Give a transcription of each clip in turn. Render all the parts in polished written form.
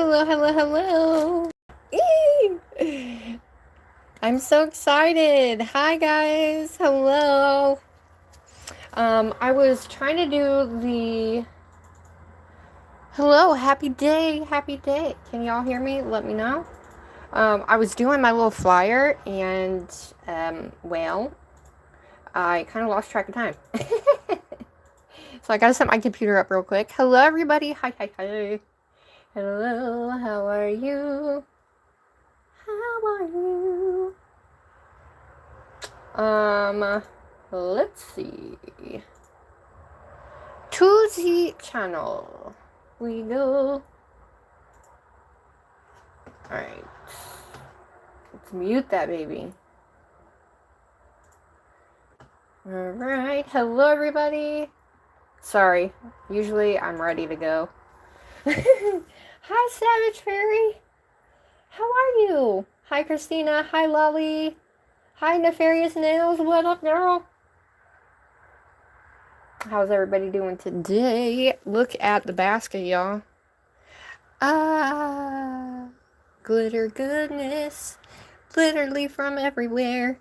Hello, hello, hello. Eee! I'm so excited. Hi, guys. Hello. I was trying to do the... Hello, happy day, happy day. Can y'all hear me? Let me know. I was doing my little flyer, and, well, I kind of lost track of time. So I gotta set my computer up real quick. Hello, everybody. Hi, hi, hi. Hello, how are you? How are you? Let's see. To the channel we go. Alright. Let's mute that baby. Alright. Hello, everybody. Sorry. Usually I'm ready to go. Hi, Savage Fairy. How are you? Hi, Christina. Hi, Lolly. Hi, Nefarious Nails. What up, girl? How's everybody doing today? Look at the basket, y'all. Ah, glitter goodness. Literally from everywhere.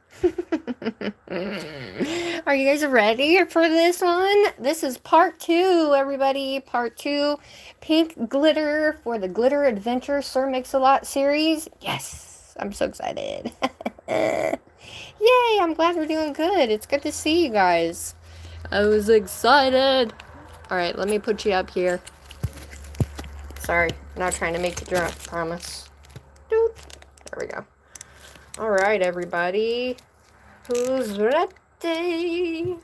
Are you guys ready for this one? This is part 2, everybody. Part 2. Pink glitter for the Glitter Adventure Sir Mix-a-Lot series. Yes, I'm so excited. Yay, I'm glad we're doing good. It's good to see you guys. I was excited. Alright, let me put you up here. Sorry, not trying to make you drunk, promise. Doop. There we go. Alright, everybody. Who's ready?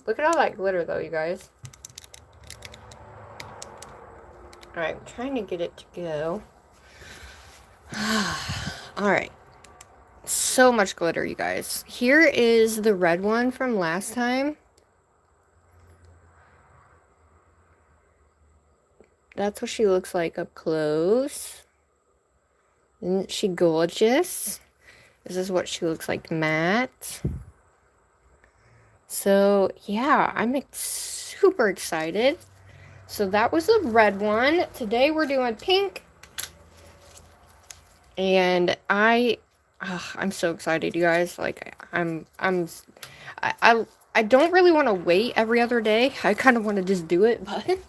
Look at all that glitter, though, you guys. Alright, I'm trying to get it to go. Alright. So much glitter, you guys. Here is the red one from last time. That's what she looks like up close. Isn't she gorgeous? This is what she looks like matte. So, yeah, I'm super excited. So that was the red one. Today we're doing pink. And I'm so excited, you guys. Like, I don't really want to wait every other day. I kind of want to just do it, but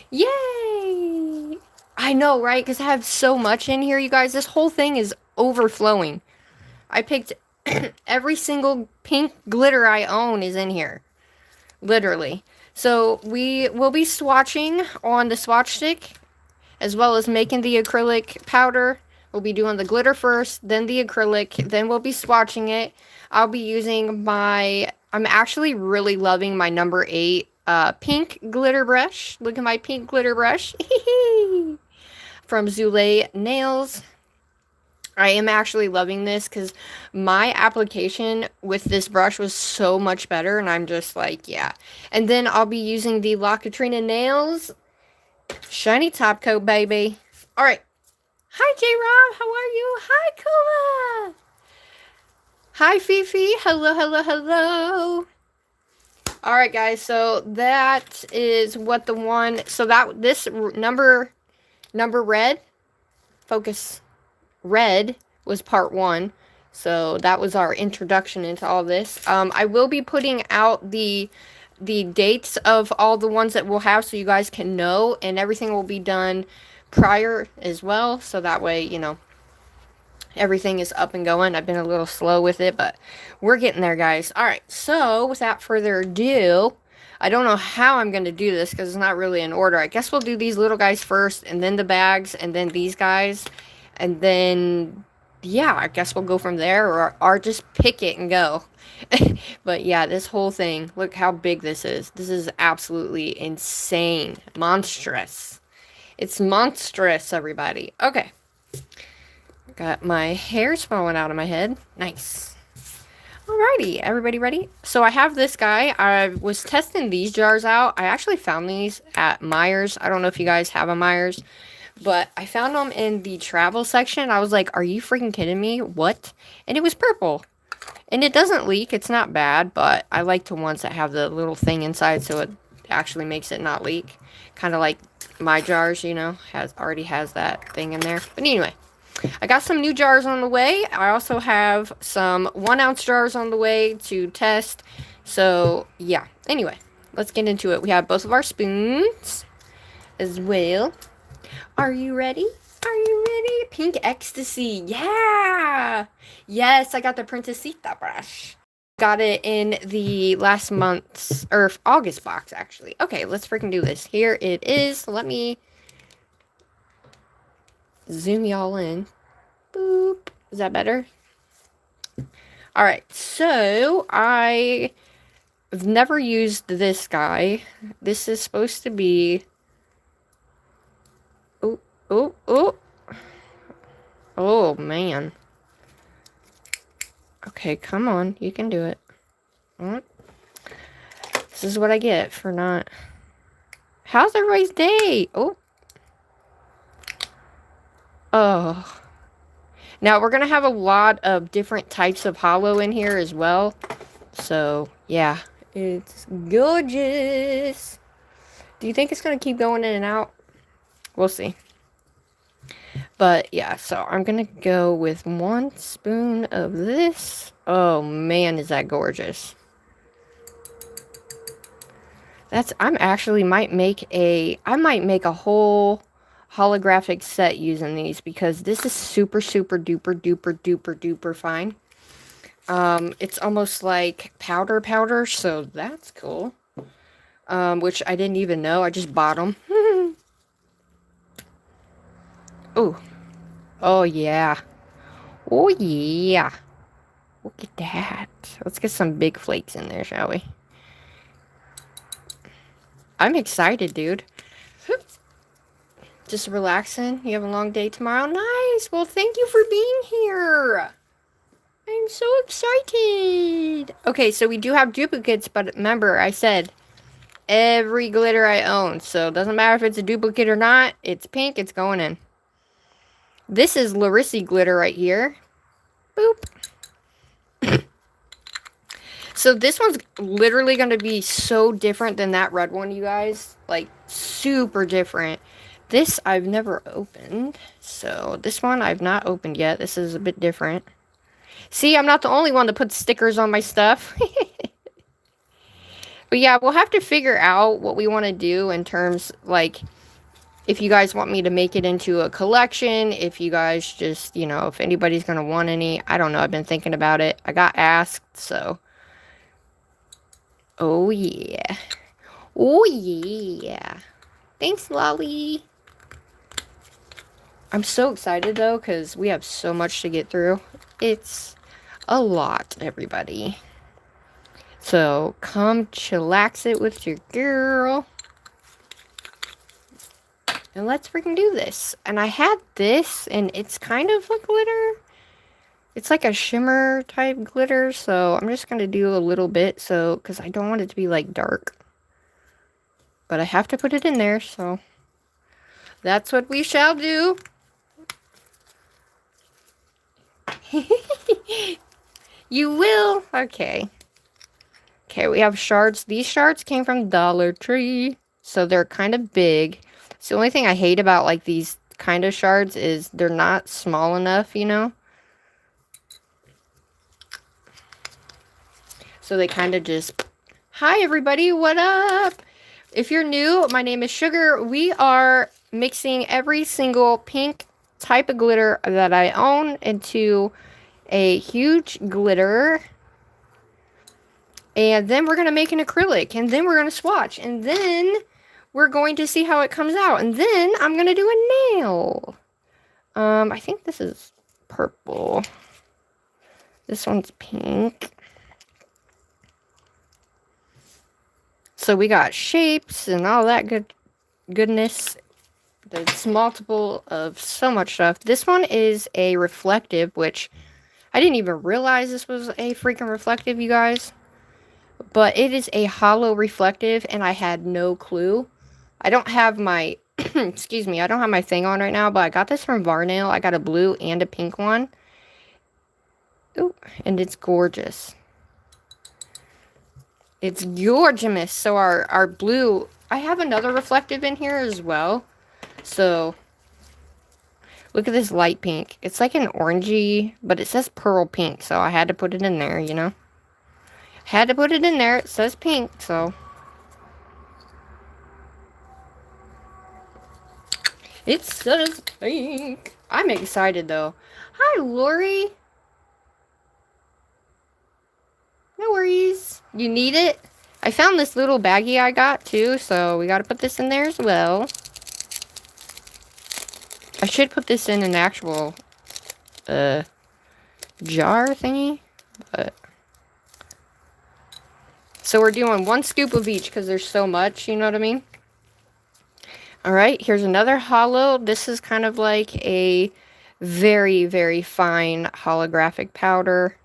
yay! I know, right? Because I have so much in here, you guys. This whole thing is overflowing. I picked every single pink glitter I own is in here. Literally. So we will be swatching on the swatch stick, as well as making the acrylic powder. We'll be doing the glitter first, then the acrylic, then we'll be swatching it. I'll be using I'm actually really loving my number 8 pink glitter brush. Look at my pink glitter brush. From Eclipse Nails. I am actually loving this because my application with this brush was so much better, and I'm just like, yeah. And then I'll be using the Pt.2 Nails Shiny Top Coat, baby. Alright. Hi, J-Rob. How are you? Hi, Kula. Hi, Fifi. Hello, hello, hello. Alright, guys. So that is what the one... So this number red, focus red, was part 1. So that was our introduction into all this. I will be putting out the dates of all the ones that we'll have so you guys can know, and everything will be done prior as well, so that way, you know, everything is up and going. I've been a little slow with it, but we're getting there, guys. Alright, so without further ado, I don't know how I'm going to do this because it's not really in order. I guess we'll do these little guys first, and then the bags, and then these guys, and then, yeah, I guess we'll go from there, or just pick it and go. But yeah, this whole thing, look how big this is. This is absolutely insane. Monstrous. It's monstrous, everybody. Okay. Got my hairs falling out of my head. Nice. Alrighty, everybody ready? So I have this guy. I was testing these jars out. I actually found these at Myers. I don't know if you guys have a Myers, but I found them in the travel section. I was like, are you freaking kidding me? What? And it was purple. And it doesn't leak. It's not bad, but I like the ones that have the little thing inside so it actually makes it not leak. Kind of like my jars, you know, already has that thing in there. But anyway, I got some new jars on the way. I also have some 1 ounce jars on the way to test. So, yeah. Anyway, let's get into it. We have both of our spoons as well. Are you ready? Are you ready? Pink Ecstasy. Yeah! Yes, I got the Princesita brush. Got it in the last month's, or August box, actually. Okay, let's freaking do this. Here it is. Let me zoom y'all in. Boop. Is that better? Alright, so I've never used this guy. This is supposed to be... Oh, oh, oh. Oh, man. Okay, come on. You can do it. This is what I get for not... How's everybody's day? Oh. Oh. Now, we're going to have a lot of different types of hollow in here as well. So, yeah. It's gorgeous. Do you think it's going to keep going in and out? We'll see. But, yeah. So, I'm going to go with 1 spoon of this. Oh, man, is that gorgeous. I might make a whole holographic set using these because this is super, super duper, duper, duper, duper fine. It's almost like powder, so that's cool. Which I didn't even know. I just bought them. Ooh. Oh, yeah. Oh, yeah. Look at that. Let's get some big flakes in there, shall we? I'm excited, dude. Just relaxing. You have a long day tomorrow? Nice. Well, thank you for being here. I'm so excited. Okay, so we do have duplicates, but remember, I said every glitter I own. So it doesn't matter if it's a duplicate or not. It's pink. It's going in. This is Larissi glitter right here. Boop. So this one's literally going to be so different than that red one, you guys. Like, super different. This I've never opened. So this one I've not opened yet. This is a bit different. See, I'm not the only one that puts stickers on my stuff. But yeah, we'll have to figure out what we want to do in terms, like, if you guys want me to make it into a collection, if you guys just, you know, if anybody's going to want any. I don't know. I've been thinking about it. I got asked, so. Oh, yeah. Oh, yeah. Thanks, Lolly. I'm so excited, though, because we have so much to get through. It's a lot, everybody. So, come chillax it with your girl. And let's freaking do this. And I had this, and it's kind of a glitter. It's like a shimmer type glitter, so I'm just going to do a little bit, so, because I don't want it to be, like, dark. But I have to put it in there, so that's what we shall do. You will? Okay. Okay, we have shards. These shards came from Dollar Tree, so they're kind of big. So the only thing I hate about, like, these kind of shards is they're not small enough, you know? So they kind of just... Hi, everybody. What up? If you're new, my name is Sugar. We are mixing every single pink type of glitter that I own into a huge glitter. And then we're going to make an acrylic. And then we're going to swatch. And then we're going to see how it comes out. And then I'm going to do a nail. I think this is purple. This one's pink. So we got shapes and all that goodness. There's multiple of so much stuff. This one is a reflective, which I didn't even realize this was a freaking reflective, you guys. But it is a hollow reflective, and I had no clue. I don't have my, excuse me, I don't have my thing on right now, but I got this from Varnail. I got a blue and a pink one. Ooh, and it's gorgeous. It's gorgeous. So our blue, I have another reflective in here as well. So, look at this light pink. It's like an orangey, but it says pearl pink, so I had to put it in there, you know? Had to put it in there. It says pink, so. It says pink. I'm excited, though. Hi, Lori. No worries. You need it? I found this little baggie I got, too, so we gotta put this in there as well. I should put this in an actual, jar thingy, but... So we're doing 1 scoop of each, because there's so much, you know what I mean? Alright, here's another hollow. This is kind of like a very, very fine holographic powder.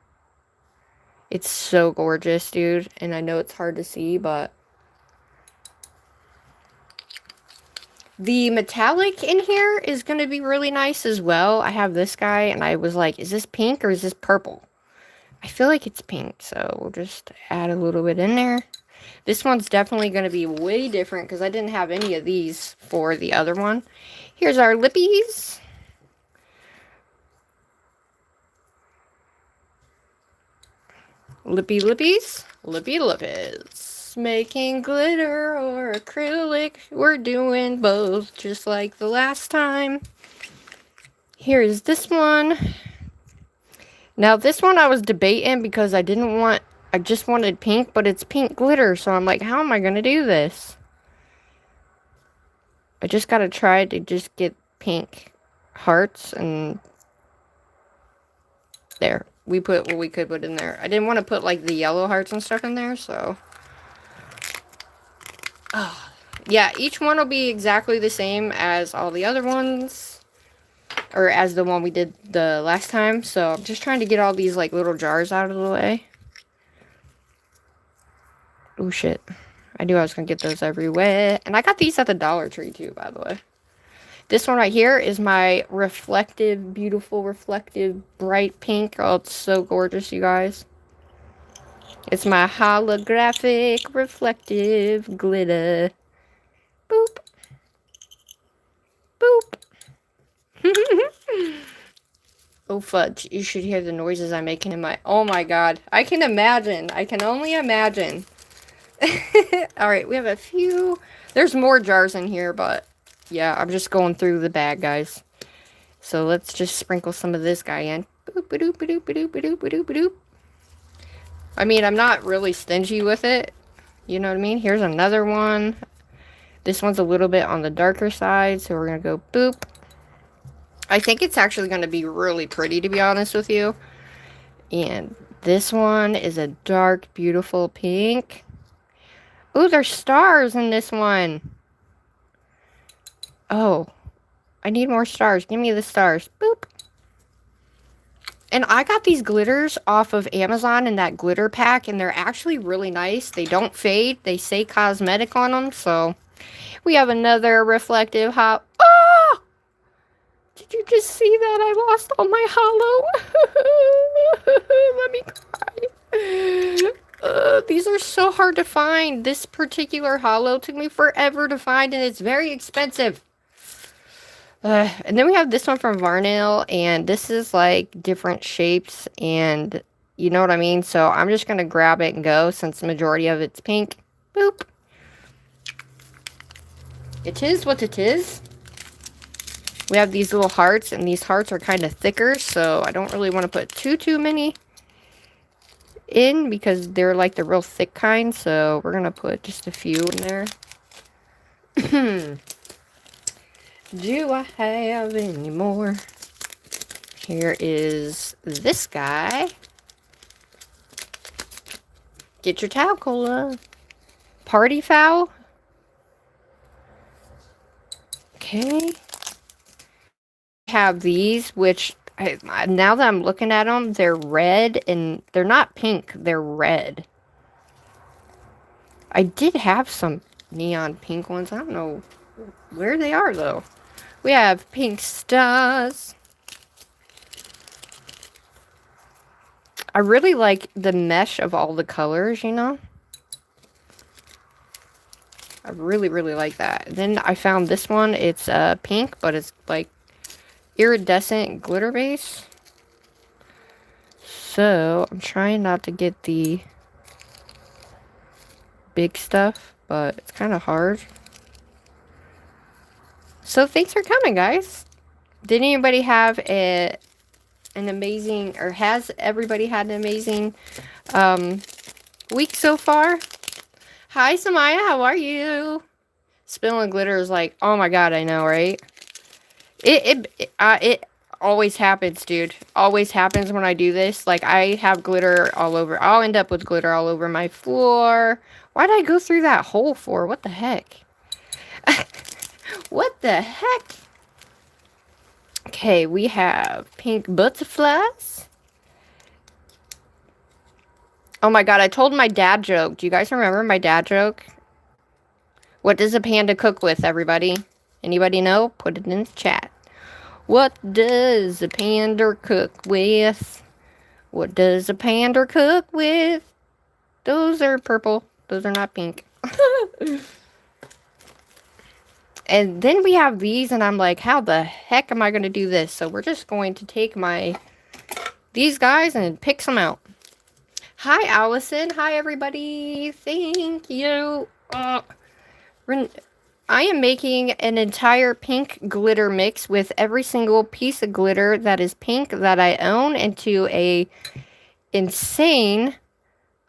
It's so gorgeous, dude. And I know it's hard to see, but... The metallic in here is going to be really nice as well. I have this guy, and I was like, is this pink or is this purple? I feel like it's pink, so we'll just add a little bit in there. This one's definitely going to be way different, because I didn't have any of these for the other one. Here's our lippies. Lippy lippies. Lippy lippies. Making glitter or acrylic. We're doing both, just like the last time. Here's this one. Now, this one I was debating because I just wanted pink, but it's pink glitter, so I'm like, how am I going to do this? I just got to try to just get pink hearts, and there. We put what we could put in there. I didn't want to put, like, the yellow hearts and stuff in there, so... Oh. Yeah, each one will be exactly the same as all the other ones. Or as the one we did the last time. So, I'm just trying to get all these, like, little jars out of the way. Oh, shit. I knew I was going to get those everywhere. And I got these at the Dollar Tree, too, by the way. This one right here is my reflective, beautiful, reflective, bright pink. Oh, it's so gorgeous, you guys. It's my holographic, reflective glitter. Boop. Boop. Oh, fudge. You should hear the noises I'm making in my... Oh, my God. I can imagine. I can only imagine. Alright, we have a few... There's more jars in here, but... Yeah, I'm just going through the bag, guys. So let's just sprinkle some of this guy in. Boop, ba-doop, ba-doop, ba-doop, ba-doop, ba-doop, ba-doop. I mean, I'm not really stingy with it. You know what I mean? Here's another one. This one's a little bit on the darker side, so we're going to go boop. I think it's actually going to be really pretty, to be honest with you. And this one is a dark, beautiful pink. Ooh, there's stars in this one. Oh, I need more stars. Give me the stars. Boop. And I got these glitters off of Amazon in that glitter pack, and they're actually really nice. They don't fade. They say cosmetic on them, so... We have another reflective hop. Oh! Did you just see that? I lost all my hollow. Let me cry. These are so hard to find. This particular hollow took me forever to find, and it's very expensive. And then we have this one from Varnail, and this is like different shapes, and you know what I mean? So I'm just going to grab it and go, since the majority of it's pink. Boop. It is what it is. We have these little hearts, and these hearts are kind of thicker, so I don't really want to put too many in, because they're like the real thick kind, so we're going to put just a few in there. Do I have any more? Here is this guy. Get your towel, Cola. Party foul. Okay. Have these, which now that I'm looking at them, they're red, and they're not pink, they're red. I did have some neon pink ones. I don't know where they are, though. We have pink stars. I really like the mesh of all the colors, you know? I really, really like that. Then I found this one. It's pink, but it's like iridescent glitter base. So I'm trying not to get the big stuff, but it's kind of hard. So thanks for coming, guys. Did anybody have an amazing, or has everybody had an amazing week so far? Hi, Samaya, how are you? Spilling glitter is like, oh my god, I know, right? It always happens, dude. Always happens when I do this. Like, I have glitter all over. I'll end up with glitter all over my floor. Why did I go through that hole for? What the heck? What the heck? Okay, we have pink butterflies. Oh my god, I told my dad joke. Do you guys remember my dad joke? What does a panda cook with, everybody? Anybody know? Put it in the chat. What does a panda cook with? What does a panda cook with? Those are purple. Those are not pink. And then we have these, and I'm like, how the heck am I going to do this? So we're just going to take these guys and pick some out. Hi, Allison. Hi, everybody. Thank you. I am making an entire pink glitter mix with every single piece of glitter that is pink that I own into a insane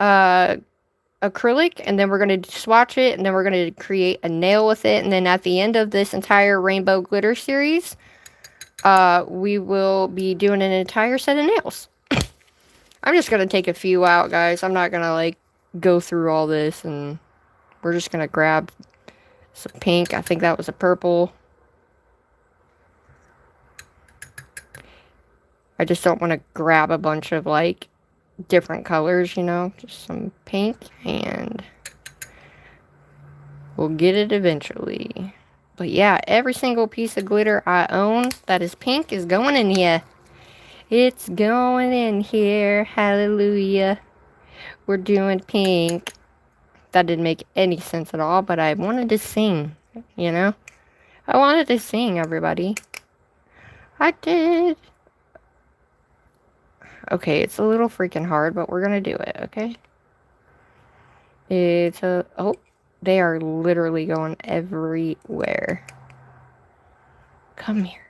acrylic, and then we're going to swatch it, and then we're going to create a nail with it, and then at the end of this entire rainbow glitter series, we will be doing an entire set of nails. I'm just going to take a few out, guys. I'm not going to, like, go through all this, and we're just going to grab some pink. I think that was a purple. I just don't want to grab a bunch of, like, different colors, you know, just some pink, and we'll get it eventually. But yeah, every single piece of glitter I own that is pink is going in here. It's going in here. Hallelujah. We're doing pink. That didn't make any sense at all, but I wanted to sing, you know? I wanted to sing, everybody. I did. Okay, it's a little freaking hard, but we're gonna do it, okay? Oh, they are literally going everywhere. Come here.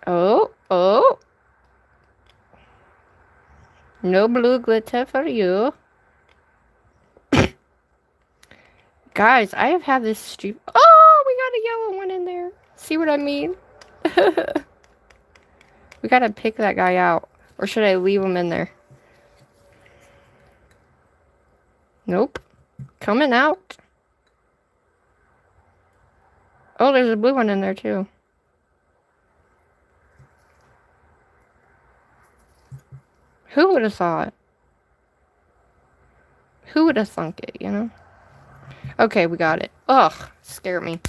Oh. No blue glitter for you. Guys, I have had this stupid... Oh, we got a yellow one in there. See what I mean? We gotta pick that guy out. Or should I leave him in there? Nope. Coming out. Oh, there's a blue one in there too. Who would have thought? Who would have thunk it, you know? Okay, we got it. Ugh, scared me.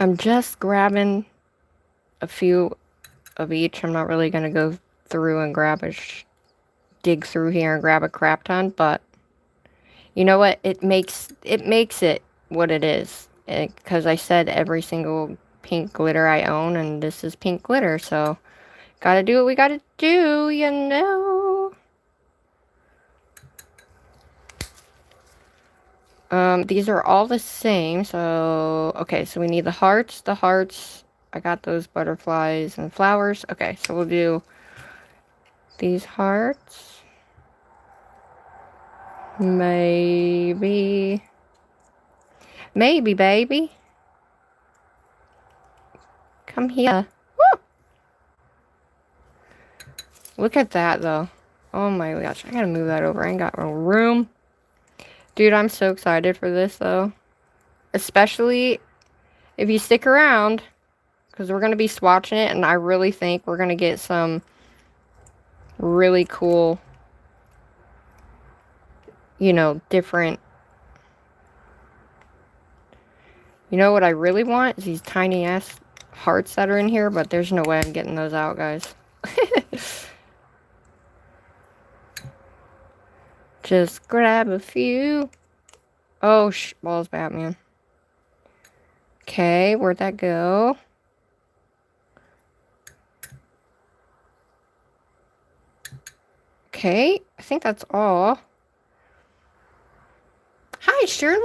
I'm just grabbing a few of each. I'm not really going to go through and dig through here and grab a crap ton, but you know what? It makes it what it is. Because I said every single pink glitter I own, and this is pink glitter, so gotta do what we gotta do, you know? These are all the same, so... Okay, so we need the hearts. I got those butterflies and flowers. Okay, so we'll do these hearts. Maybe, baby. Come here. Woo! Look at that, though. Oh my gosh, I gotta move that over. I ain't got no room. Dude, I'm so excited for this, though. Especially if you stick around, because we're going to be swatching it, and I really think we're going to get some really cool, you know, different... You know what I really want? Is these tiny-ass hearts that are in here, but there's no way I'm getting those out, guys. Just grab a few. Oh, balls, Batman. Okay, where'd that go? Okay, I think that's all. Hi, Shirley.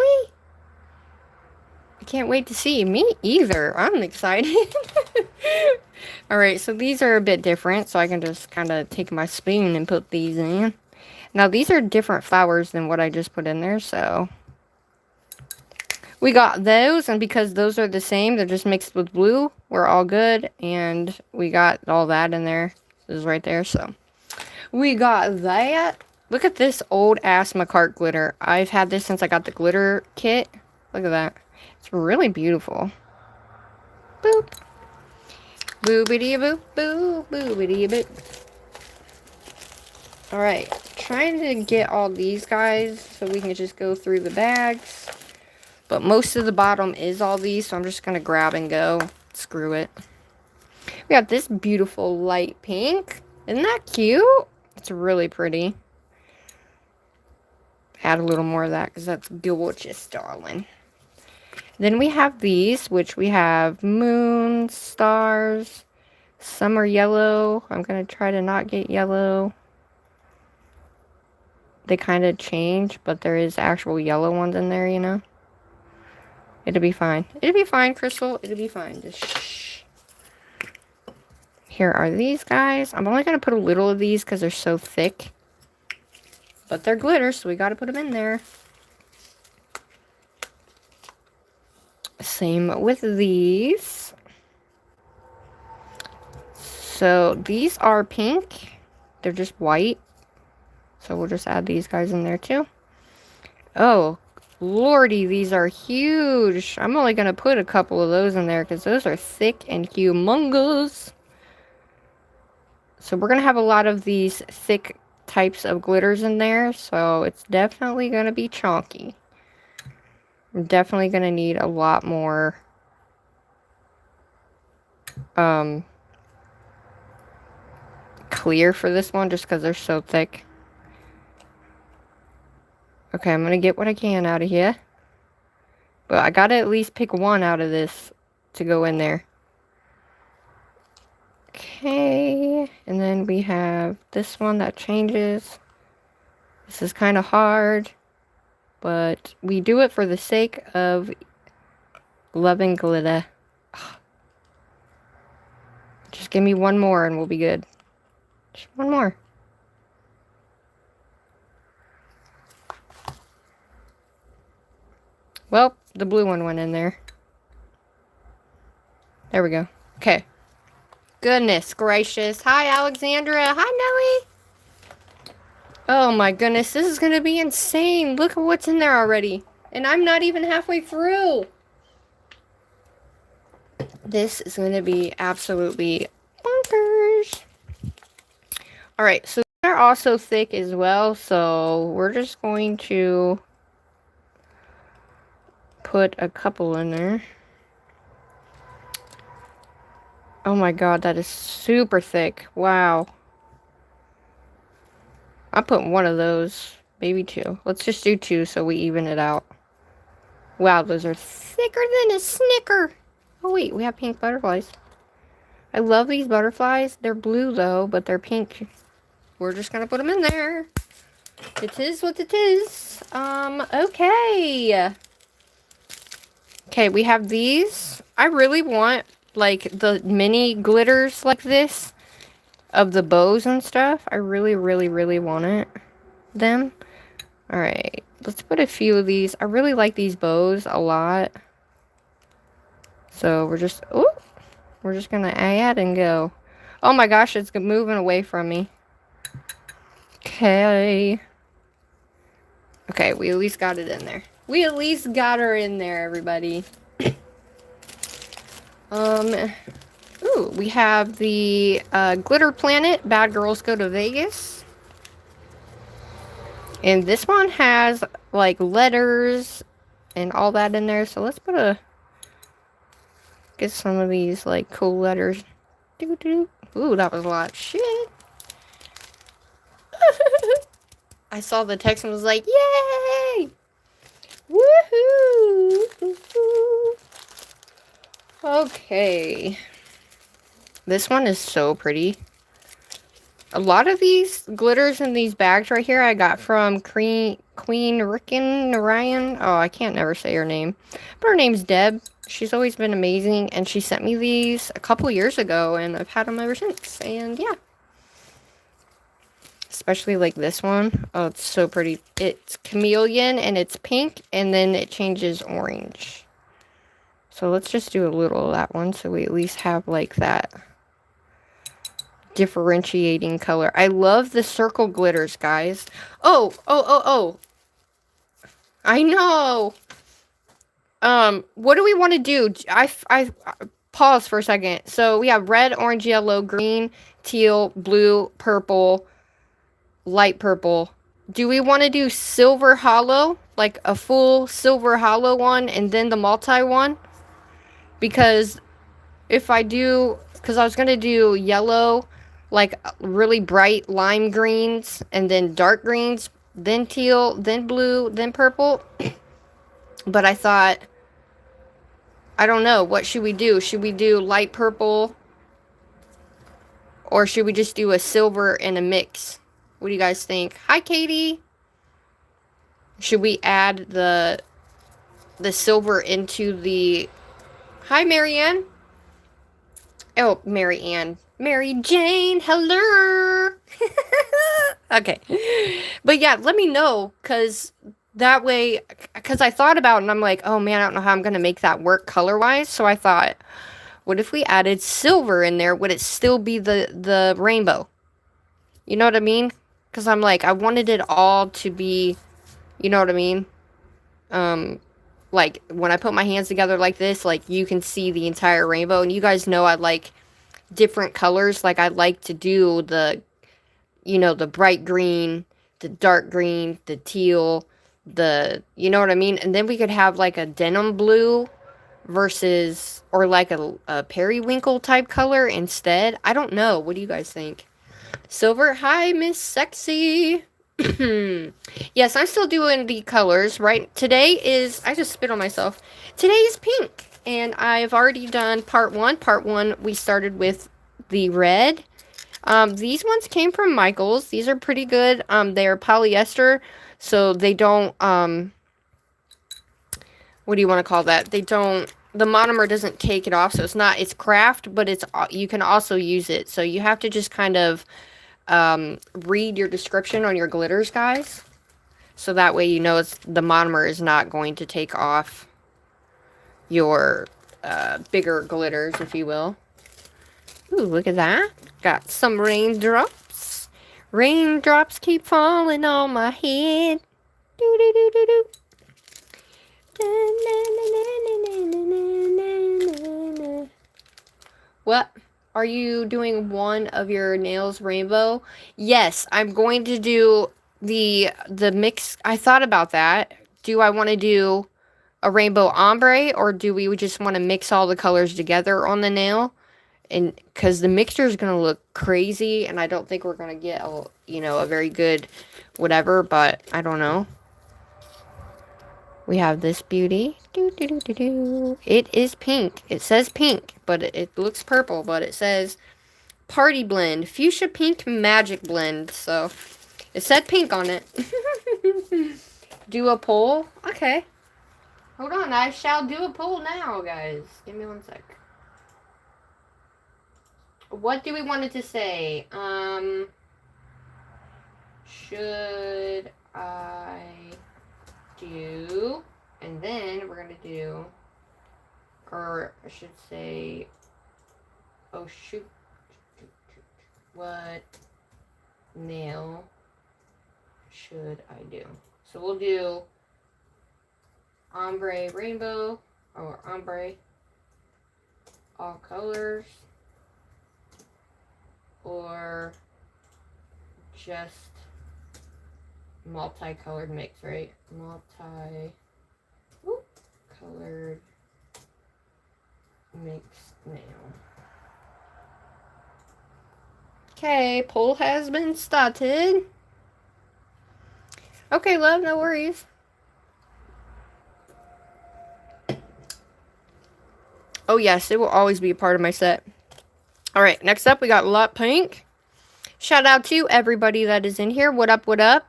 I can't wait to see you. Me either. I'm excited. Alright, so these are a bit different, so I can just kind of take my spoon and put these in. Now, these are different flowers than what I just put in there, so... We got those, and because those are the same, they're just mixed with blue, we're all good, and we got all that in there. This is right there, so... We got that. Look at this old-ass McCart glitter. I've had this since I got the glitter kit. Look at that. It's really beautiful. Boop. Boobity-boop, boo, boobity-boop. Alright, trying to get all these guys so we can just go through the bags. But most of the bottom is all these, so I'm just going to grab and go. Screw it. We got this beautiful light pink. Isn't that cute? It's really pretty. Add a little more of that because that's gorgeous, darling. Then we have these, which we have moons, stars, some are yellow. I'm going to try to not get yellow. They kind of change, but there is actual yellow ones in there, you know. It'll be fine. It'll be fine, Crystal. It'll be fine. Just shh. Here are these guys. I'm only going to put a little of these because they're so thick. But they're glitter, so we got to put them in there. Same with these. So these are pink. They're just white. So we'll just add these guys in there too. Oh, lordy, these are huge. I'm only going to put a couple of those in there because those are thick and humongous. So we're going to have a lot of these thick types of glitters in there. So it's definitely going to be chunky. I'm definitely going to need a lot more clear for this one just because they're so thick. Okay, I'm going to get what I can out of here. But I got to at least pick one out of this to go in there. Okay, and then we have this one that changes. This is kind of hard, but we do it for the sake of loving glitter. Just give me one more and we'll be good. Just one more. Well, the blue one went in there. There we go. Okay. Goodness gracious. Hi, Alexandra. Hi, Nelly. Oh my goodness. This is going to be insane. Look at what's in there already. And I'm not even halfway through. This is going to be absolutely bonkers. Alright, so they're also thick as well. So we're just going to put a couple in there. Oh my god, that is super thick. Wow. I put one of those, maybe two. Let's just do two so we even it out. Wow, those are thicker than a Snicker. Oh wait, we have pink butterflies. I love these butterflies. They're blue though, but they're pink. We're just gonna put them in there. It is what it is. Okay. Okay, we have these. I really want like the mini glitters like this of the bows and stuff. I really want them. Alright, let's put a few of these. I really like these bows a lot. So we're just gonna add and go. Oh my gosh, it's moving away from me. Okay. Okay, we at least got it in there. We at least got her in there, everybody. Ooh, we have the Glitter Planet, Bad Girls Go to Vegas. And this one has, like, letters and all that in there. So let's get some of these, like, cool letters. Ooh, that was a lot. Shit. I saw the text and was like, yay! Woohoo! Okay. This one is so pretty. A lot of these glitters in these bags right here I got from Queen Ricken Ryan. Oh, I can't never say her name. But her name's Deb. She's always been amazing. And she sent me these a couple years ago. And I've had them ever since. And yeah. Especially like this one. Oh, it's so pretty. It's chameleon and it's pink. And then it changes orange. So let's just do a little of that one. So we at least have like that differentiating color. I love the circle glitters, guys. Oh. I know. What do we want to do? I pause for a second. So we have red, orange, yellow, green, teal, blue, purple, light purple. Do we want to do silver hollow? Like a full silver hollow one and then the multi one? Because if I do, because I was going to do yellow, like really bright lime greens, and then dark greens, then teal, then blue, then purple. But I thought, I don't know, what should we do? Should we do light purple? Or should we just do a silver and a mix? What do you guys think? Hi, Katie. Should we add the silver into the... Hi, Marianne. Oh, Marianne. Mary Jane, hello. Okay. But yeah, let me know, because that way, because I thought about it and I'm like, oh man, I don't know how I'm going to make that work color-wise. So I thought, what if we added silver in there? Would it still be the rainbow? You know what I mean? Because I'm like, I wanted it all to be, you know what I mean? Like, when I put my hands together like this, like, you can see the entire rainbow. And you guys know I like different colors. Like, I like to do the, you know, the bright green, the dark green, the teal, you know what I mean? And then we could have, like, a denim blue versus, or like a periwinkle type color instead. I don't know. What do you guys think? Silver, hi, Miss Sexy. Yes, I'm still doing the colors, right? Today is, I just spit on myself. Today is pink, and I've already done part one. Part one, we started with the red. These ones came from Michaels. These are pretty good. They're polyester, so they don't, what do you want to call that? They don't, the monomer doesn't take it off, so it's craft, but you can also use it. So you have to just kind of read your description on your glitters, guys, so that way you know the monomer is not going to take off your bigger glitters, if you will. Ooh, look at that. Got some raindrops. Raindrops keep falling on my head. Do do do do do. What? Are you doing one of your nails rainbow? Yes, I'm going to do the mix. I thought about that. Do I want to do a rainbow ombre, or do we just want to mix all the colors together on the nail? And because the mixture is going to look crazy, and I don't think we're going to get a very good whatever, but I don't know. We have this beauty. It is pink. It says pink, but it looks purple, but it says Party Blend. Fuchsia Pink Magic Blend. So, it said pink on it. Do a poll? Okay. Hold on. I shall do a poll now, guys. Give me 1 sec. What do we want it to say? Should I do, and then we're gonna do, or I should say, oh shoot, what nail should I do? So we'll do ombre rainbow, or ombre all colors, or just multicolored mix, right? Colored mixed nail. Okay, poll has been started. Okay, love, no worries. Oh, yes, it will always be a part of my set. Alright, next up, we got Lot Pink. Shout out to everybody that is in here. What up, what up?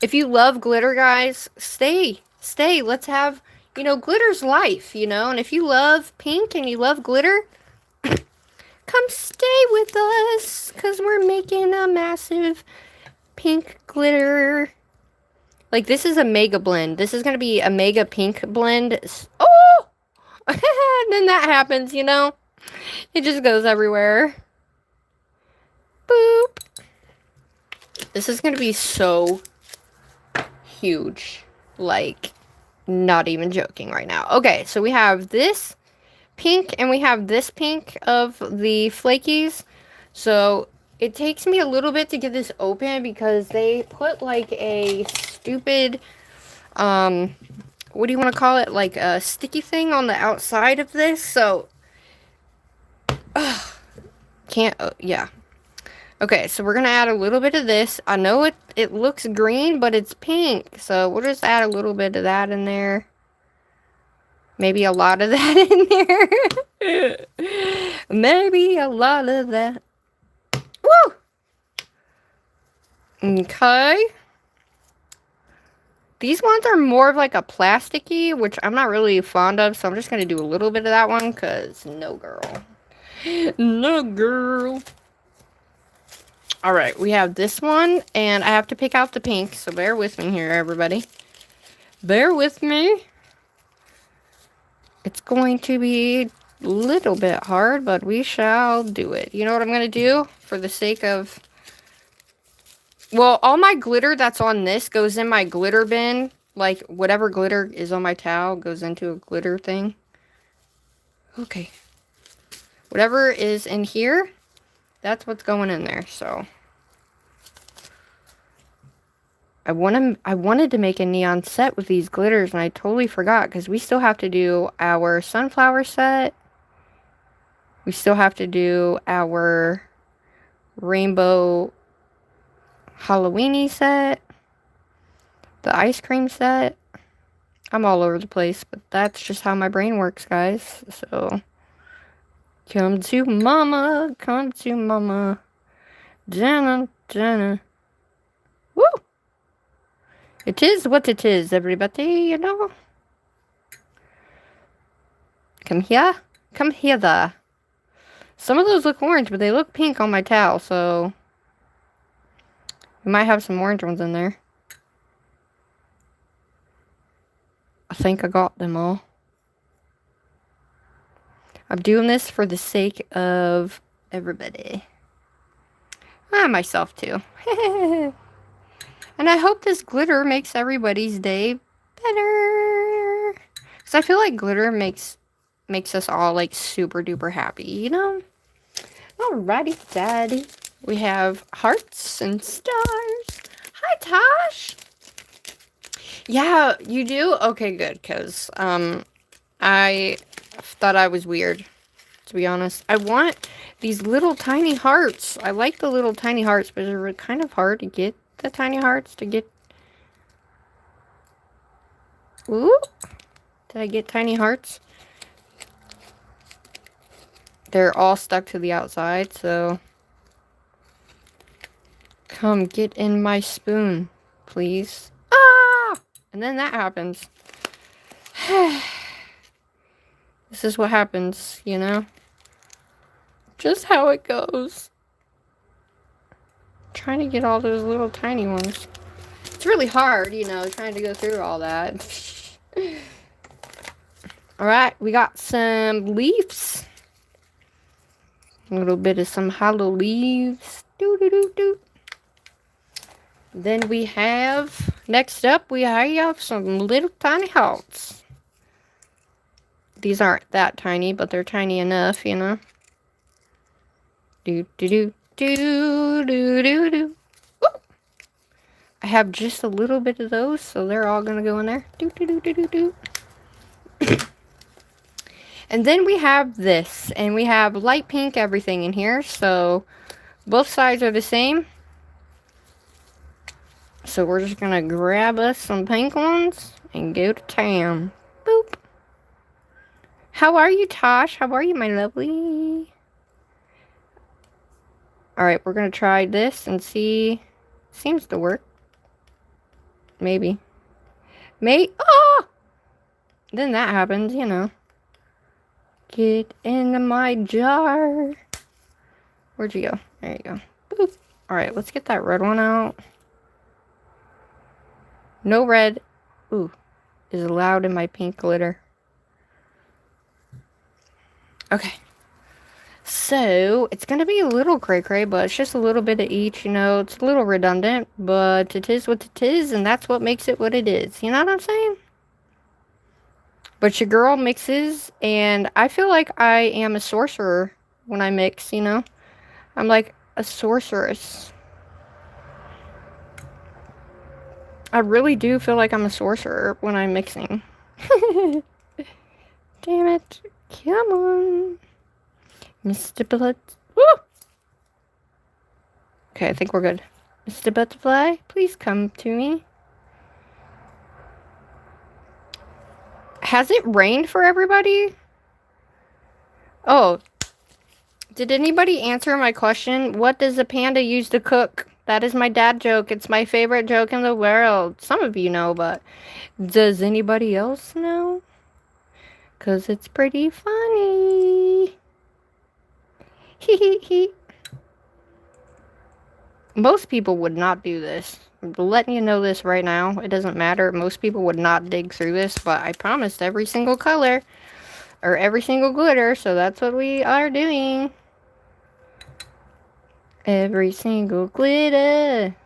If you love glitter, guys, stay. Stay. Let's have, you know, glitter's life, you know? And if you love pink and you love glitter, come stay with us, because we're making a massive pink glitter. Like, this is a mega blend. This is going to be a mega pink blend. Oh! And then that happens, you know? It just goes everywhere. Boop. This is going to be so huge. Like, not even joking right now. Okay, so we have this pink and we have this pink of the flakies. So it takes me a little bit to get this open because they put like a stupid, what do you want to call it? Like a sticky thing on the outside of this. So, can't, yeah. Okay, so we're going to add a little bit of this. I know it looks green, but it's pink. So we'll just add a little bit of that in there. Maybe a lot of that in there. Maybe a lot of that. Woo! Okay. These ones are more of like a plasticky, which I'm not really fond of. So I'm just going to do a little bit of that one because no girl. No girl. Alright, we have this one, and I have to pick out the pink, so bear with me here, everybody. Bear with me. It's going to be a little bit hard, but we shall do it. You know what I'm going to do? For the sake of... Well, all my glitter that's on this goes in my glitter bin. Like, whatever glitter is on my towel goes into a glitter thing. Okay. Whatever is in here... That's what's going in there, so. I wanted to make a neon set with these glitters, and I totally forgot, because we still have to do our sunflower set. We still have to do our rainbow Halloweeny set. The ice cream set. I'm all over the place, but that's just how my brain works, guys, so. Come to mama, come to mama. Jenna, Jenna. Woo! It is what it is, everybody, you know? Come here. Come hither. Some of those look orange, but they look pink on my towel, so... We might have some orange ones in there. I think I got them all. I'm doing this for the sake of everybody. And myself, too. And I hope this glitter makes everybody's day better. Because I feel like glitter makes us all, like, super duper happy, you know? Alrighty, daddy. We have hearts and stars. Hi, Tosh. Yeah, you do? Okay, good. Because, I thought I was weird, to be honest. I want these little tiny hearts. I like the little tiny hearts, but they're kind of hard to get the tiny hearts to get. Ooh, did I get tiny hearts? They're all stuck to the outside, so come get in my spoon, please. Ah! And then that happens. This is what happens, you know? Just how it goes. Trying to get all those little tiny ones. It's really hard, you know, trying to go through all that. Alright, we got some leaves. A little bit of some hollow leaves. Doo-doo-doo-doo. Then we have, next up, we have some little tiny hearts. These aren't that tiny, but they're tiny enough, you know. Do do do do do do do. I have just a little bit of those, so they're all gonna go in there. Do do do do do do. And then we have this, and we have light pink everything in here, so both sides are the same. So we're just gonna grab us some pink ones and go to town. Boop. How are you, Tosh? How are you, my lovely? Alright, we're gonna try this and see. Seems to work. Maybe. Oh! Then that happens, you know. Get into my jar. Where'd you go? There you go. Boop. Alright, let's get that red one out. No red. Ooh. Is allowed in my pink glitter. Okay. So, it's going to be a little cray-cray, but it's just a little bit of each, you know. It's a little redundant, but it is what it is, and that's what makes it what it is. You know what I'm saying? But your girl mixes, and I feel like I am a sorcerer when I mix, you know? I'm like a sorceress. I really do feel like I'm a sorcerer when I'm mixing. Damn it. Come on. Mr. Blood. Woo! Okay, I think we're good. Mr. Butterfly, please come to me. Has it rained for everybody? Oh. Did anybody answer my question? What does a panda use to cook? That is my dad joke. It's my favorite joke in the world. Some of you know, but does anybody else know? Because it's pretty funny. Hee hee hee. Most people would not do this. I'm letting you know this right now. It doesn't matter. Most people would not dig through this, but I promised every single color or every single glitter, so that's what we are doing. Every single glitter.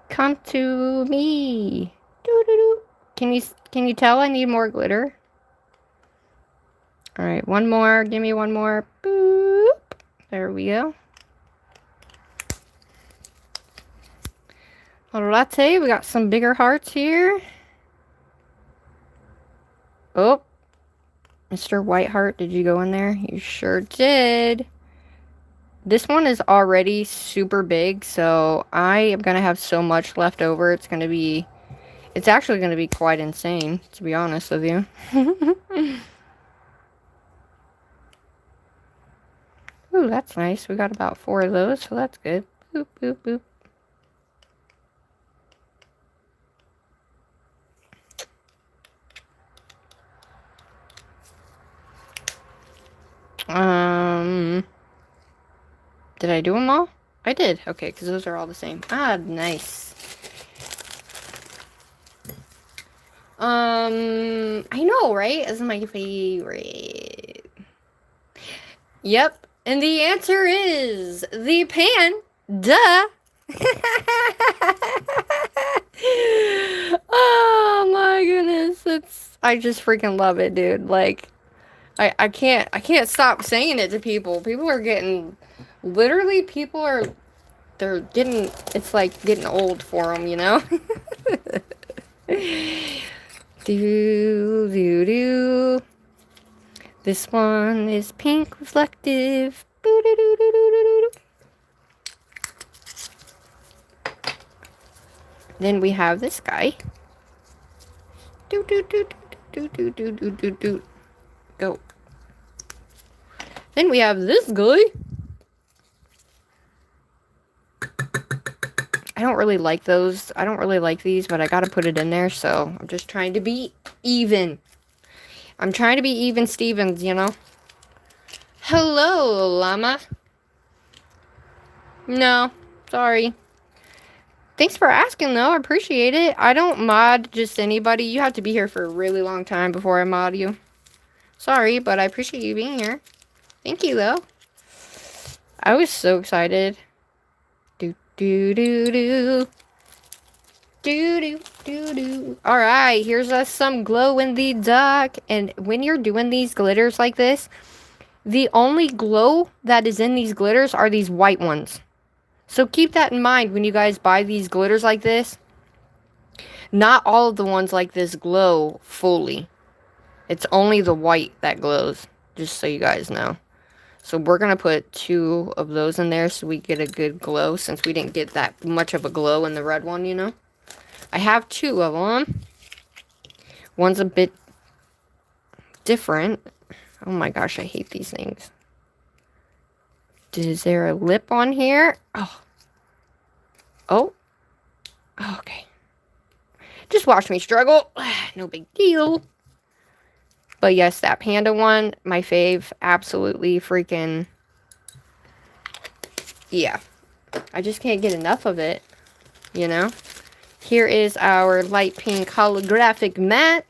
Come to me. Doo-doo-doo. Can you tell I need more glitter? Alright, one more. Give me one more. Boop. There we go. A latte. We got some bigger hearts here. Oh. Mr. Whiteheart, did you go in there? You sure did. This one is already super big, so I am going to have so much left over. It's actually going to be quite insane, to be honest with you. Ooh, that's nice. We got about 4 of those, so that's good. Boop, boop, boop. Did I do them all? I did. Okay, because those are all the same. Ah, nice. I know, right? This is my favorite. Yep. And the answer is the pan. Duh. Oh my goodness. I just freaking love it, dude. Like, I can't stop saying it to people. People are getting, literally it's like getting old for them, you know? Do. This one is pink reflective. Then we have this guy. Go. Then we have this guy. I don't really like those. I don't really like these, but I gotta put it in there, so I'm just trying to be even. I'm trying to be even Stevens, you know? Hello, llama. No, sorry. Thanks for asking, though. I appreciate it. I don't mod just anybody. You have to be here for a really long time before I mod you. Sorry, but I appreciate you being here. Thank you, though. I was so excited. Do. Alright, here's us some glow in the dark. And when you're doing these glitters like this, the only glow that is in these glitters are these white ones. So keep that in mind when you guys buy these glitters like this. Not all of the ones like this glow fully. It's only the white that glows, just so you guys know. So we're going to put 2 of those in there so we get a good glow, since we didn't get that much of a glow in the red one, you know. I have 2 of them. One's a bit different. Oh my gosh, I hate these things. Is there a lip on here? Oh. Oh. Okay. Just watch me struggle. No big deal. But yes, that panda one, my fave. Absolutely freaking... yeah. I just can't get enough of it. You know? Here is our light pink holographic matte.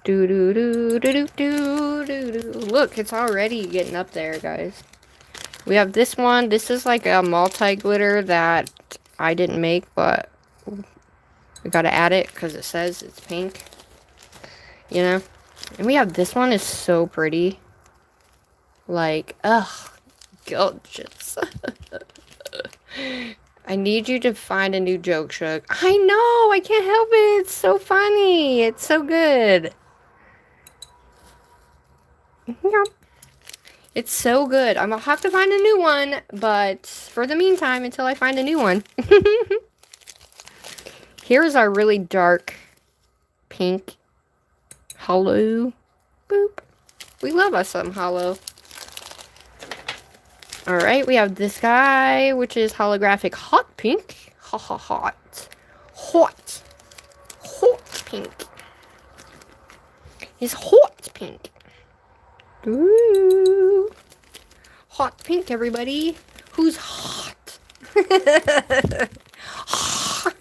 Do do do do do do do. Look, it's already getting up there, guys. We have this one. This is like a multi-glitter that I didn't make, but we gotta add it because it says it's pink. You know? And we have this one is so pretty. Like, ugh, gorgeous. I need you to find a new joke, Shug. I know, I can't help it. It's so funny. It's so good. It's so good. I'm gonna have to find a new one, but for the meantime, until I find a new one. Here's our really dark pink hollow. Boop. We love us some hollow. Alright, we have this guy, which is holographic hot pink. Hot. Hot pink. It's hot pink. Ooh. Hot pink, everybody. Who's hot? Hot.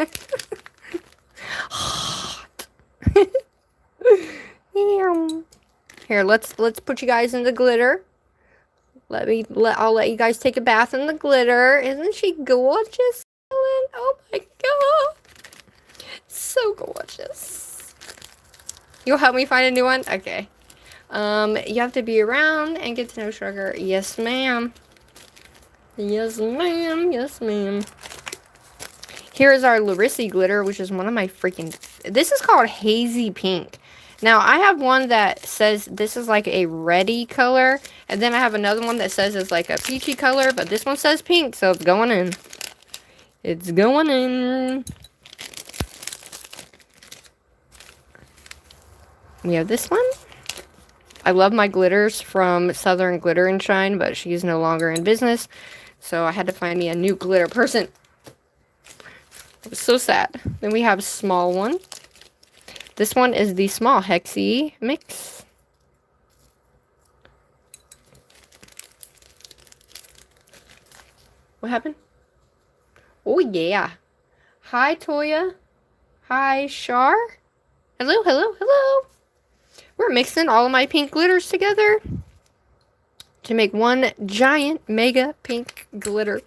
Hot. Here, let's put you guys in the glitter. I'll let you guys take a bath in the glitter. Isn't she gorgeous? Oh my god. So gorgeous. You'll help me find a new one? Okay. You have to be around and get to know Sugar. Yes, ma'am. Yes, ma'am. Yes, ma'am. Here is our Larissy glitter, which is one of my freaking... This is called Hazy Pink. Now, I have one that says this is like a reddy color. And then I have another one that says it's like a peachy color. But this one says pink, so it's going in. It's going in. We have this one. I love my glitters from Southern Glitter and Shine, but she's no longer in business. So I had to find me a new glitter person. It was so sad. Then we have a small one. This one is the small Hexy mix. What happened? Oh, yeah. Hi, Toya. Hi, Shar. Hello, hello, hello. We're mixing all of my pink glitters together to make one giant mega pink glitter.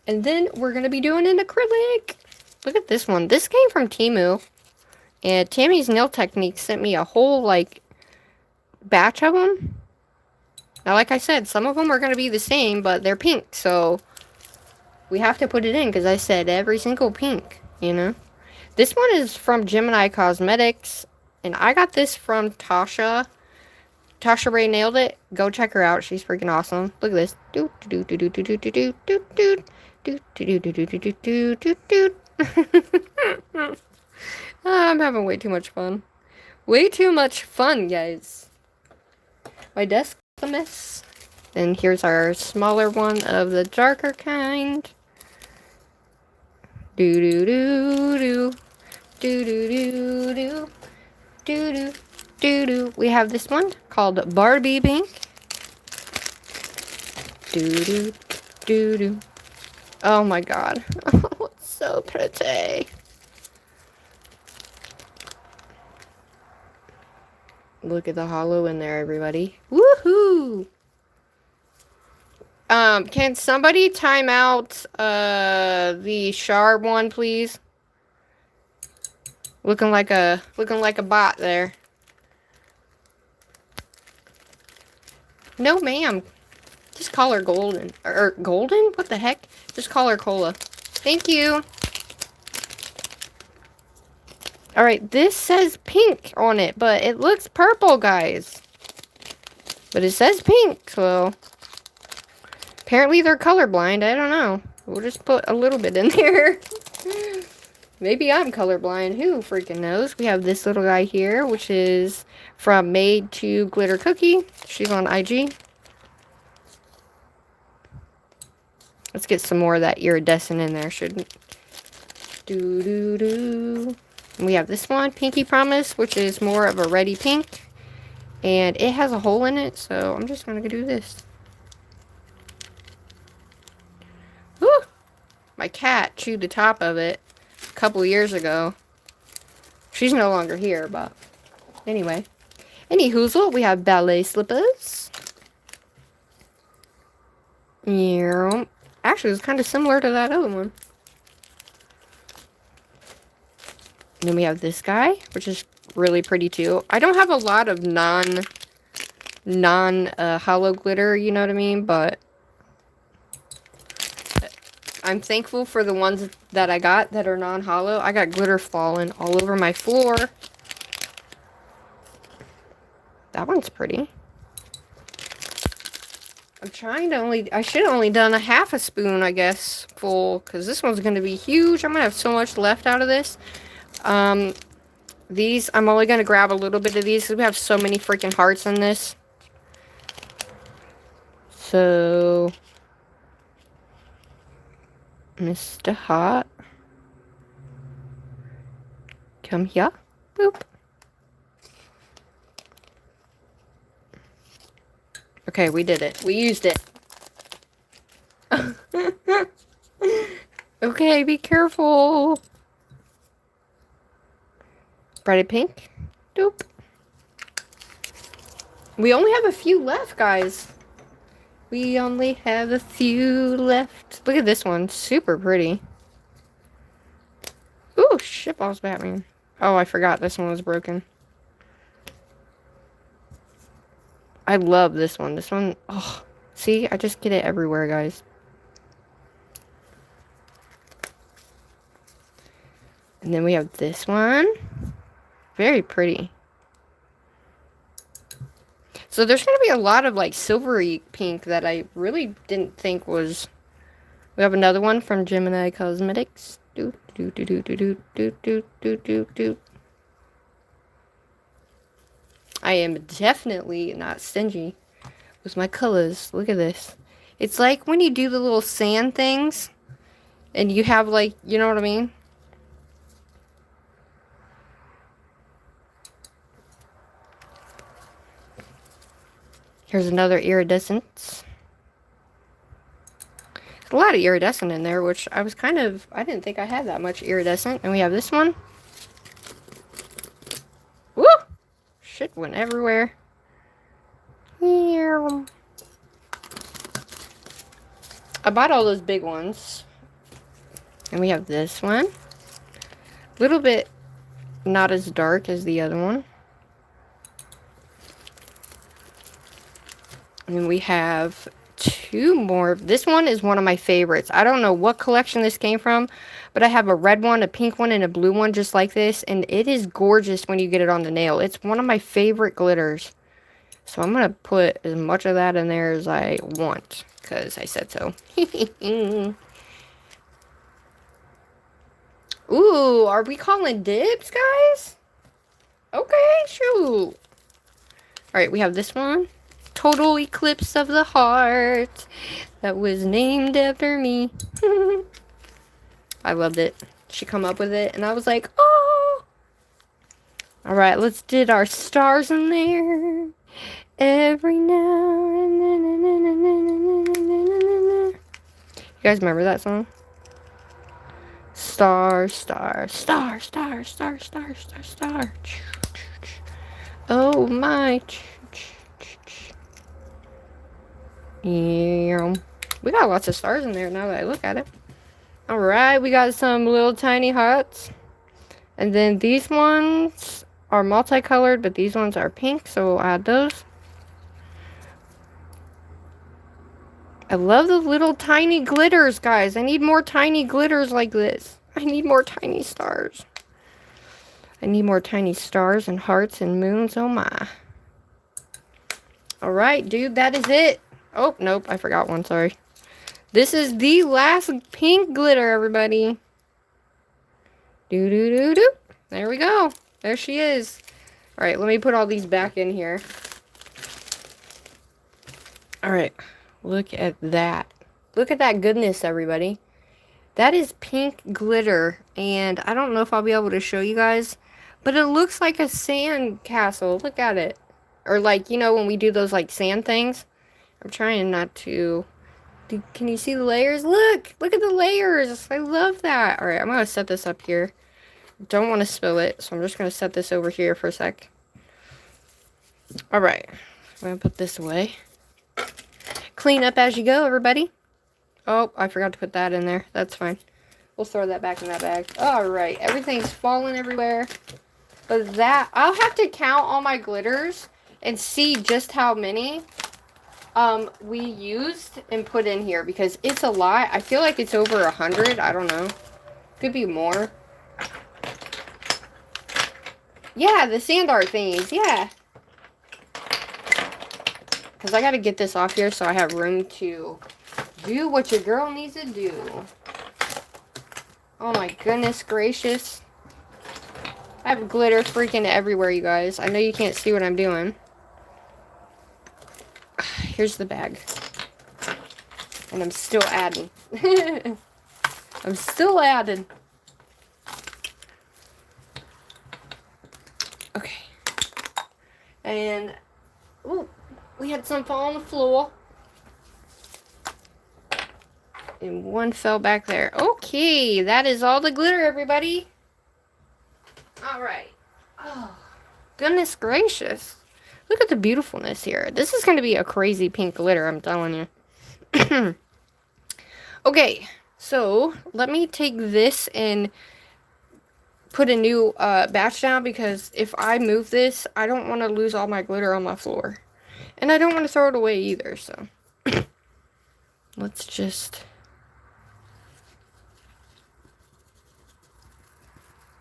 And then we're going to be doing an acrylic. Look at this one. This came from Temu. And Tammy's Nail Technique sent me a whole, like, batch of them. Now, like I said, some of them are going to be the same, but they're pink. So, we have to put it in because I said every single pink, you know. This one is from Gemini Cosmetics. And I got this from Tasha. Tasha Ray nailed it. Go check her out. She's freaking awesome. Look at this. I'm having way too much fun. Way too much fun, guys. My desk is a mess. And here's our smaller one of the darker kind. Do do do do. Do do do do. Do do do do. We have this one called Barbie Pink. Do do do do. Oh my god. Oh, it's so pretty. Look at the hollow in there, everybody. Woohoo! Can somebody time out the Char one, please? Looking like a bot there. No, ma'am. Just call her Golden. Or Golden? What the heck? Just call her Cola. Thank you. Alright, this says pink on it, but it looks purple, guys. But it says pink, so apparently they're colorblind. I don't know. We'll just put a little bit in there. Maybe I'm colorblind. Who freaking knows? We have this little guy here, which is from Pt.2 Glitter Cookie. She's on IG. Let's get some more of that iridescent in there, shouldn't? And we have this one, Pinky Promise, which is more of a reddy pink. And it has a hole in it, so I'm just going to do this. Woo! My cat chewed the top of it a couple years ago. She's no longer here, but anyway. Any hoozle, we have ballet slippers. Yeah. Actually, it's kind of similar to that other one. And then we have this guy, which is really pretty too. I don't have a lot of hollow glitter, you know what I mean? But I'm thankful for the ones that I got that are non-hollow. I got glitter falling all over my floor. That one's pretty. I'm trying to I should have only done a half a spoon, I guess, full, because this one's going to be huge. I'm going to have so much left out of this. These, I'm only going to grab a little bit of these, because we have so many freaking hearts in this. So, Mr. Hot, come here. Boop. Okay, we did it. We used it. Okay, be careful. Brighted pink. Doop. We only have a few left, guys. We only have a few left. Look at this one. Super pretty. Ooh, shitballs Batman. Oh, I forgot this one was broken. I love this one. This one, oh, see, I just get it everywhere, guys. And then we have this one. Very pretty. So there's going to be a lot of, like, silvery pink that I really didn't think was... We have another one from Gemini Cosmetics. Do, do, do, do, do, do, do, do, do, do, do. I am definitely not stingy with my colors. Look at this. It's like when you do the little sand things and you have, like, you know what I mean? Here's another iridescent. There's a lot of iridescent in there, which I was kind of, I didn't think I had that much iridescent. And we have this one. Woo! Shit went everywhere. I bought all those big ones. And we have this one. A little bit not as dark as the other one. And then we have two more. This one is one of my favorites. I don't know what collection this came from, but I have a red one, a pink one, and a blue one just like this. And it is gorgeous when you get it on the nail. It's one of my favorite glitters. So I'm going to put as much of that in there as I want, because I said so. Ooh, are we calling dibs, guys? Okay, shoot. Alright, we have this one. Total Eclipse of the Heart. That was named after me. I loved it. She come up with it, and I was like, oh. Alright, let's did our stars in there. Every now and then. You guys remember that song? Star, star, star, star, star, star, star, star. Oh my. Yeah. We got lots of stars in there now that I look at it. Alright, we got some little tiny hearts. And then these ones are multicolored, but these ones are pink, so we'll add those. I love the little tiny glitters, guys. I need more tiny glitters like this. I need more tiny stars. I need more tiny stars and hearts and moons. Oh my. Alright, dude, that is it. Oh, nope, I forgot one, sorry. This is the last pink glitter, everybody. Do-do-do-do. There we go. There she is. Alright, let me put all these back in here. Alright, look at that. Look at that goodness, everybody. That is pink glitter, and I don't know if I'll be able to show you guys, but it looks like a sand castle. Look at it. Or like, you know, when we do those like sand things. I'm trying not to... Can you see the layers? Look! Look at the layers! I love that! Alright, I'm gonna set this up here. Don't want to spill it, so I'm just gonna set this over here for a sec. Alright. I'm gonna put this away. Clean up as you go, everybody. Oh, I forgot to put that in there. That's fine. We'll throw that back in that bag. Alright, everything's falling everywhere. But that... I'll have to count all my glitters and see just how many we used and put in here, because it's a lot. I feel like it's over 100. I don't know. Could be more. Yeah, the sand art thingies. Yeah. Because I got to get this off here so I have room to do what your girl needs to do. Oh my goodness gracious. I have glitter freaking everywhere, you guys. I know you can't see what I'm doing. Here's the bag. And I'm still adding. I'm still adding. Okay. And, ooh, we had some fall on the floor. And one fell back there. Okay, that is all the glitter, everybody. Alright. Oh, goodness gracious. Look at the beautifulness here. This is going to be a crazy pink glitter, I'm telling you. Okay, so let me take this and put a new batch down, because if I move this, I don't want to lose all my glitter on my floor. And I don't want to throw it away either, so. Let's just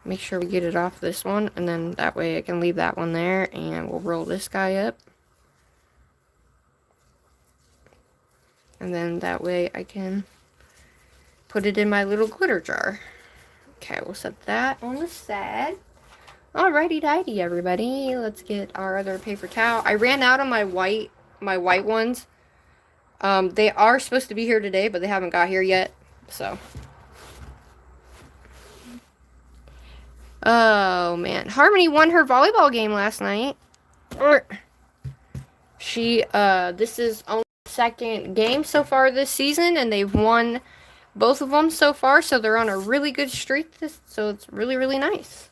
make sure we get it off this one, and then that way I can leave that one there, and we'll roll this guy up. And then that way I can put it in my little glitter jar. Okay, we'll set that on the side. Alrighty-dighty, everybody. Let's get our other paper towel. I ran out of my white ones. They are supposed to be here today, but they haven't got here yet, so. Oh, man. Harmony won her volleyball game last night. This is only the second game so far this season, and they've won both of them so far, so they're on a really good streak, so it's really, really nice.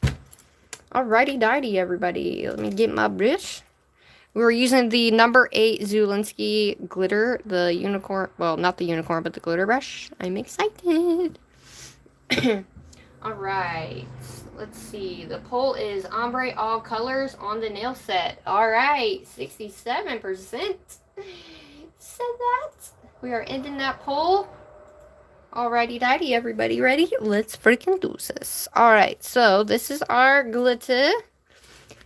Alrighty-dighty, everybody. Let me get my brush. We were using the number 8 Zulinski glitter, the unicorn, well, not the unicorn, but the glitter brush. I'm excited. Alright, let's see. The poll is ombre all colors on the nail set. Alright, 67% said that. We are ending that poll. Alrighty-dighty, everybody ready? Let's freaking do this. Alright, so this is our glitter.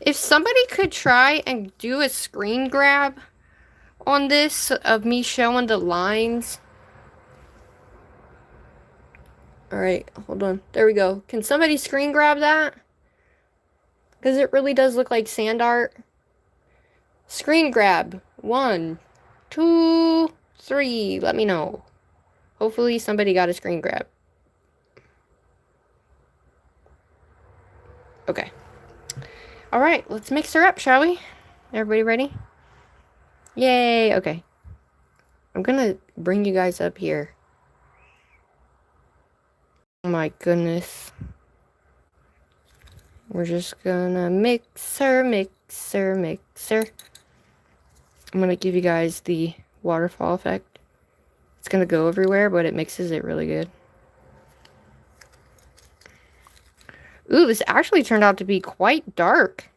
If somebody could try and do a screen grab on this of me showing the lines. Alright, hold on. There we go. Can somebody screen grab that? Because it really does look like sand art. Screen grab. 1, 2, 3. Let me know. Hopefully somebody got a screen grab. Okay. Alright, let's mix her up, shall we? Everybody ready? Yay, okay. I'm gonna bring you guys up here. Oh my goodness. We're just gonna mix her, mix her, mix her. I'm gonna give you guys the waterfall effect. It's gonna go everywhere, but it mixes it really good. Ooh, this actually turned out to be quite dark.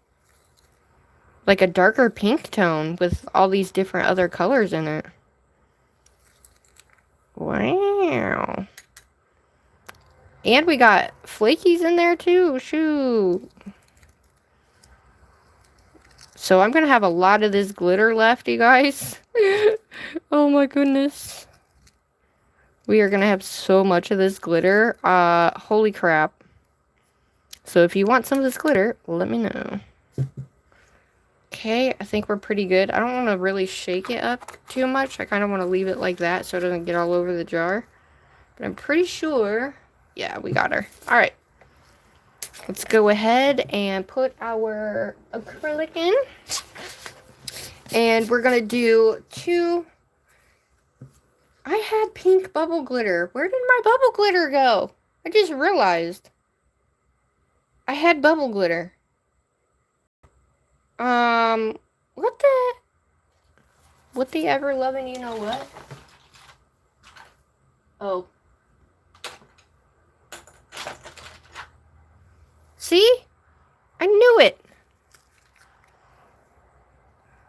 Like a darker pink tone with all these different other colors in it. Wow. And we got flakies in there too. Shoot. So I'm going to have a lot of this glitter left, you guys. Oh my goodness. We are going to have so much of this glitter. Holy crap. So if you want some of this glitter, let me know. Okay, I think we're pretty good. I don't want to really shake it up too much. I kind of want to leave it like that so it doesn't get all over the jar. But I'm pretty sure... Yeah, we got her. Alright. Let's go ahead and put our acrylic in. And we're going to do 2... I had pink bubble glitter. Where did my bubble glitter go? I just realized. I had bubble glitter. What the... What the ever-loving you know what? Oh. See? I knew it.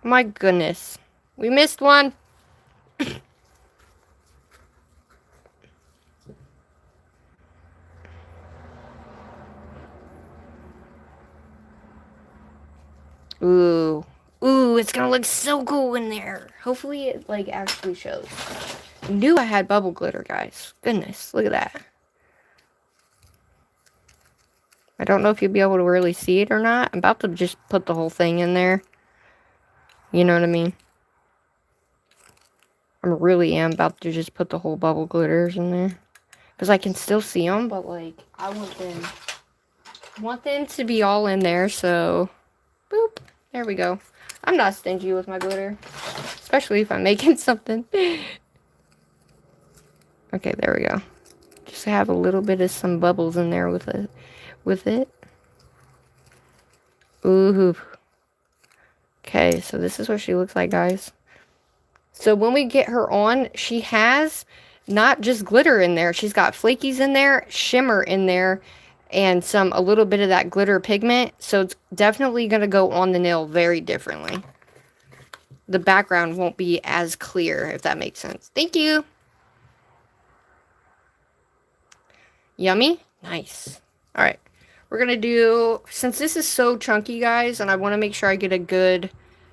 My goodness. We missed one. Ooh. Ooh, it's gonna look so cool in there. Hopefully it, like, actually shows. I knew I had bubble glitter, guys. Goodness, look at that. I don't know if you'll be able to really see it or not. I'm about to just put the whole thing in there. You know what I mean? I really am about to just put the whole bubble glitters in there. Because I can still see them, but, like, I want them to be all in there, so... Boop. There we go. I'm not stingy with my glitter. Especially if I'm making something. Okay, there we go. Just have a little bit of some bubbles in there with it. Ooh. Okay, so this is what she looks like, guys. So when we get her on, she has not just glitter in there. She's got flakies in there, shimmer in there, and a little bit of that glitter pigment. So it's definitely going to go on the nail very differently. The background won't be as clear, if that makes sense. Thank you. Yummy? Nice. Alright. We're going to do, since this is so chunky, guys, and I want to make sure I get a good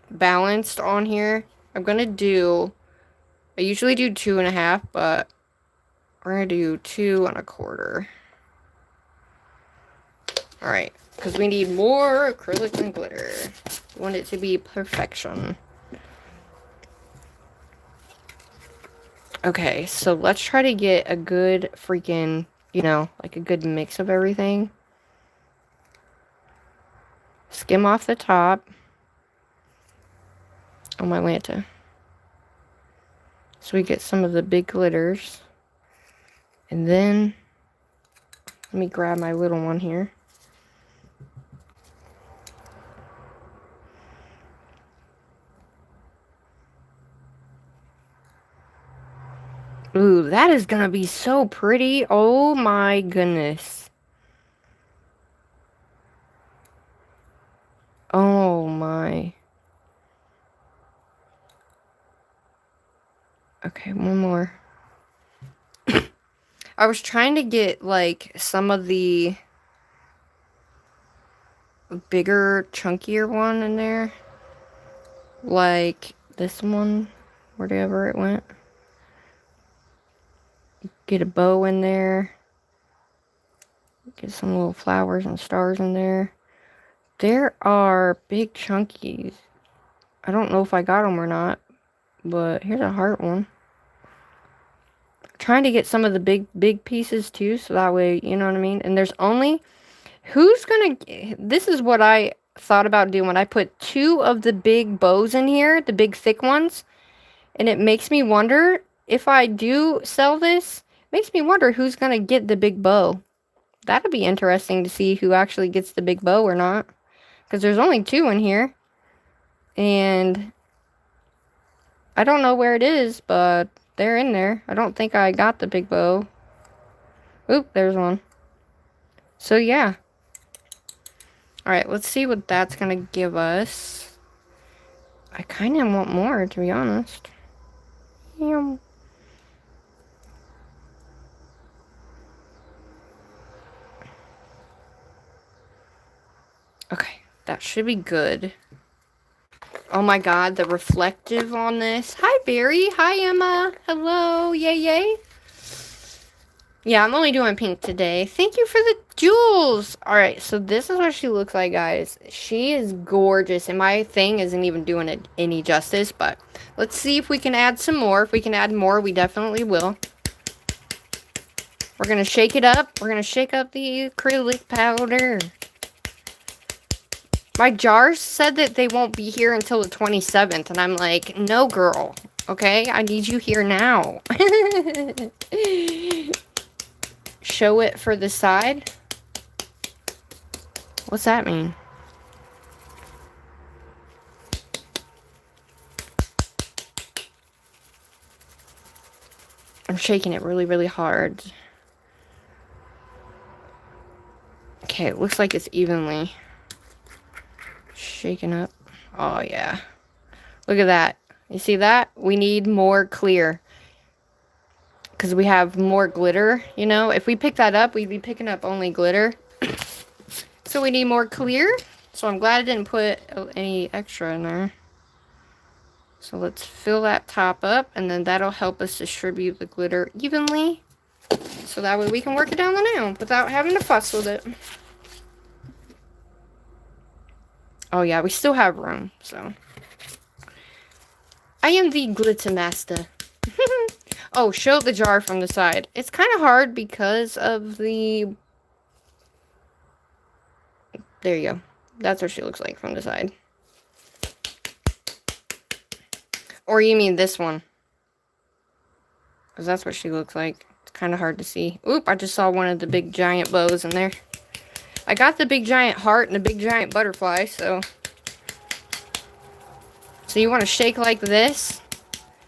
balanced on here, I'm going to do, I usually do 2.5, but we're going to do 2 1/4. Alright, because we need more acrylic and glitter. We want it to be perfection. Okay, so let's try to get a good freaking, you know, like a good mix of everything. Skim off the top. On my lanta. So we get some of the big glitters. And then, let me grab my little one here. Ooh, that is gonna be so pretty. Oh my goodness. Oh my. Okay, one more. I was trying to get, like, some of the bigger, chunkier one in there. Like this one, wherever it went. Get a bow in there. Get some little flowers and stars in there. There are big chunkies. I don't know if I got them or not. But here's a heart one. Trying to get some of the big pieces too, so that way, you know what I mean? And there's only... Who's gonna... This is what I thought about doing. I put 2 of the big bows in here, the big thick ones. And it makes me wonder, if I do sell this, makes me wonder who's gonna get the big bow. That'd be interesting to see who actually gets the big bow or not. Because there's only 2 in here. And I don't know where it is, but they're in there. I don't think I got the big bow. Oop, there's one. So, yeah. Alright, let's see what that's going to give us. I kind of want more, to be honest. Yum. Okay, that should be good. Oh my god, the reflective on this. Hi, Barry. Hi, Emma. Hello. Yay, yay. Yeah, I'm only doing pink today. Thank you for the jewels. Alright, so this is what she looks like, guys. She is gorgeous, and my thing isn't even doing it any justice, but let's see if we can add some more. If we can add more, we definitely will. We're going to shake it up. We're going to shake up the acrylic powder. My jars said that they won't be here until the 27th, and I'm like, no, girl. Okay? I need you here now. Show it for the side. What's that mean? I'm shaking it really, really hard. Okay, it looks like it's evenly shaken up. Oh, yeah. Look at that. You see that? We need more clear. Because we have more glitter, you know? If we pick that up, we'd be picking up only glitter. So we need more clear. So I'm glad I didn't put any extra in there. So let's fill that top up, and then that'll help us distribute the glitter evenly. So that way we can work it down the nail without having to fuss with it. Oh yeah, we still have room, so. I am the glitter master. Oh, show the jar from the side. It's kind of hard because of the... There you go. That's what she looks like from the side. Or you mean this one? Because that's what she looks like. It's kind of hard to see. Oop, I just saw one of the big giant bows in there. I got the big giant heart and the big giant butterfly, so... So you want to shake like this.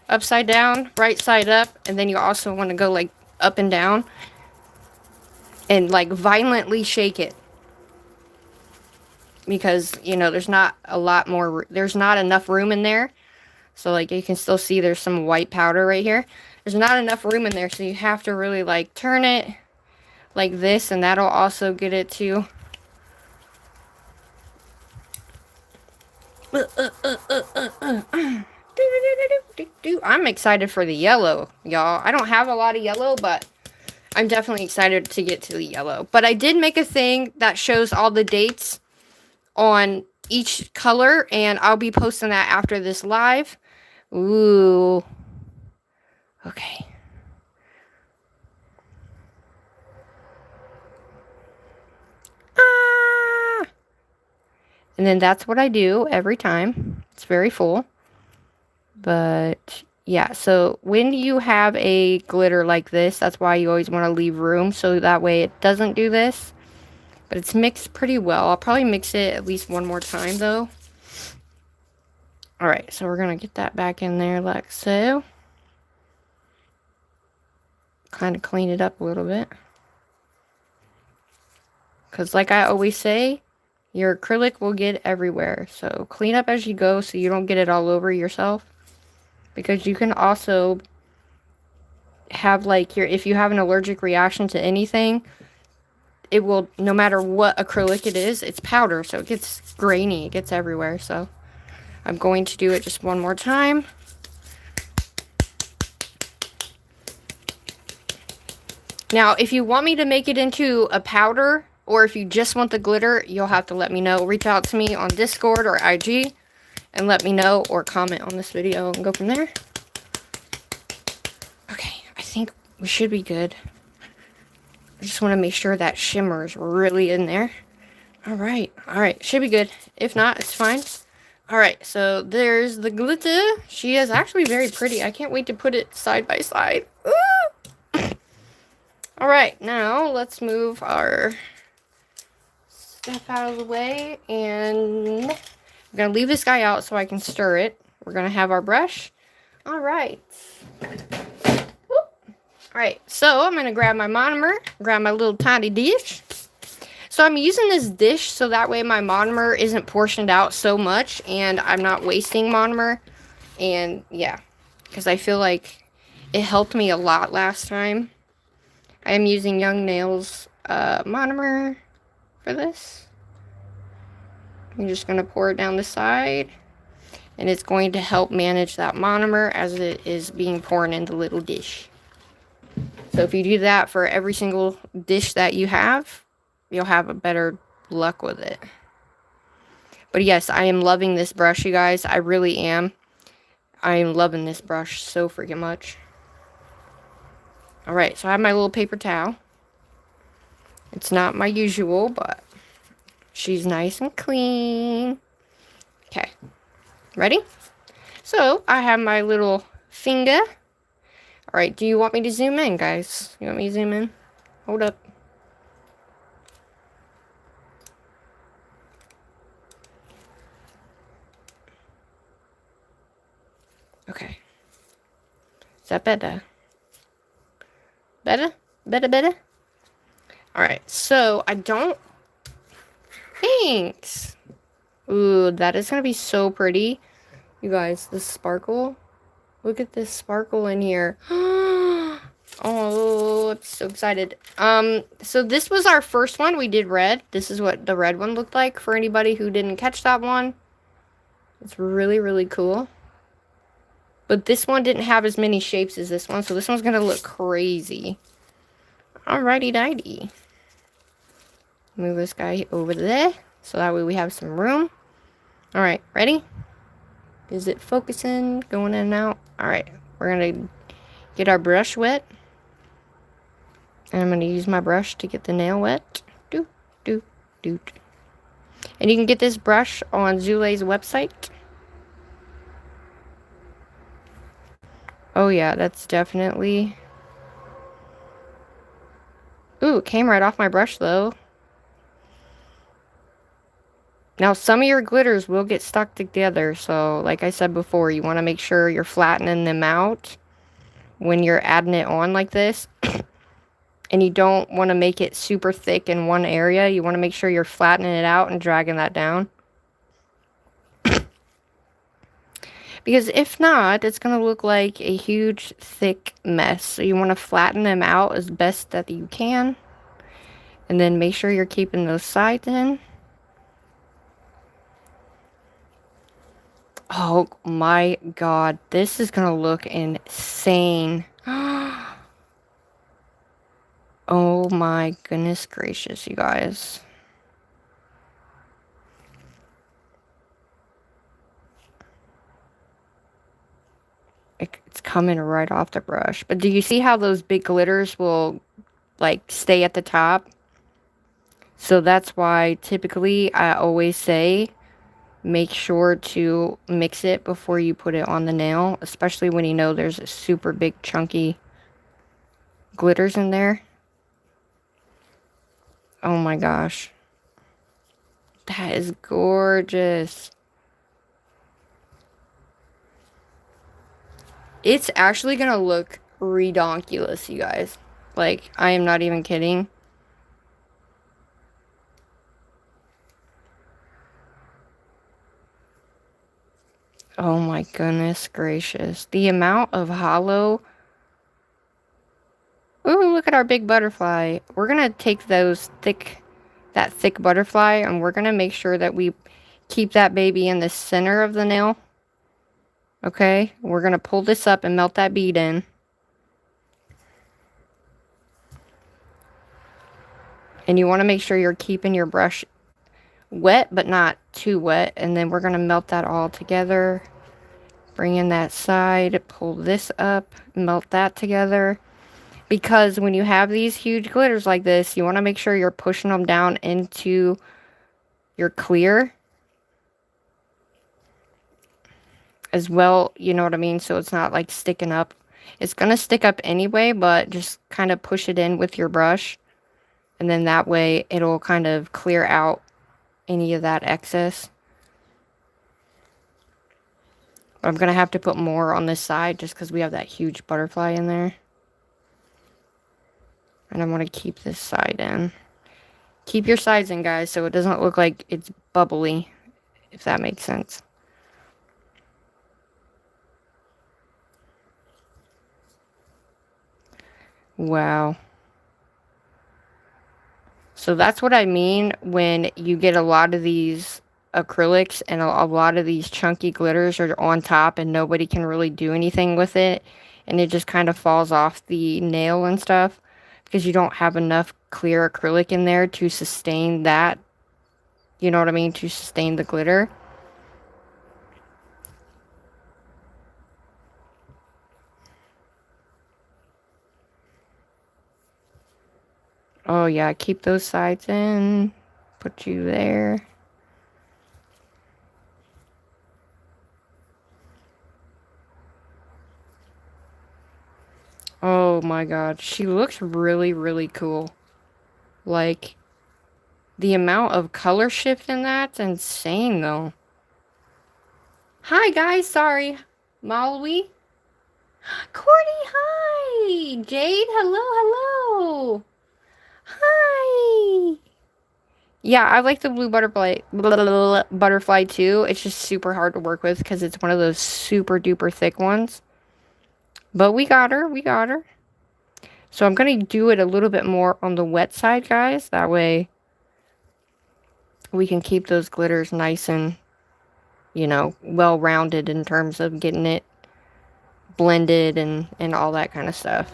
Upside down, right side up. And then you also want to go like up and down. And like violently shake it. Because, you know, there's not a lot more... There's not enough room in there. So, like, you can still see there's some white powder right here. There's not enough room in there, so you have to really, like, turn it like this, and that'll also get it to... I'm excited for the yellow, y'all. I don't have a lot of yellow, but I'm definitely excited to get to the yellow. But I did make a thing that shows all the dates on each color, and I'll be posting that after this live. Ooh. Okay. Ah! And then that's what I do every time. It's very full. But, yeah. So, when you have a glitter like this, that's why you always want to leave room. So, that way it doesn't do this. But it's mixed pretty well. I'll probably mix it at least one more time, though. Alright, so we're going to get that back in there like so. Kind of clean it up a little bit. Because like I always say, your acrylic will get everywhere. So clean up as you go so you don't get it all over yourself. Because you can also have like if you have an allergic reaction to anything, it will, no matter what acrylic it is, it's powder. So it gets grainy, it gets everywhere. So I'm going to do it just one more time. Now, if you want me to make it into a powder, or if you just want the glitter, you'll have to let me know. Reach out to me on Discord or IG and let me know, or comment on this video and go from there. Okay, I think we should be good. I just want to make sure that shimmer is really in there. Alright, should be good. If not, it's fine. Alright, so there's the glitter. She is actually very pretty. I can't wait to put it side by side. Alright, now let's move our stuff out of the way. And I'm going to leave this guy out so I can stir it. We're going to have our brush. Alright. Alright, so I'm going to grab my monomer. Grab my little tiny dish. So I'm using this dish so that way my monomer isn't portioned out so much and I'm not wasting monomer. And yeah, because I feel like it helped me a lot last time. I am using Young Nails monomer for this. I'm just going to pour it down the side. And it's going to help manage that monomer as it is being poured in the little dish. So if you do that for every single dish that you have, you'll have a better luck with it. But yes, I am loving this brush, you guys. I really am. I am loving this brush so freaking much. Alright, so I have my little paper towel. It's not my usual, but she's nice and clean. Okay. Ready? So, I have my little finger. Alright, do you want me to zoom in, guys? You want me to zoom in? Hold up. Okay. Is that better? Better? Better? Alright, so I don't... Thanks! Ooh, that is going to be so pretty. You guys, the sparkle. Look at this sparkle in here. Oh, I'm so excited. So this was our first one. We did red. This is what the red one looked like for anybody who didn't catch that one. It's really, really cool. But this one didn't have as many shapes as this one, so this one's going to look crazy. Alrighty-dighty. Move this guy over there, so that way we have some room. Alright, ready? Is it focusing? Going in and out? Alright, we're going to get our brush wet. And I'm going to use my brush to get the nail wet. And you can get this brush on Zule's website. Oh yeah, that's definitely... Ooh, it came right off my brush though. Now, some of your glitters will get stuck together, so like I said before, you want to make sure you're flattening them out when you're adding it on like this. And you don't want to make it super thick in one area. You want to make sure you're flattening it out and dragging that down. Because if not, it's going to look like a huge, thick mess. So you want to flatten them out as best that you can. And then make sure you're keeping those sides in. Oh my god, this is going to look insane. Oh my goodness gracious, you guys. It's coming right off the brush. But do you see how those big glitters will, like, stay at the top? So that's why typically I always say make sure to mix it before you put it on the nail. Especially when you know there's a super big chunky glitters in there. Oh my gosh. That is gorgeous. It's actually going to look redonkulous, you guys. Like, I am not even kidding. Oh my goodness gracious. The amount of hollow... Ooh, look at our big butterfly. We're going to take that thick butterfly, and we're going to make sure that we keep that baby in the center of the nail. Okay, we're going to pull this up and melt that bead in. And you want to make sure you're keeping your brush wet, but not too wet. And then we're going to melt that all together. Bring in that side, pull this up, melt that together. Because when you have these huge glitters like this, you want to make sure you're pushing them down into your clear. As well, you know what I mean? So it's not like sticking up. It's going to stick up anyway, but just kind of push it in with your brush. And then that way it'll kind of clear out any of that excess. But I'm going to have to put more on this side just because we have that huge butterfly in there. And I want to keep this side in. Keep your sides in, guys, so it doesn't look like it's bubbly, if that makes sense. Wow. So that's what I mean when you get a lot of these acrylics, and a lot of these chunky glitters are on top and nobody can really do anything with it, and it just kind of falls off the nail and stuff because you don't have enough clear acrylic in there to sustain that, you know what I mean, to sustain the glitter. Oh yeah, keep those sides in, put you there. Oh my god, she looks really, really cool. Like, the amount of color shift in that's insane, though. Hi, guys, sorry. Malawi? Courtney, hi! Jade, hello, hello! Hi! Yeah, I like the blue butterfly too. It's just super hard to work with because it's one of those super duper thick ones. But we got her, we got her. So I'm going to do it a little bit more on the wet side, guys. That way we can keep those glitters nice and, you know, well-rounded in terms of getting it blended and all that kind of stuff.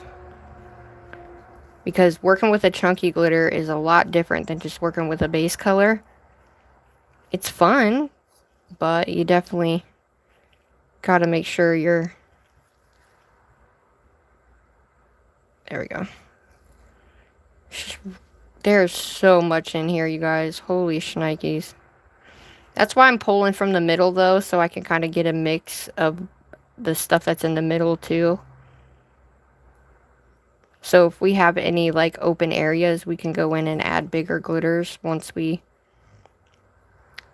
Because working with a chunky glitter is a lot different than just working with a base color. It's fun, but you definitely got to make sure you're... There we go. There's so much in here, you guys. Holy shnikes. That's why I'm pulling from the middle, though, so I can kind of get a mix of the stuff that's in the middle, too. So if we have any, like, open areas, we can go in and add bigger glitters once we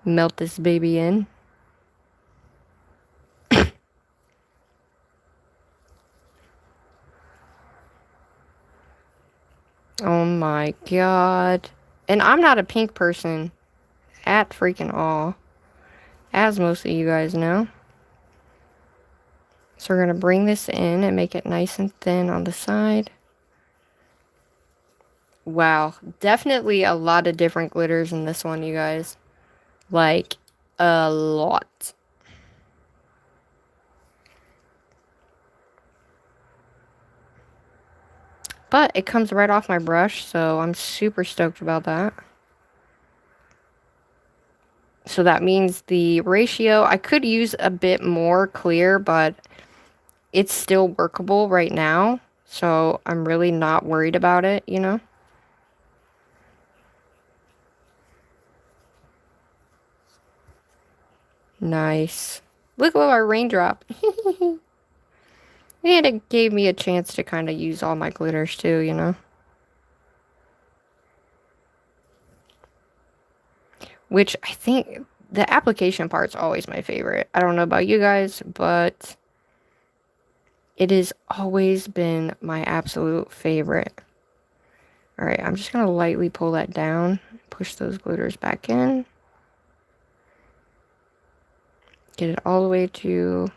melt this baby in. Oh my god. And I'm not a pink person at freaking all, as most of you guys know. So we're going to bring this in and make it nice and thin on the side. Wow, definitely a lot of different glitters in this one, you guys. Like, a lot. But it comes right off my brush, so I'm super stoked about that. So that means the ratio, I could use a bit more clear, but it's still workable right now. So I'm really not worried about it, you know? Nice. Look at our raindrop. And it gave me a chance to kind of use all my glitters too, you know? Which I think the application part's always my favorite. I don't know about you guys, but it has always been my absolute favorite. Alright, I'm just going to lightly pull that down. Push those glitters back in. Get it all the way to...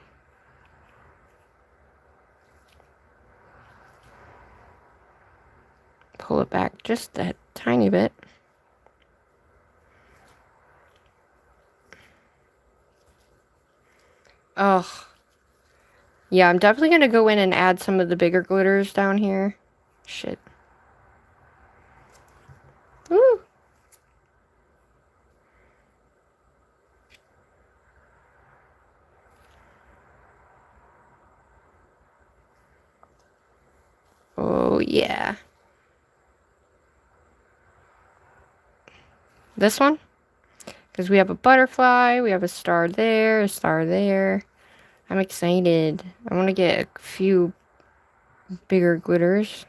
Pull it back just a tiny bit. Oh. Yeah, I'm definitely going to go in and add some of the bigger glitters down here. Shit. Woo! Oh, yeah. This one? Because we have a butterfly, we have a star there, a star there. I'm excited. I want to get a few bigger glitters.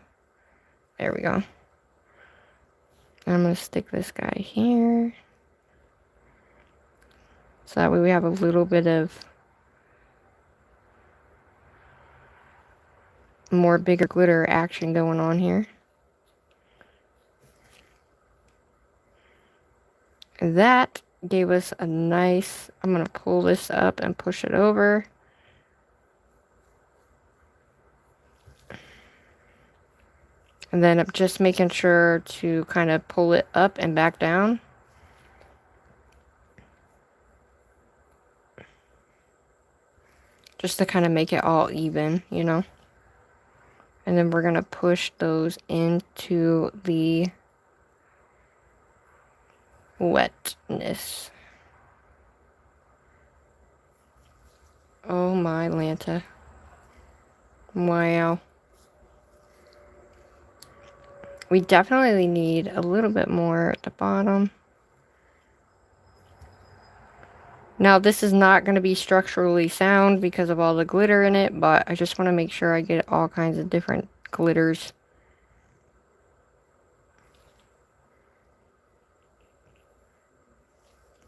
There we go. I'm going to stick this guy here. So that way we have a little bit of more bigger glitter action going on here. And that gave us a nice... I'm going to pull this up and push it over. And then I'm just making sure to kind of pull it up and back down. just to kind of make it all even, you know. And then we're going to push those into the wetness. Oh my Lanta. Wow. We definitely need a little bit more at the bottom. Now, this is not going to be structurally sound because of all the glitter in it, but I just want to make sure I get all kinds of different glitters.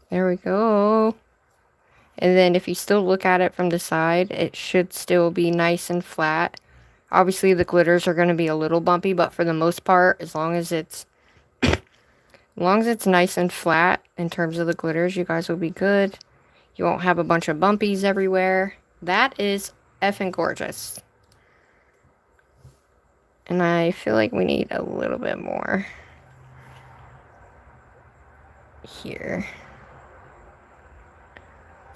There we go. And then if you still look at it from the side, it should still be nice and flat. Obviously, the glitters are going to be a little bumpy, but for the most part, as long as it's nice and flat in terms of the glitters, you guys will be good. You won't have a bunch of bumpies everywhere. That is effing gorgeous. And I feel like we need a little bit more here.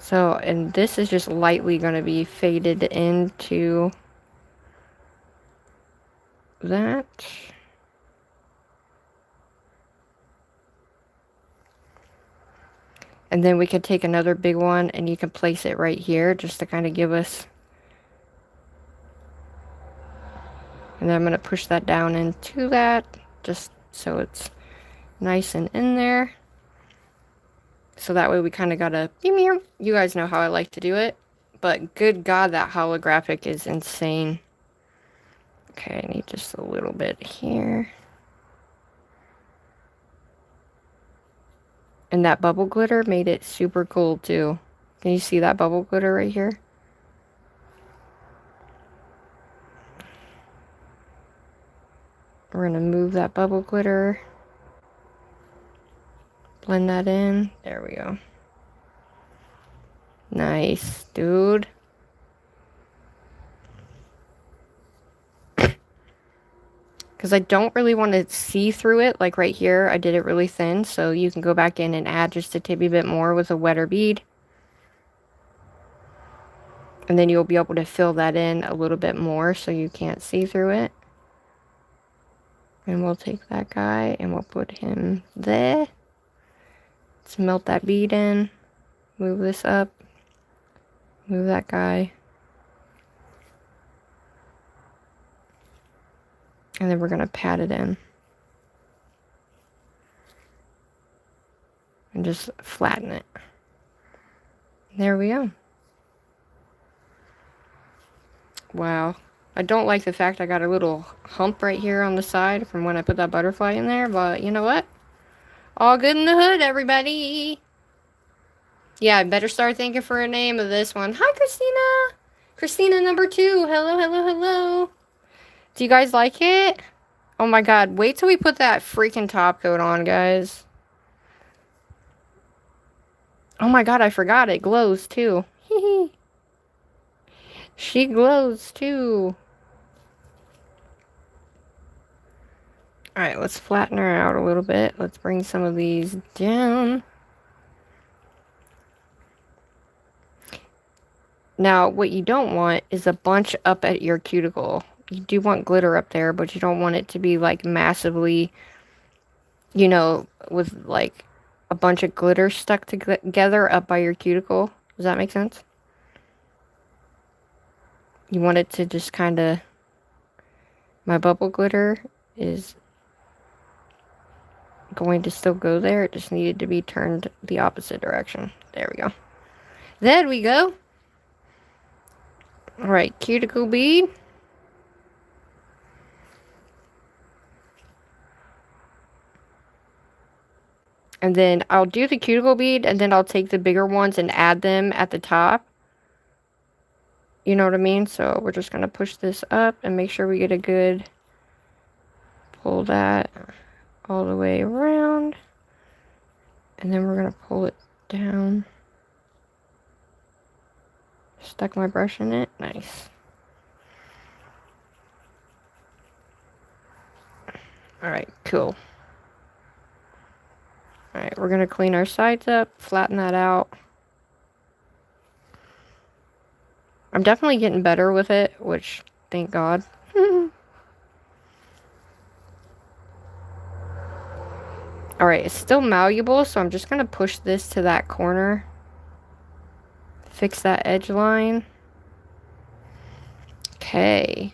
So, and this is just lightly going to be faded into that. And then we could take another big one and you can place it right here just to kind of give us. And then I'm going to push that down into that just so it's nice and in there. So that way we kind of got a, you guys know how I like to do it. But good God, that holographic is insane. Okay, I need just a little bit here. And that bubble glitter made it super cool too. Can you see that bubble glitter right here? We're going to move that bubble glitter. Blend that in. There we go. Nice, dude. Because I don't really want to see through it. Like right here, I did it really thin. So you can go back in and add just a tibby bit more with a wetter bead. And then you'll be able to fill that in a little bit more so you can't see through it. And we'll take that guy and we'll put him there. Let's melt that bead in. Move this up. Move that guy. And then we're going to pat it in. And just flatten it. There we go. Wow. I don't like the fact I got a little hump right here on the side from when I put that butterfly in there, but you know what? All good in the hood, everybody. Yeah, I better start thinking for a name of this one. Hi, Christina. Christina number 2. Hello, hello, hello. Do you guys like it? Oh my God, wait till we put that freaking top coat on, guys. Oh my God, I forgot it glows too. She glows too. Alright, let's flatten her out a little bit. Let's bring some of these down. Now, what you don't want is a bunch up at your cuticle. You do want glitter up there, but you don't want it to be like massively, you know, with like a bunch of glitter stuck together up by your cuticle. Does that make sense? You want it to just kind of, my bubble glitter is going to still go there. It just needed to be turned the opposite direction. There we go. There we go. Alright, cuticle bead. And then I'll do the cuticle bead and then I'll take the bigger ones and add them at the top. You know what I mean? So we're just going to push this up and make sure we get a good, pull that all the way around. And then we're going to pull it down. Stuck my brush in it. Nice. Alright, cool. Alright, we're going to clean our sides up, flatten that out. I'm definitely getting better with it, which, thank God. Alright, it's still malleable, so I'm just going to push this to that corner. Fix that edge line. Okay.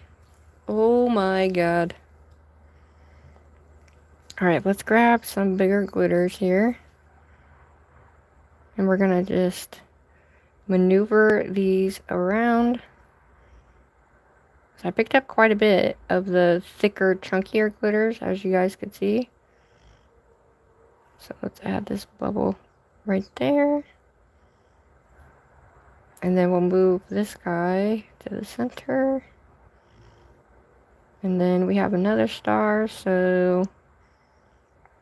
Oh my God. Alright, let's grab some bigger glitters here. And we're going to just maneuver these around. So I picked up quite a bit of the thicker, chunkier glitters, as you guys could see. So let's add this bubble right there. And then we'll move this guy to the center. And then we have another star, so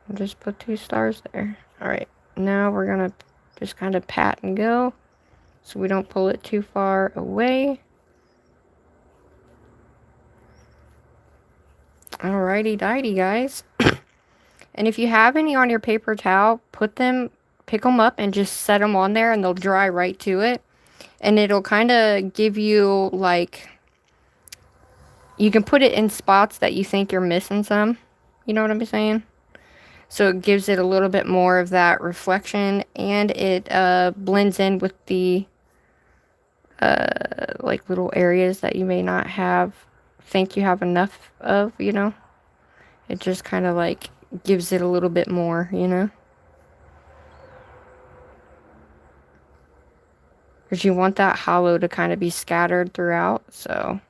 I'll just put 2 stars there. Alright, now we're going to just kind of pat and go so we don't pull it too far away. Alrighty dighty, guys. And if you have any on your paper towel, pick them up and just set them on there and they'll dry right to it. And it'll kind of give you, like, you can put it in spots that you think you're missing some. You know what I'm saying? So it gives it a little bit more of that reflection, and it blends in with the like little areas that you may not think you have enough of, you know? It just kind of like gives it a little bit more, you know? Because you want that hollow to kind of be scattered throughout, so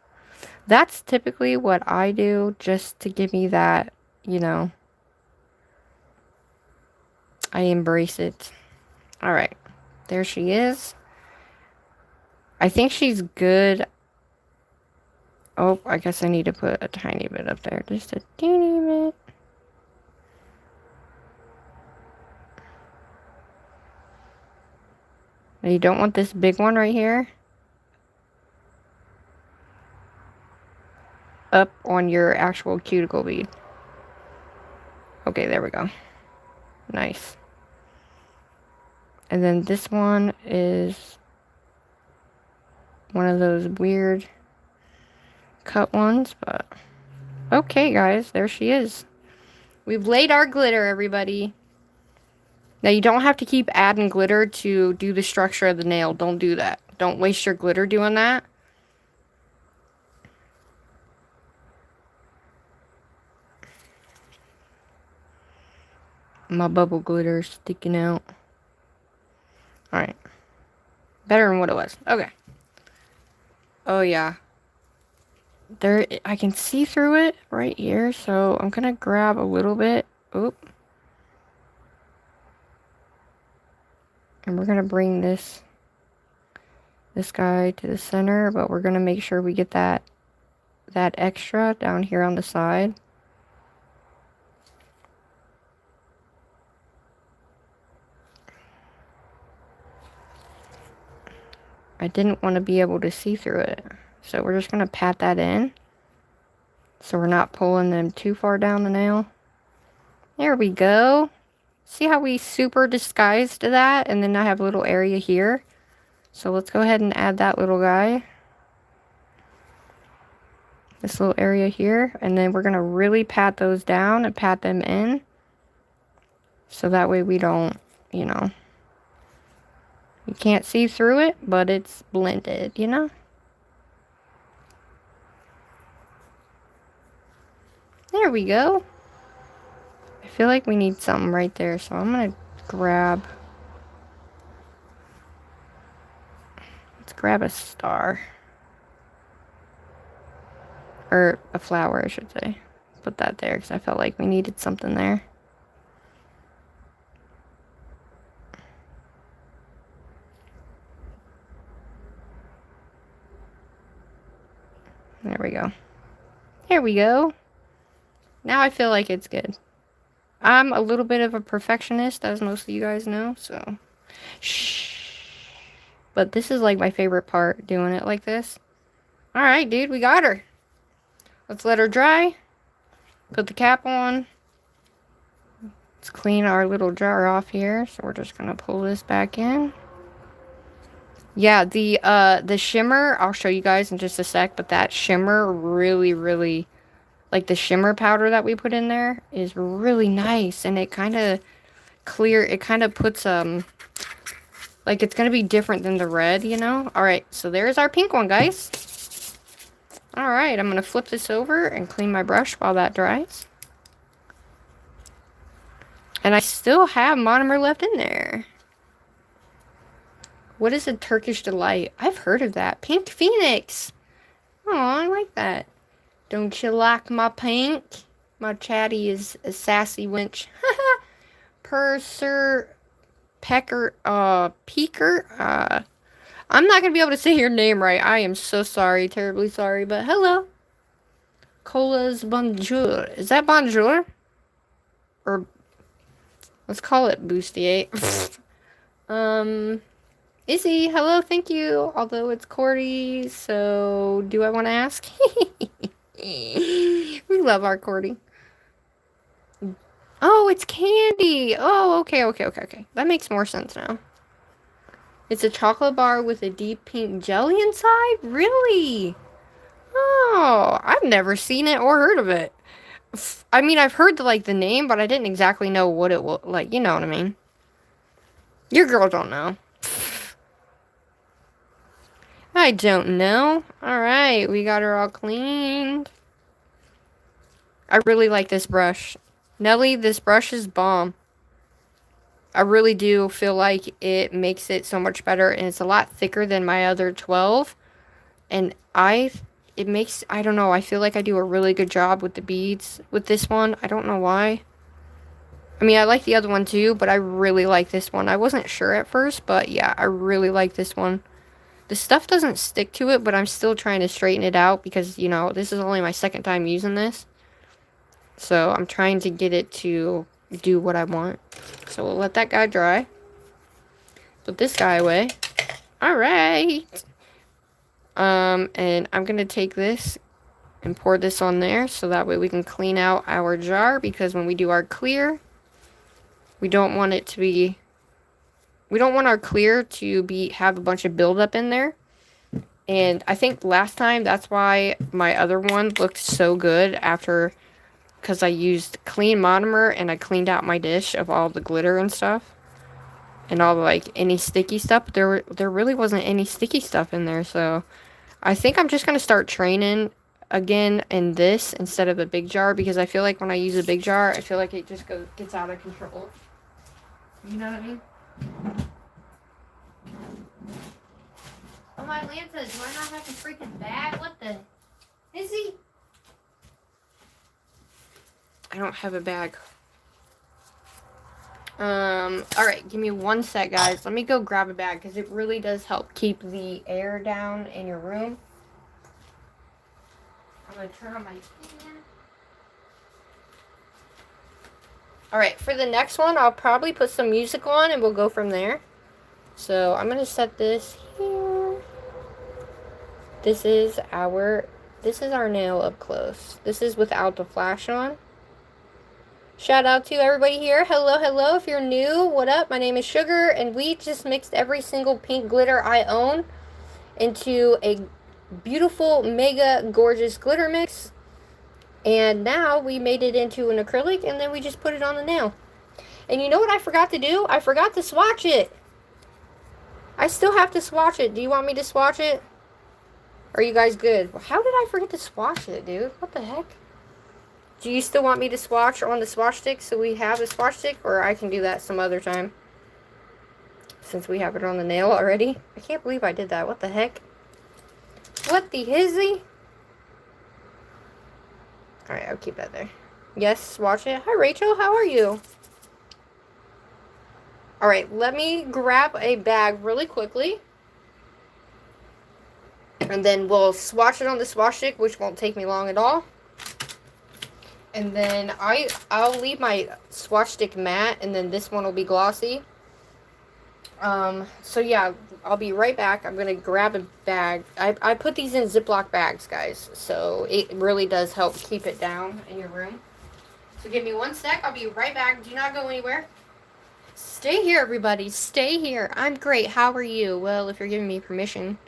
that's typically what I do, just to give me that, you know, I embrace it. Alright, there she is. I think she's good. Oh, I guess I need to put a tiny bit up there. Just a teeny bit. And you don't want this big one right here up on your actual cuticle bead. Okay, there we go. Nice. And then this one is one of those weird cut ones, but okay, guys, there she is. We've laid our glitter, everybody. Now, you don't have to keep adding glitter to do the structure of the nail. Don't do that. Don't waste your glitter doing that. My bubble glitter is sticking out. Alright. Better than what it was. Okay. Oh, yeah. There, I can see through it right here, so I'm gonna grab a little bit. Oop. And we're gonna bring this guy to the center, but we're gonna make sure we get that extra down here on the side. I didn't want to be able to see through it, so we're just gonna pat that in so we're not pulling them too far down the nail. There we go. See how we super disguised that? And then I have a little area here. So let's go ahead and add that little guy. This little area here. And then we're going to really pat those down and pat them in. So that way we don't, you know. You can't see through it, but it's blended, you know. There we go. I feel like we need something right there, so I'm going to grab... Let's grab a star. Or a flower, I should say. Put that there, because I felt like we needed something there. There we go. There we go. Now I feel like it's good. I'm a little bit of a perfectionist, as most of you guys know, so... Shh. But this is like my favorite part, doing it like this. Alright, dude, we got her. Let's let her dry. Put the cap on. Let's clean our little jar off here. So we're just going to pull this back in. Yeah, the shimmer, I'll show you guys in just a sec, but that shimmer really, really, like the shimmer powder that we put in there is really nice, and it kind of it kind of puts, like it's going to be different than the red, you know? Alright, so there's our pink one, guys. Alright, I'm going to flip this over and clean my brush while that dries. And I still have monomer left in there. What is a Turkish delight? I've heard of that. Pink Phoenix. Oh, I like that. Don't you like my pink? My chatty is a sassy wench. Purser Pecker Peaker. I'm not gonna be able to say your name right. I am so sorry, terribly sorry, but hello. Cola's bonjour. Is that bonjour? Or let's call it bustier. Izzy, hello, thank you. Although it's Cordy, so do I want to ask? We love our Cordy. Oh, it's candy. Oh, okay. That makes more sense now. It's a chocolate bar with a deep pink jelly inside? Really? Oh, I've never seen it or heard of it. I mean, I've heard the name, but I didn't exactly know what it was. Like, you know what I mean? Your girl don't know. I don't know. Alright, we got her all cleaned. I really like this brush. Nelly, this brush is bomb. I really do feel like it makes it so much better, and it's a lot thicker than my other 12. And I don't know, I feel like I do a really good job with the beads with this one. I don't know why. I mean, I like the other one too, but I really like this one. I wasn't sure at first, but yeah, I really like this one. The stuff doesn't stick to it, but I'm still trying to straighten it out because, you know, this is only my second time using this. So I'm trying to get it to do what I want. So we'll let that guy dry. Put this guy away. Alright. And I'm going to take this and pour this on there so that way we can clean out our jar, because when we do our clear, we don't want it to be... We don't want our clear to have a bunch of buildup in there. And I think last time, that's why my other one looked so good after, because I used clean monomer and I cleaned out my dish of all the glitter and stuff. And all any sticky stuff. There really wasn't any sticky stuff in there, so I think I'm just going to start training again in this instead of a big jar, because I feel like when I use a big jar, I feel like it just gets out of control. You know what I mean? Oh my Lanta, do I not have a freaking bag? What the? Is he? I don't have a bag. Alright, give me one sec, guys. Let me go grab a bag, because it really does help keep the air down in your room. I'm gonna turn on my fan. Alright, for the next one, I'll probably put some music on and we'll go from there. So, I'm going to set this here. This is our nail up close. This is without the flash on. Shout out to everybody here. Hello. If you're new, what up? My name is Sugar, and we just mixed every single pink glitter I own into a beautiful, mega gorgeous glitter mix. And now we made it into an acrylic, and then we just put it on the nail. And you know what I forgot to do? I forgot to swatch it. I still have to swatch it. Do you want me to swatch it? Are you guys good? How did I forget to swatch it, dude? What the heck? Do you still want me to swatch on the swatch stick so we have a swatch stick? Or I can do that some other time, since we have it on the nail already. I can't believe I did that. What the heck? What the hizzy? Alright, I'll keep that there. Yes, swatch it. Hi, Rachel. How are you? Alright, let me grab a bag really quickly. And then we'll swatch it on the swatch stick, which won't take me long at all. And then I'll leave my swatch stick matte, and then this one will be glossy. So yeah, I'll be right back. I'm going to grab a bag. I put these in Ziploc bags, guys. So it really does help keep it down in your room. So give me one sec. I'll be right back. Do not go anywhere. Stay Stay here, everybody. Stay here. I'm great. How are you? Well, if you're giving me permission.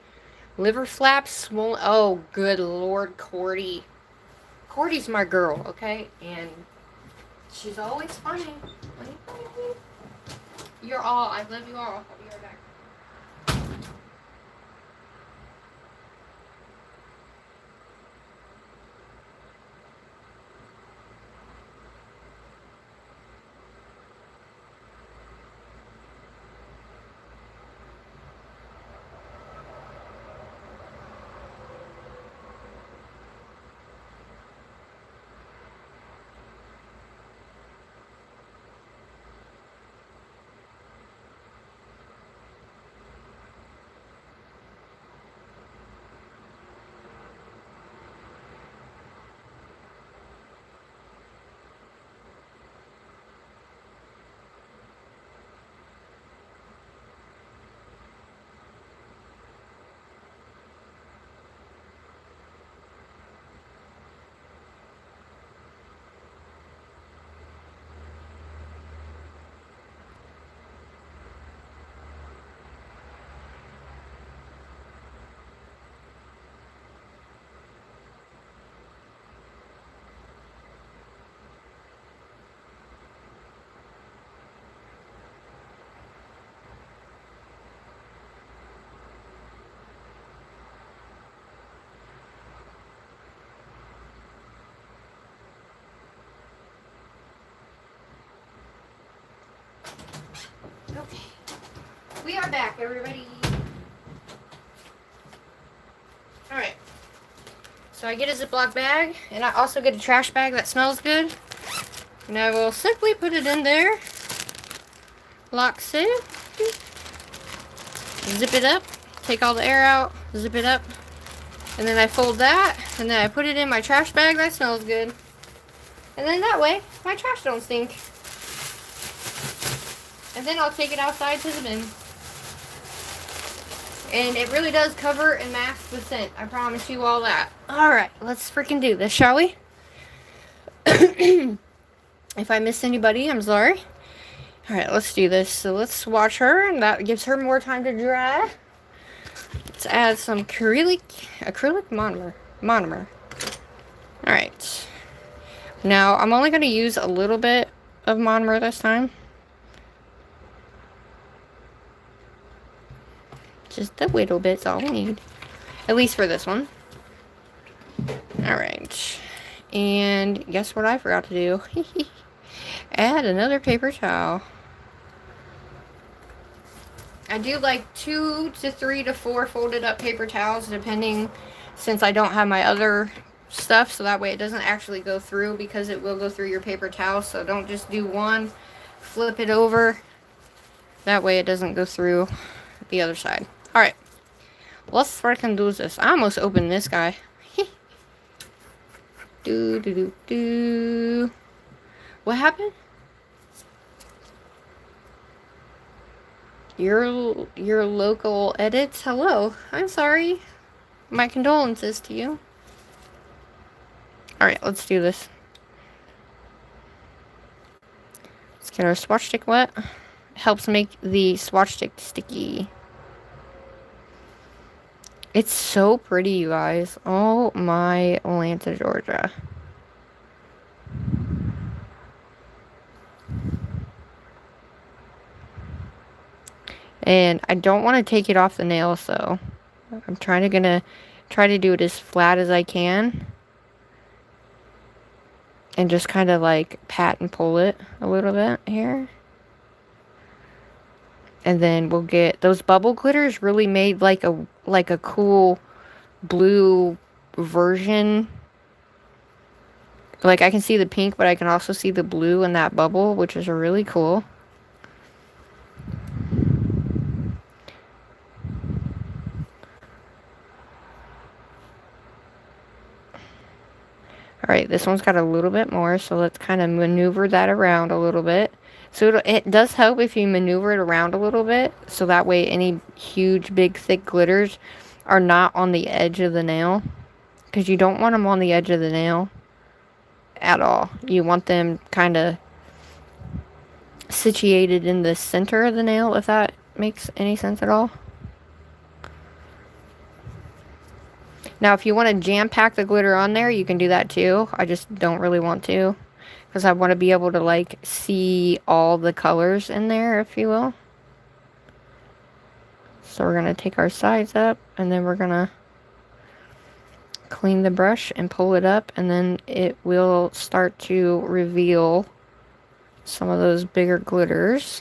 Liver flaps, swollen. Oh, good Lord, Cordy. Cordy's my girl, okay? And she's always funny. You're all. I love you all. I'll be right back. Okay. We are back, everybody. Alright. So I get a Ziploc bag, and I also get a trash bag that smells good. And I will simply put it in there. Lock it. Zip it up. Take all the air out. Zip it up. And then I fold that. And then I put it in my trash bag that smells good. And then that way, my trash don't stink. And then I'll take it outside to the bin. And it really does cover and mask the scent. I promise you all that. Alright, let's freaking do this, shall we? If I missed anybody, I'm sorry. Alright, let's do this. So let's swatch her, and that gives her more time to dry. Let's add some acrylic monomer. Alright. Now, I'm only going to use a little bit of monomer this time. Just a little bit's all we need. At least for this one. Alright. And guess what I forgot to do? Add another paper towel. I do like 2 to 3 to 4 folded up paper towels, depending, since I don't have my other stuff, so that way it doesn't actually go through, because it will go through your paper towel. So don't just do one, flip it over. That way it doesn't go through the other side. Alright. Let's freaking do this. I almost opened this guy. What happened? Your local edits? Hello. I'm sorry. My condolences to you. Alright, let's do this. Let's get our swatch stick wet. It helps make the swatch stick sticky. It's so pretty, you guys. Oh my Atlanta, Georgia. And I don't want to take it off the nail, so I'm gonna try to do it as flat as I can. And just kind of like pat and pull it a little bit here. And then we'll get those bubble glitters really made like a cool blue version. Like I can see the pink, but I can also see the blue in that bubble, which is really cool. Alright, this one's got a little bit more, so let's kind of maneuver that around a little bit. So it does help if you maneuver it around a little bit, so that way any huge, big, thick glitters are not on the edge of the nail. Because you don't want them on the edge of the nail at all. You want them kind of situated in the center of the nail, if that makes any sense at all. Now, if you want to jam pack the glitter on there, you can do that too. I just don't really want to, because I want to be able to like see all the colors in there, if you will. So we're going to take our sides up, and then we're going to clean the brush and pull it up, and then it will start to reveal some of those bigger glitters.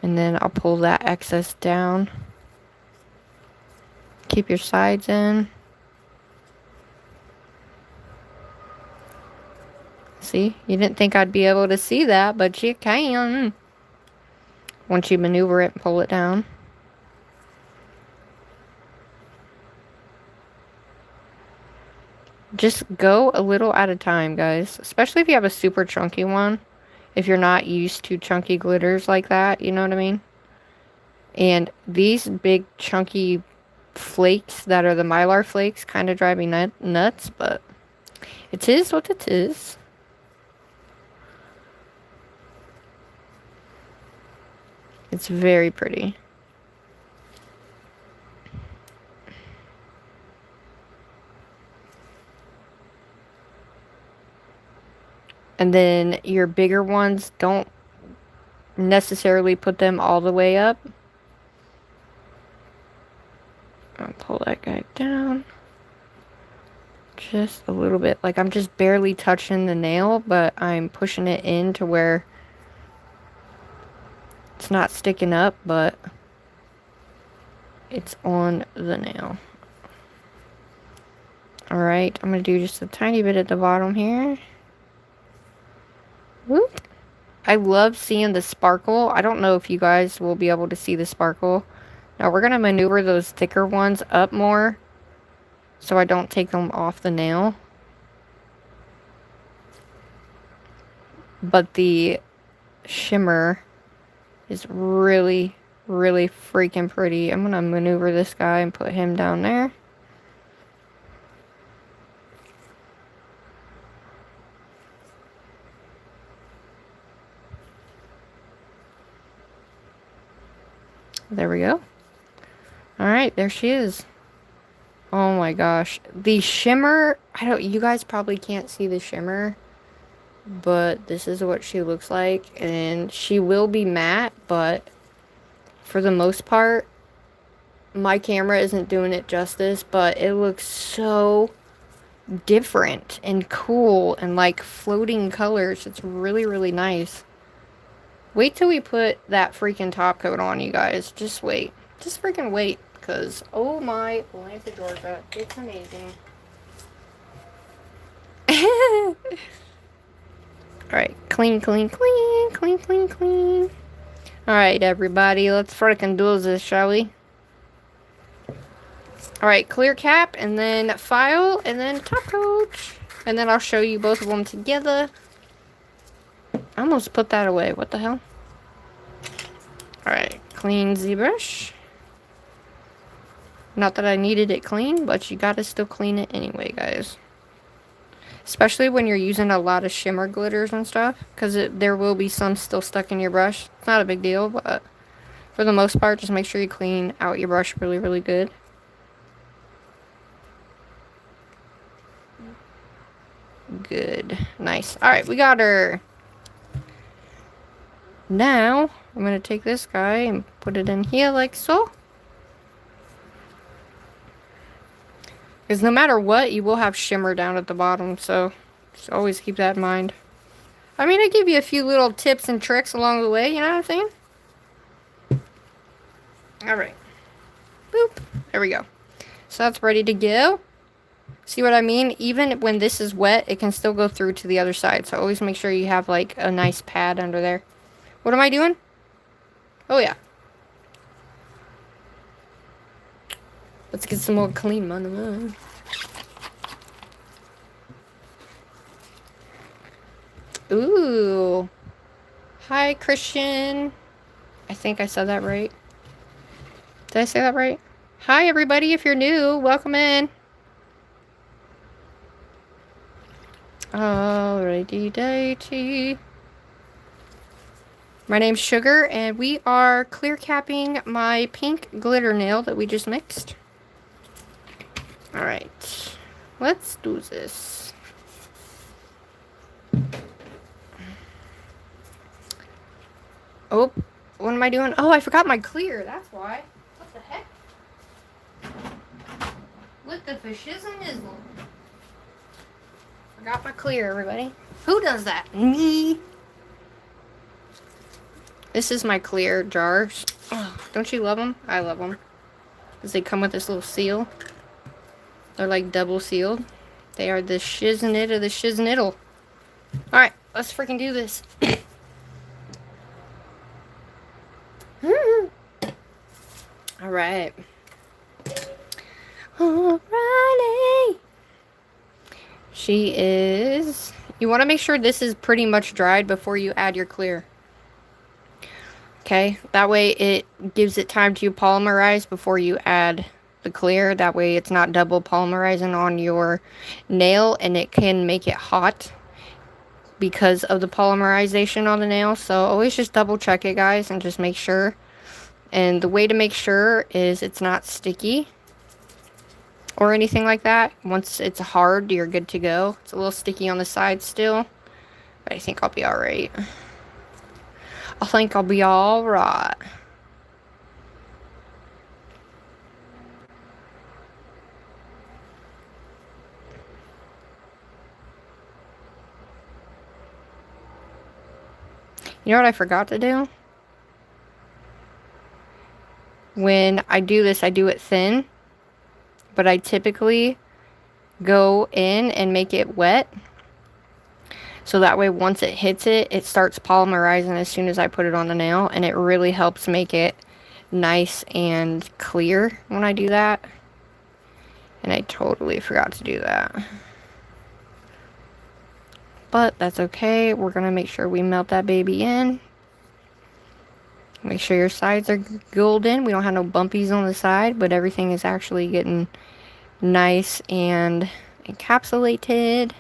And then I'll pull that excess down. Keep your sides in. See, you didn't think I'd be able to see that, but you can. Once you maneuver it and pull it down. Just go a little at a time, guys. Especially if you have a super chunky one. If you're not used to chunky glitters like that, you know what I mean? And these big chunky flakes that are the Mylar flakes kind of drive me nuts, but it is what it is. It's very pretty. And then your bigger ones, don't necessarily put them all the way up. I'll pull that guy down. Just a little bit. Like I'm just barely touching the nail, but I'm pushing it in to where it's not sticking up, but it's on the nail. Alright, I'm going to do just a tiny bit at the bottom here. Whoop. I love seeing the sparkle. I don't know if you guys will be able to see the sparkle. Now we're going to maneuver those thicker ones up more so I don't take them off the nail. But the shimmer is really, really freaking pretty. I'm going to maneuver this guy and put him down there. There we go. Alright, there she is. Oh my gosh. The shimmer, you guys probably can't see the shimmer, but this is what she looks like. And she will be matte, but for the most part, my camera isn't doing it justice, but it looks so different and cool and like floating colors. It's really, really nice. Wait till we put that freaking top coat on, you guys. Just wait. Just freaking wait. Because, oh my Lanta Georgia, it's amazing. Alright, clean, clean, clean, clean, clean, clean. Alright, everybody, let's freaking do this, shall we? Alright, clear cap, and then file, and then top coat. And then I'll show you both of them together. I almost put that away. What the hell? Alright, clean ZBrush. Not that I needed it clean, but you gotta still clean it anyway, guys. Especially when you're using a lot of shimmer glitters and stuff. Because there will be some still stuck in your brush. It's not a big deal, but for the most part, just make sure you clean out your brush really, really good. Good. Nice. Alright, we got her. Now, I'm going to take this guy and put it in here like so. Because no matter what, you will have shimmer down at the bottom, so just always keep that in mind. I mean, I give you a few little tips and tricks along the way, you know what I'm saying? Alright. Boop. There we go. So that's ready to go. See what I mean? Even when this is wet, it can still go through to the other side. So always make sure you have like a nice pad under there. What am I doing? Oh yeah. Let's get some more clean money. Ooh. Hi, Christian. I think I said that right. Did I say that right? Hi, everybody. If you're new, welcome in. Alrighty, datey. My name's Sugar, and we are clear capping my pink glitter nail that we just mixed. Alright, let's do this. Oh, what am I doing? Oh, I forgot my clear, that's why. What the heck? What the fishizzle-nizzle? Forgot my clear, everybody. Who does that? Me. This is my clear jars. Oh, don't you love them? I love them. Because they come with this little seal. They're like double sealed. They are the shiznit of the shiznittle. Alright, let's freaking do this. Alright. Alrighty. She is... You want to make sure this is pretty much dried before you add your clear. Okay, that way it gives it time to polymerize before you add the clear. That way it's not double polymerizing on your nail, and it can make it hot because of the polymerization on the nail. So always just double check it, guys, and just make sure. And the way to make sure is it's not sticky or anything like that. Once it's hard, you're good to go. It's a little sticky on the side still, but I think I'll be alright. I think I'll be alright. You know what I forgot to do? When I do this, I do it thin. But I typically go in and make it wet. So that way once it hits it, it starts polymerizing as soon as I put it on the nail. And it really helps make it nice and clear when I do that. And I totally forgot to do that. But that's okay. We're going to make sure we melt that baby in. Make sure your sides are golden. We don't have no bumpies on the side, but everything is actually getting nice and encapsulated.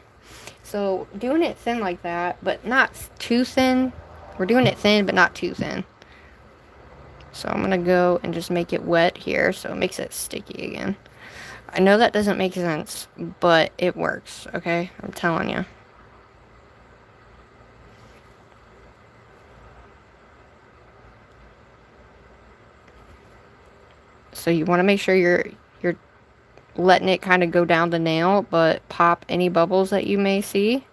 So doing it thin like that, but not too thin. We're doing it thin, but not too thin. So I'm going to go and just make it wet here so it makes it sticky again. I know that doesn't make sense, but it works, okay? I'm telling you. So you want to make sure you're letting it kind of go down the nail, but pop any bubbles that you may see.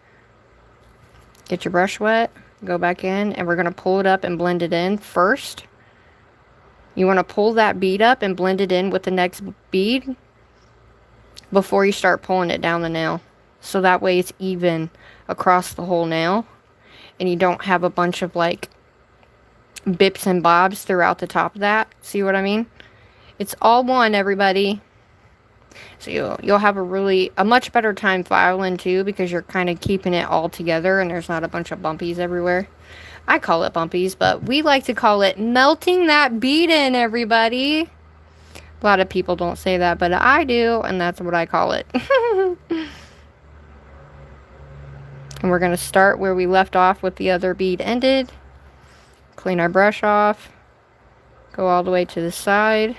Get your brush wet, go back in, and we're going to pull it up and blend it in first. You want to pull that bead up and blend it in with the next bead before you start pulling it down the nail. So that way it's even across the whole nail, and you don't have a bunch of like bips and bobs throughout the top of that. See what I mean? It's all one, everybody. So you'll have a much better time filing too, because you're kind of keeping it all together and there's not a bunch of bumpies everywhere. I call it bumpies, but we like to call it melting that bead in, everybody. A lot of people don't say that, but I do, and that's what I call it. And we're going to start where we left off with the other bead ended. Clean our brush off. Go all the way to the side.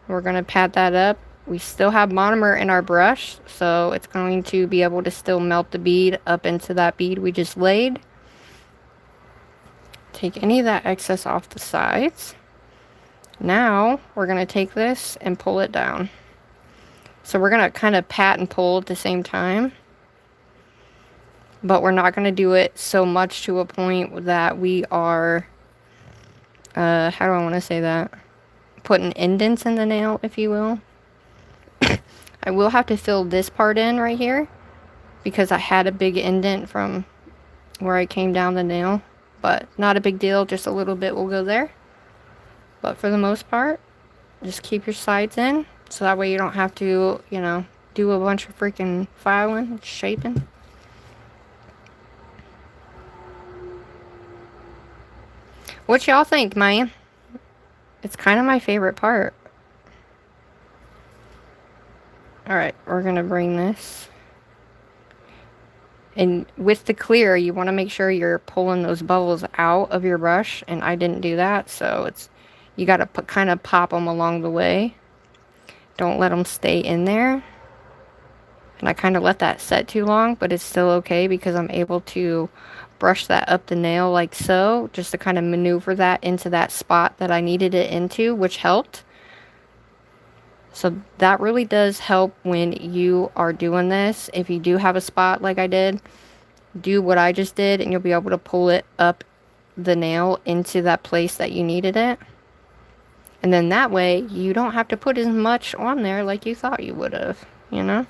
We're going to pat that up. We still have monomer in our brush, so it's going to be able to still melt the bead up into that bead we just laid. Take any of that excess off the sides. Now, we're going to take this and pull it down. So we're going to kind of pat and pull at the same time. But we're not going to do it so much to a point that we are, how do I want to say that? Putting indents in the nail, if you will. I will have to fill this part in right here, because I had a big indent from where I came down the nail. But not a big deal, just a little bit will go there. But for the most part, just keep your sides in, so that way you don't have to, you know, do a bunch of freaking filing, shaping. What y'all think, man? It's kind of my favorite part. Alright, we're going to bring this And with the clear, you want to make sure you're pulling those bubbles out of your brush, and I didn't do that, so you got to kind of pop them along the way. Don't let them stay in there. And I kind of let that set too long, but it's still okay because I'm able to brush that up the nail like so, just to kind of maneuver that into that spot that I needed it into, which helped. So that really does help when you are doing this. If you do have a spot like I did, do what I just did and you'll be able to pull it up the nail into that place that you needed it. And then that way you don't have to put as much on there like you thought you would have, you know?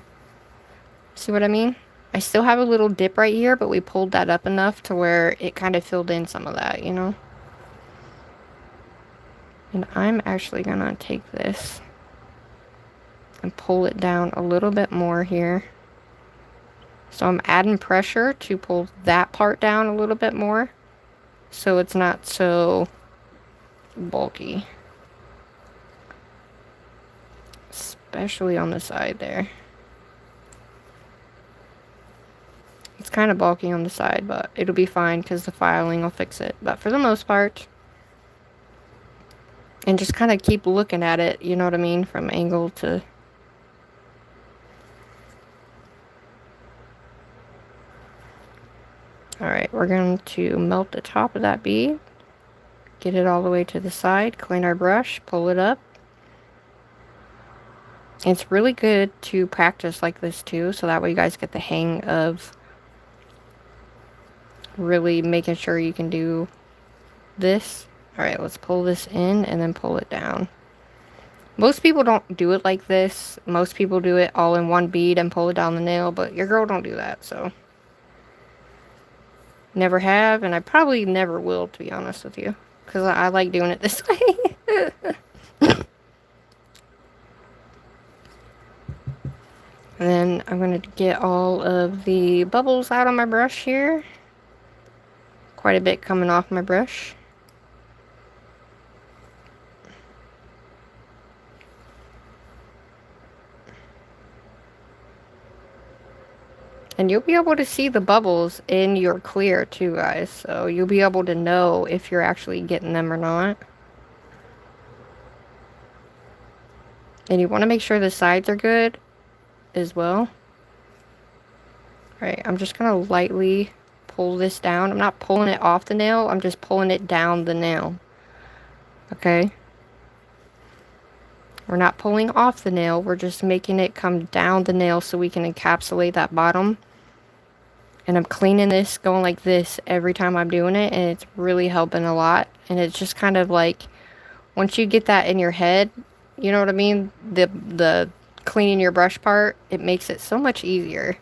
See what I mean? I still have a little dip right here, but we pulled that up enough to where it kind of filled in some of that, you know? And I'm actually gonna take this and pull it down a little bit more here. So I'm adding pressure to pull that part down a little bit more, so it's not so bulky. Especially on the side there. It's kind of bulky on the side, but it'll be fine because the filing will fix it. But for the most part, and just kind of keep looking at it, you know what I mean, from angle to... Alright, we're going to melt the top of that bead, get it all the way to the side, clean our brush, pull it up. It's really good to practice like this too, so that way you guys get the hang of really making sure you can do this. Alright, let's pull this in and then pull it down. Most people don't do it like this. Most people do it all in one bead and pull it down the nail, but your girl don't do that, so. Never have, and I probably never will, to be honest with you. Because I like doing it this way. And then I'm going to get all of the bubbles out on my brush here. Quite a bit coming off my brush. And you'll be able to see the bubbles in your clear too, guys. So you'll be able to know if you're actually getting them or not. And you want to make sure the sides are good as well. Alright, I'm just going to lightly pull this down. I'm not pulling it off the nail, I'm just pulling it down the nail. Okay? We're not pulling off the nail, we're just making it come down the nail so we can encapsulate that bottom. And I'm cleaning this, going like this every time I'm doing it, and it's really helping a lot. And it's just kind of like, once you get that in your head, you know what I mean? The cleaning your brush part, it makes it so much easier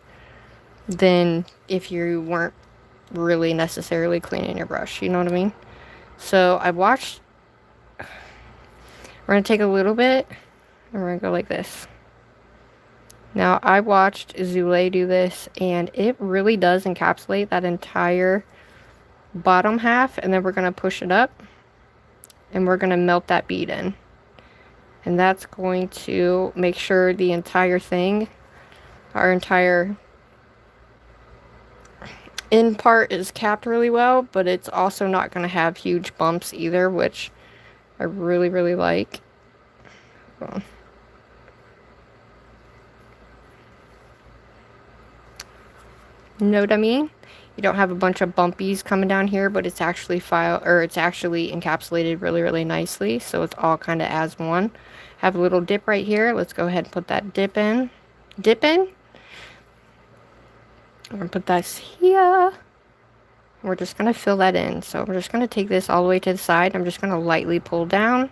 than if you weren't really necessarily cleaning your brush, you know what I mean? So I watched, we're going to take a little bit, and we're going to go like this. Now, I watched Zule do this, and it really does encapsulate that entire bottom half, and then we're going to push it up, and we're going to melt that bead in. And that's going to make sure the entire thing, our entire end part is capped really well, but it's also not going to have huge bumps either, which I really, really like. Hold on. Know what I mean? You don't have a bunch of bumpies coming down here, but it's actually it's actually encapsulated really, really nicely. So it's all kind of as one. Have a little dip right here. Let's go ahead and put that dip in. Dip in. I'm going to put this here. We're just going to fill that in. So we're just going to take this all the way to the side. I'm just going to lightly pull down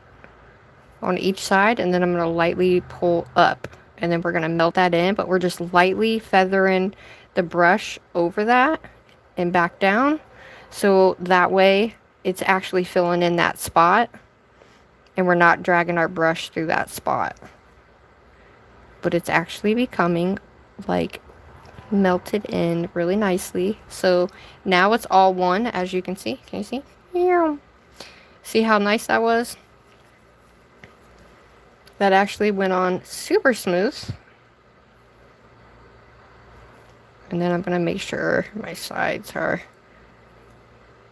on each side, and then I'm going to lightly pull up. And then we're going to melt that in, but we're just lightly feathering the brush over that and back down, so that way it's actually filling in that spot and we're not dragging our brush through that spot, but it's actually becoming like melted in really nicely. So now it's all one, as you can see. Can you see? Yeah. See how nice that was? That actually went on super smooth. And then I'm going to make sure my sides are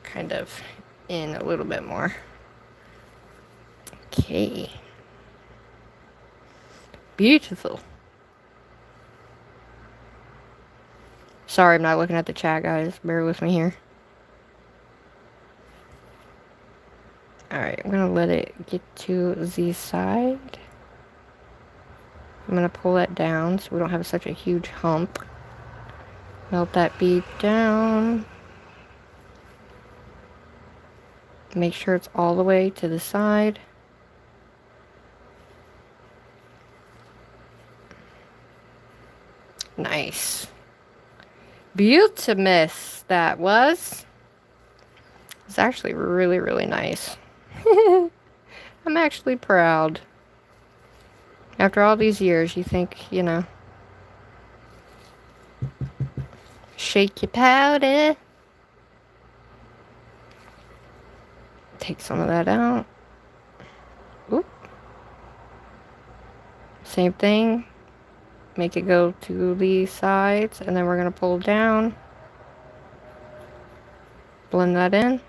kind of in a little bit more. Okay. Beautiful. Sorry, I'm not looking at the chat, guys. Bear with me here. Alright, I'm going to let it get to the side. I'm going to pull that down so we don't have such a huge hump. Melt that bead down. Make sure it's all the way to the side. Nice. Beautimous that was. It's actually really, really nice. I'm actually proud. After all these years, you think, you know, shake your powder. Take some of that out. Oop. Same thing. Make it go to the sides, and then we're going to pull down. Blend that in.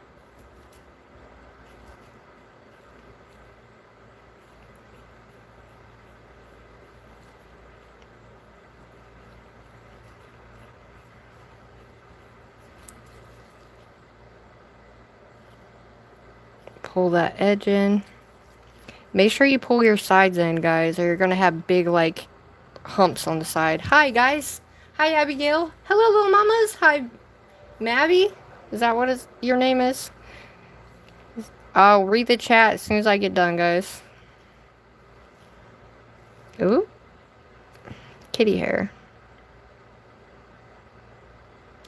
Pull that edge in. Make sure you pull your sides in, guys, or you're going to have big, like, humps on the side. Hi, guys. Hi, Abigail. Hello, little mamas. Hi, Mabby. Is that what your name is? I'll read the chat as soon as I get done, guys. Ooh. Kitty hair.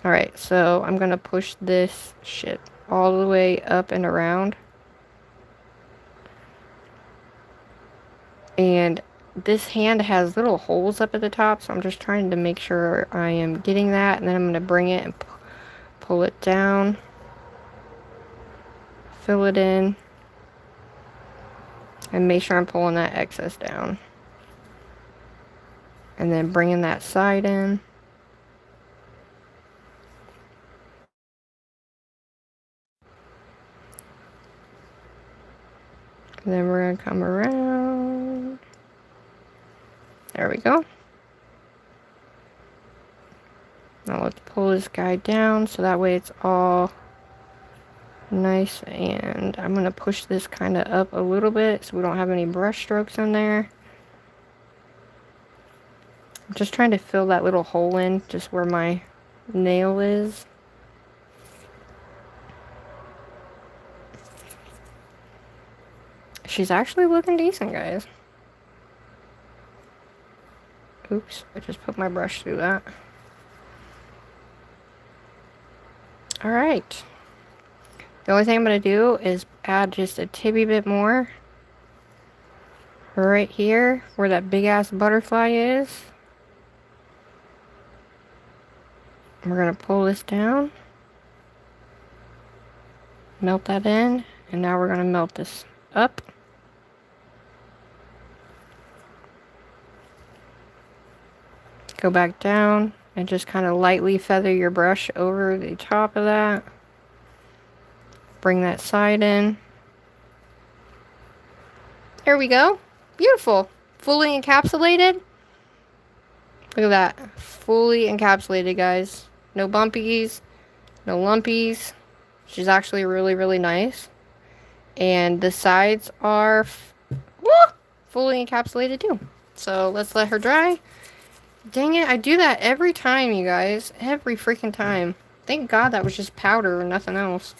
Alright, so I'm going to push this shit all the way up and around. And this hand has little holes up at the top, so I'm just trying to make sure I am getting that. And then I'm going to bring it and pull it down. Fill it in. And make sure I'm pulling that excess down. And then bringing that side in. And then we're going to come around. There we go. Now let's pull this guy down so that way it's all nice. And I'm going to push this kind of up a little bit so we don't have any brush strokes in there. I'm just trying to fill that little hole in just where my nail is. She's actually looking decent, guys. Oops, I just put my brush through that. Alright. The only thing I'm going to do is add just a tibby bit more. Right here, where that big ass butterfly is. We're going to pull this down. Melt that in. And now we're going to melt this up. Go back down and just kind of lightly feather your brush over the top of that. Bring that side in. There we go. Beautiful. Fully encapsulated. Look at that. Fully encapsulated, guys. No bumpies. No lumpies. She's actually really, really nice. And the sides are fully encapsulated too. So let's let her dry. Dang it, I do that every time, you guys. Every freaking time. Thank God that was just powder or nothing else.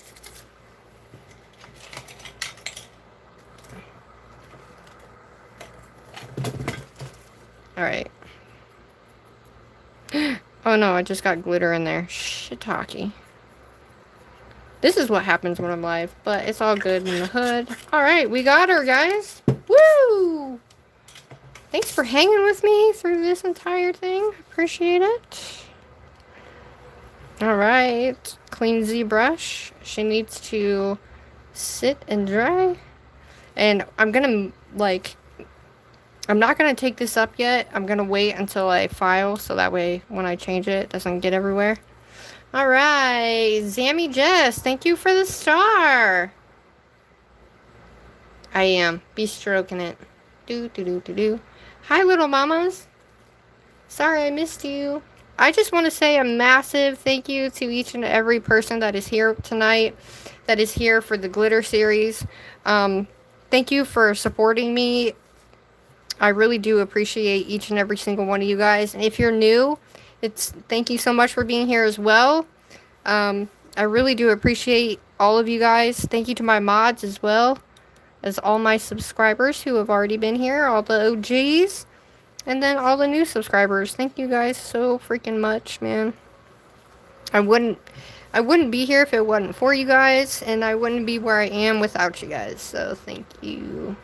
Alright. Oh no, I just got glitter in there. Shiitake. This is what happens when I'm live, but it's all good in the hood. Alright, we got her, guys. Woo! Thanks for hanging with me through this entire thing. Appreciate it. Alright. Clean Z brush. She needs to sit and dry. And I'm gonna, like, I'm not going to take this up yet. I'm going to wait until I file so that way when I change it, it doesn't get everywhere. All right. Zammy Jess, thank you for the star. I am. Be stroking it. Do, do, do, do, do. Hi, little mamas. Sorry I missed you. I just want to say a massive thank you to each and every person that is here tonight, that is here for the glitter series. Thank you for supporting me. I really do appreciate each and every single one of you guys. And if you're new, thank you so much for being here as well. I really do appreciate all of you guys. Thank you to my mods as well as all my subscribers who have already been here, all the OGs, and then all the new subscribers. Thank you guys so freaking much, man. I wouldn't be here if it wasn't for you guys, and I wouldn't be where I am without you guys. So thank you.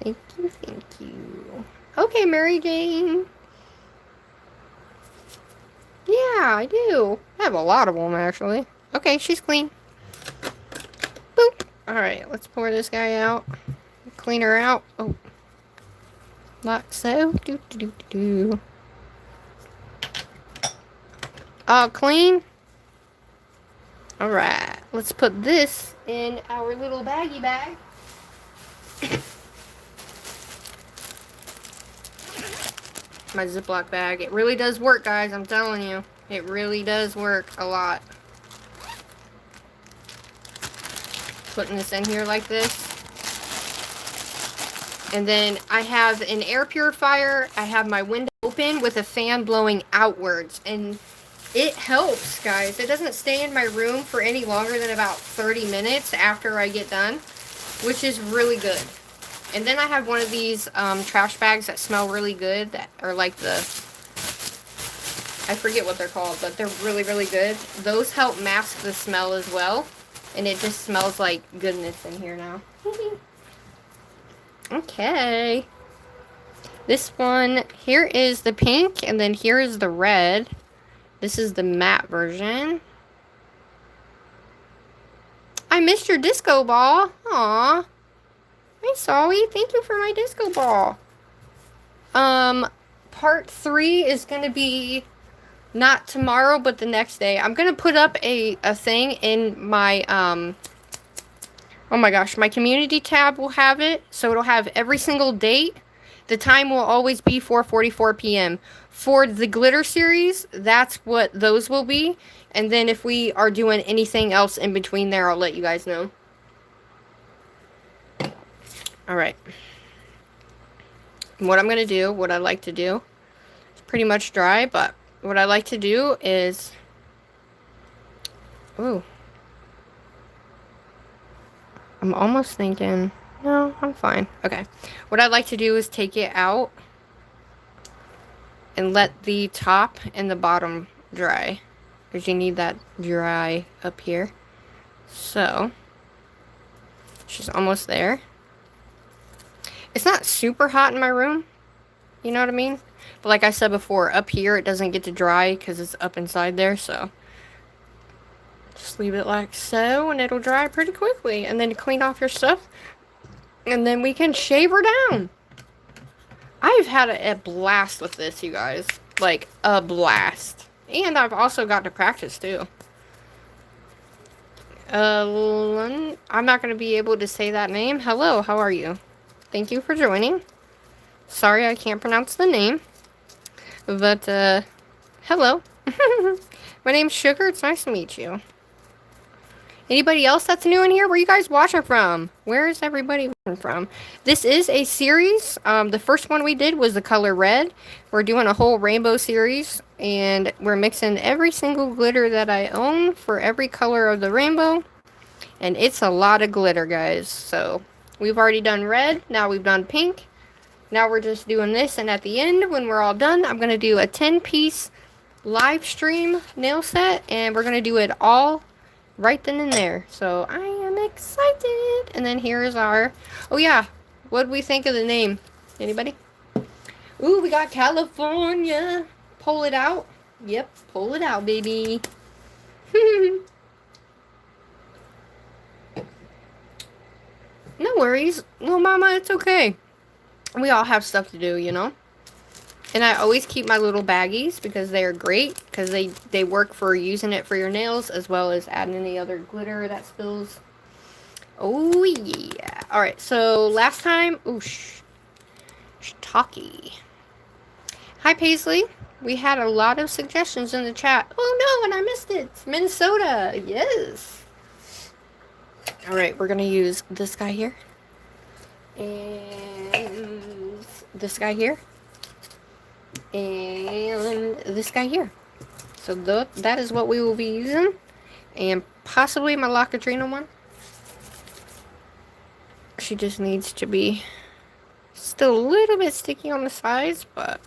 Thank you, thank you. Okay, Mary Jane. Yeah, I do. I have a lot of them, actually. Okay, she's clean. Boop. Alright, let's pour this guy out. Clean her out. Oh. Like so. Do, do, do, do, do. All clean. Alright, let's put this in our little baggy bag. My Ziploc bag. It really does work, guys. I'm telling you. It really does work a lot. Putting this in here like this. And then I have an air purifier. I have my window open with a fan blowing outwards. And it helps, guys. It doesn't stay in my room for any longer than about 30 minutes after I get done, which is really good. And then I have one of these trash bags that smell really good, that are like the, I forget what they're called, but they're really, really good. Those help mask the smell as well. And it just smells like goodness in here now. Okay. This one, here is the pink, and then here is the red. This is the matte version. I missed your disco ball. Aw. Hi, Sawi. Thank you for my disco ball. Part 3 is going to be not tomorrow, but the next day. I'm going to put up a thing in my, oh my gosh, my community tab will have it. So it'll have every single date. The time will always be 4:44 p.m. For the glitter series, that's what those will be. And then if we are doing anything else in between there, I'll let you guys know. Alright. What I'm going to do, what I like to do, it's pretty much dry, but what I like to do is, ooh, I'm almost thinking, no, I'm fine. Okay. What I like to do is take it out and let the top and the bottom dry, because you need that dry up here. So, she's almost there. It's not super hot in my room, you know what I mean? But like I said before, up here it doesn't get to dry because it's up inside there, so just leave it like so and it'll dry pretty quickly. And then clean off your stuff, and then we can shave her down. I've had a blast with this, you guys. Like, a blast. And I've also got to practice, too. I'm not going to be able to say that name. Hello, how are you? Thank you for joining. Sorry I can't pronounce the name. But, hello. My name's Sugar. It's nice to meet you. Anybody else that's new in here? Where are you guys watching from? Where is everybody watching from? This is a series. The first one we did was the color red. We're doing a whole rainbow series. And we're mixing every single glitter that I own for every color of the rainbow. And it's a lot of glitter, guys. So, we've already done red. Now we've done pink. Now we're just doing this. And at the end, when we're all done, I'm going to do a 10-piece live stream nail set. And we're going to do it all right then and there. So I am excited. And then here is our, oh yeah, what did we think of the name? Anybody? Ooh, we got California. Pull it out. Yep, pull it out, baby. No worries, little mama, it's okay. We all have stuff to do, you know? And I always keep my little baggies because they are great. Because they work for using it for your nails as well as adding any other glitter that spills. Oh, yeah. Alright, so last time... Ooh, shiitake. Hi, Paisley. We had a lot of suggestions in the chat. Oh, no, and I missed it. Minnesota. Yes. Alright, we're going to use this guy here. And this guy here. And this guy here. So that is what we will be using. And possibly my La Katrina one. She just needs to be still a little bit sticky on the sides, but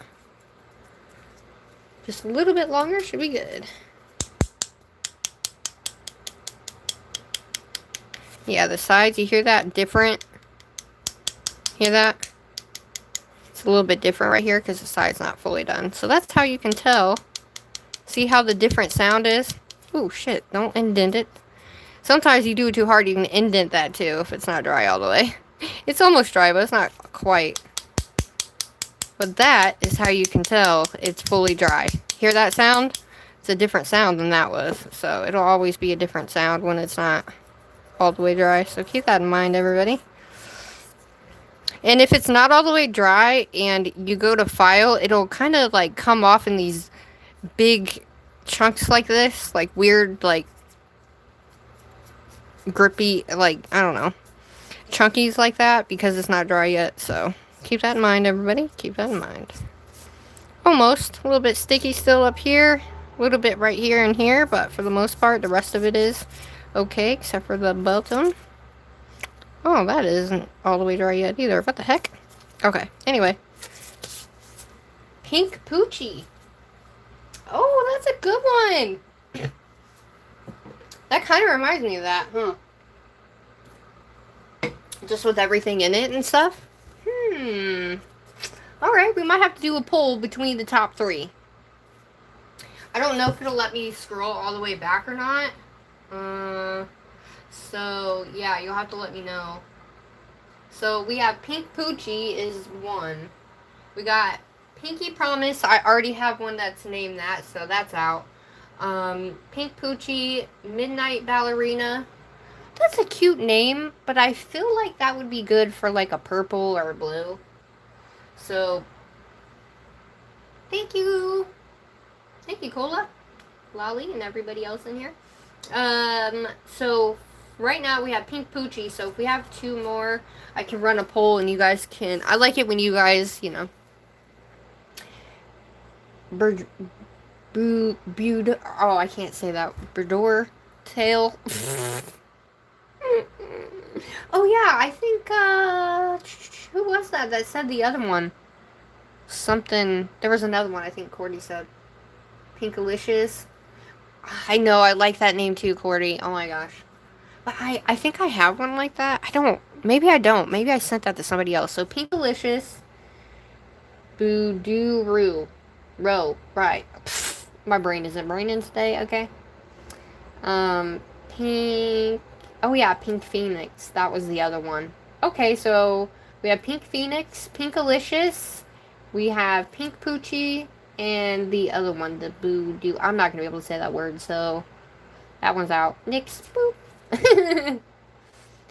just a little bit longer should be good. Yeah, the sides, you hear that different? Hear that? It's a little bit different right here because the side's not fully done. So that's how you can tell. See how the different sound is? Ooh, shit, don't indent it. Sometimes you do it too hard, you can indent that too if it's not dry all the way. It's almost dry, but it's not quite. But that is how you can tell it's fully dry. Hear that sound? It's a different sound than that was. So it'll always be a different sound when it's not all the way dry. So keep that in mind, everybody. And if it's not all the way dry and you go to file, it'll kind of like come off in these big chunks like this. Like weird, like grippy, like, I don't know, chunkies like that because it's not dry yet. So keep that in mind, everybody. Keep that in mind. Almost. A little bit sticky still up here. A little bit right here and here. But for the most part, the rest of it is okay. Except for the bottom. Oh, that isn't all the way dry yet either. What the heck? Okay. Anyway. Pink Poochie. Oh, that's a good one. That kind of reminds me of that. Just with everything in it and stuff. Alright, we might have to do a poll between the top three. I don't know if it'll let me scroll all the way back or not. So, yeah, you'll have to let me know. So, we have Pink Poochie is one. We got Pinky Promise. I already have one that's named that, so that's out. Pink Poochie, Midnight Ballerina. That's a cute name, but I feel like that would be good for like a purple or a blue. So, thank you. Thank you, Cola, Lolly, and everybody else in here. So, right now we have Pink Poochie, so if we have two more, I can run a poll and you guys can... I like it when you guys, you know... Oh, I can't say that. Burdor tail. Oh, yeah, I think, who was that said the other one? Something... There was another one I think Cordy said. Pinkalicious. I know, I like that name too, Cordy. Oh my gosh. But I think I have one like that. I don't. Maybe I don't. Maybe I sent that to somebody else. So, Pinkalicious. Boodoo-roo. Right. Pfft, my brain isn't braining today, okay? Pink... Oh yeah, Pink Phoenix. That was the other one. Okay, so we have Pink Phoenix, Pinkalicious. We have Pink Poochie. And the other one, the Boodoo. I'm not going to be able to say that word, so that one's out. Next, boop.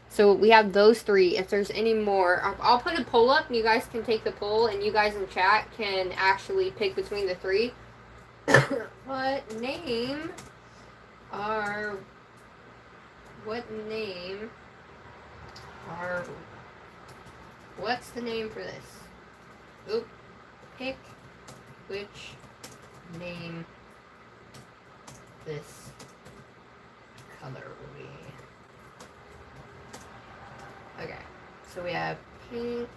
So we have those three. If there's any more, I'll put a poll up, and you guys can take the poll, and you guys in chat can actually pick between the three. What name are... What's the name for this? Oop. Pick which name this color will be. Okay, so we have Pink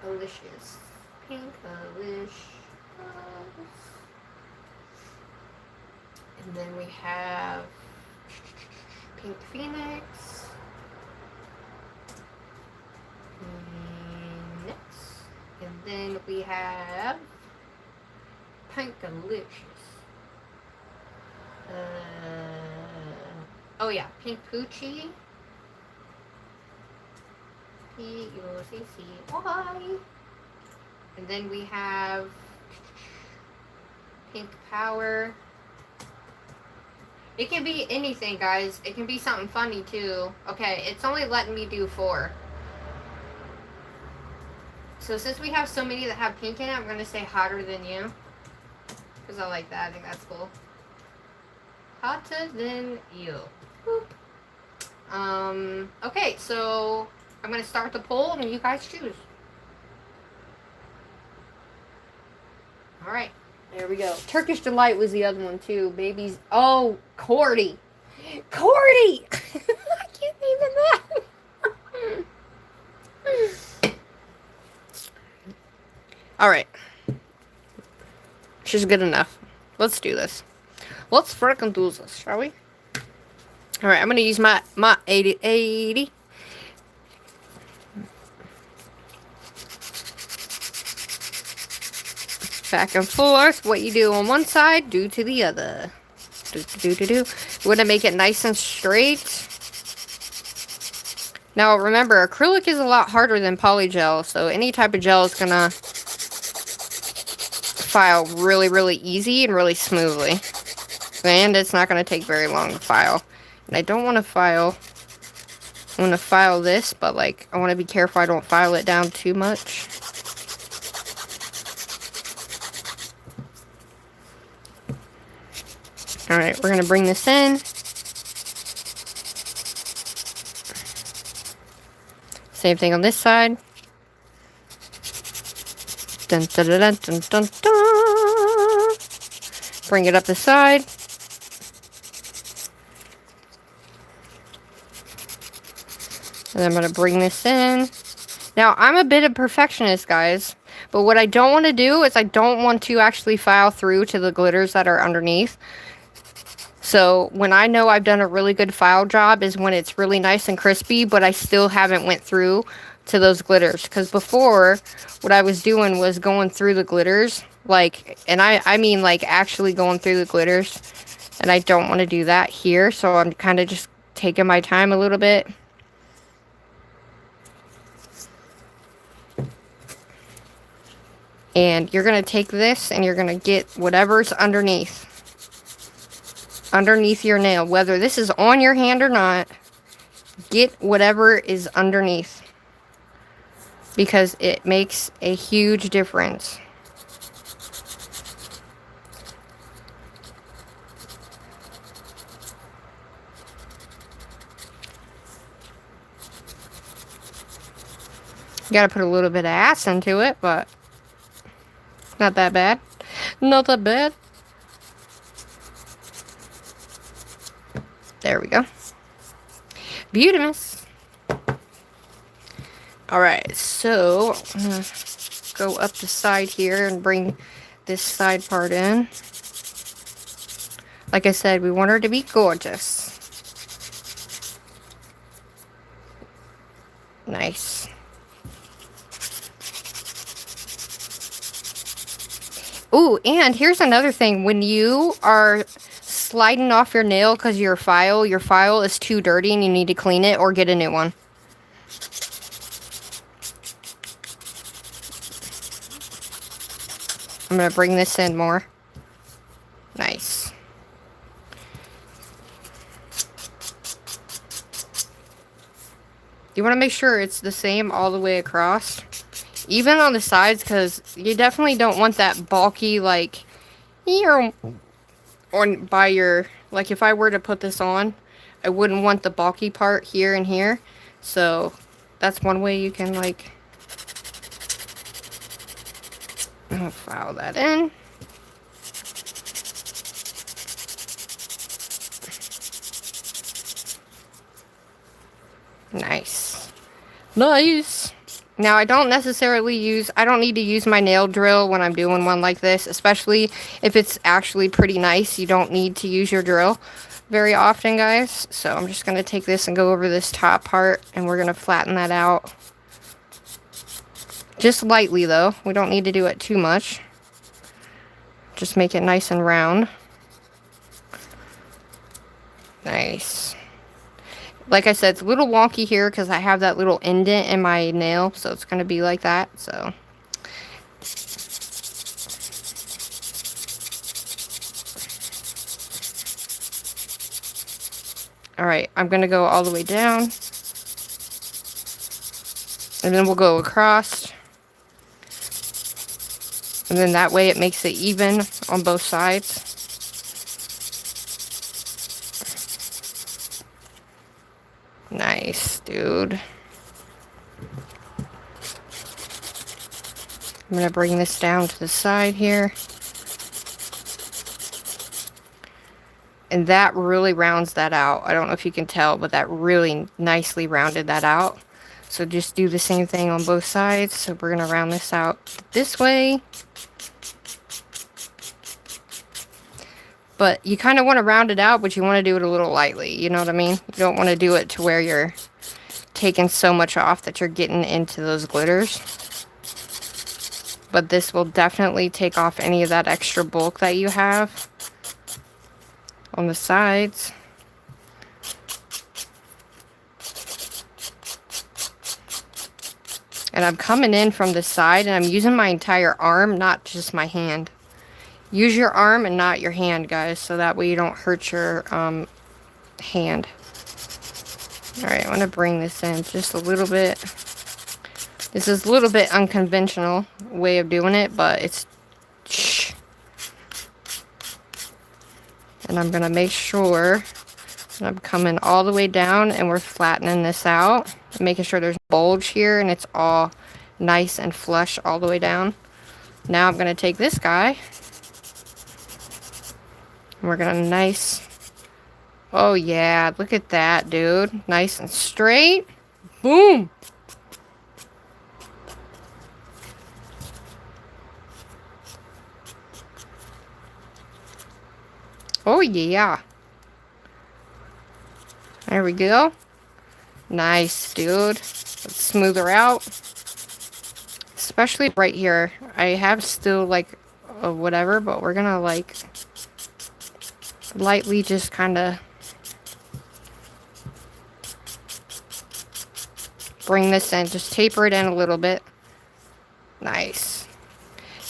Alicious. Pink Alicious. And then we have Pink Phoenix. And then we have Pinkalicious. Oh yeah, Pink Poochie. P-U-C-C-Y. And then we have Pink Power. It can be anything, guys. It can be something funny, too. Okay, it's only letting me do 4. So since we have so many that have pink in it, I'm going to say hotter than you. Because I like that. I think that's cool. Hotter than you. Boop. Okay, so I'm going to start the poll and you guys choose. Alright, there we go. Turkish Delight was the other one too. Babies. Oh, Cordy. Cordy! I can't even that. Alright. She's good enough. Let's do this. Let's frickin' do this, shall we? Alright, I'm gonna use my 80. Back and forth. What you do on one side, do to the other. Do. We're gonna make it nice and straight. Now remember, acrylic is a lot harder than polygel, so any type of gel is gonna file really, really easy and really smoothly. And it's not gonna take very long to file. And I don't want to file. I want to file this, but like I want to be careful I don't file it down too much. Alright, we're going to bring this in. Same thing on this side. Dun, dun, dun, dun, dun, dun. Bring it up the side. And I'm going to bring this in. Now, I'm a bit of a perfectionist, guys. But what I don't want to do is I don't want to actually file through to the glitters that are underneath. So when I know I've done a really good file job is when it's really nice and crispy, but I still haven't went through to those glitters. Because before, what I was doing was going through the glitters, like, and I mean like actually going through the glitters. And I don't want to do that here, so I'm kind of just taking my time a little bit. And you're going to take this and you're going to get whatever's underneath your nail, whether this is on your hand or not. Get whatever is underneath, because it makes a huge difference. You gotta put a little bit of ass into it, but not that bad. Not that bad. There we go. Beautimous. Alright, so I'm gonna go up the side here and bring this side part in. Like I said, we want her to be gorgeous. Nice. Ooh, and here's another thing. When you are sliding off your nail because your file is too dirty and you need to clean it or get a new one. I'm going to bring this in more. Nice. You want to make sure it's the same all the way across. Even on the sides, because you definitely don't want that bulky, like, here, or by your, like, if I were to put this on, I wouldn't want the bulky part here and here. So, that's one way you can, like, I'll file that in. Nice. Nice. Now, I don't need to use my nail drill when I'm doing one like this, especially if it's actually pretty nice. You don't need to use your drill very often, guys. So I'm just going to take this and go over this top part, and we're going to flatten that out. Just lightly, though. We don't need to do it too much. Just make it nice and round. Nice. Like I said, it's a little wonky here because I have that little indent in my nail, so it's going to be like that, so. Alright, I'm going to go all the way down. And then we'll go across. And then that way it makes it even on both sides. Nice, dude. I'm going to bring this down to the side here. And that really rounds that out. I don't know if you can tell, but that really nicely rounded that out. So just do the same thing on both sides. So we're going to round this out this way. But you kind of want to round it out, but you want to do it a little lightly. You know what I mean? You don't want to do it to where you're taking so much off that you're getting into those glitters. But this will definitely take off any of that extra bulk that you have on the sides. And I'm coming in from the side, and I'm using my entire arm, not just my hand. Use your arm and not your hand, guys, so that way you don't hurt your hand. Alright, I'm going to bring this in just a little bit. This is a little bit unconventional way of doing it, but it's... And I'm going to make sure that I'm coming all the way down and we're flattening this out. Making sure there's bulge here and it's all nice and flush all the way down. Now I'm going to take this guy. And we're going to Oh yeah, look at that, dude. Nice and straight. Boom. Oh yeah. There we go. Nice, dude. Let's smooth her out. Especially right here. I have still like whatever, but we're gonna like lightly just kind of bring this in. Just taper it in a little bit. Nice.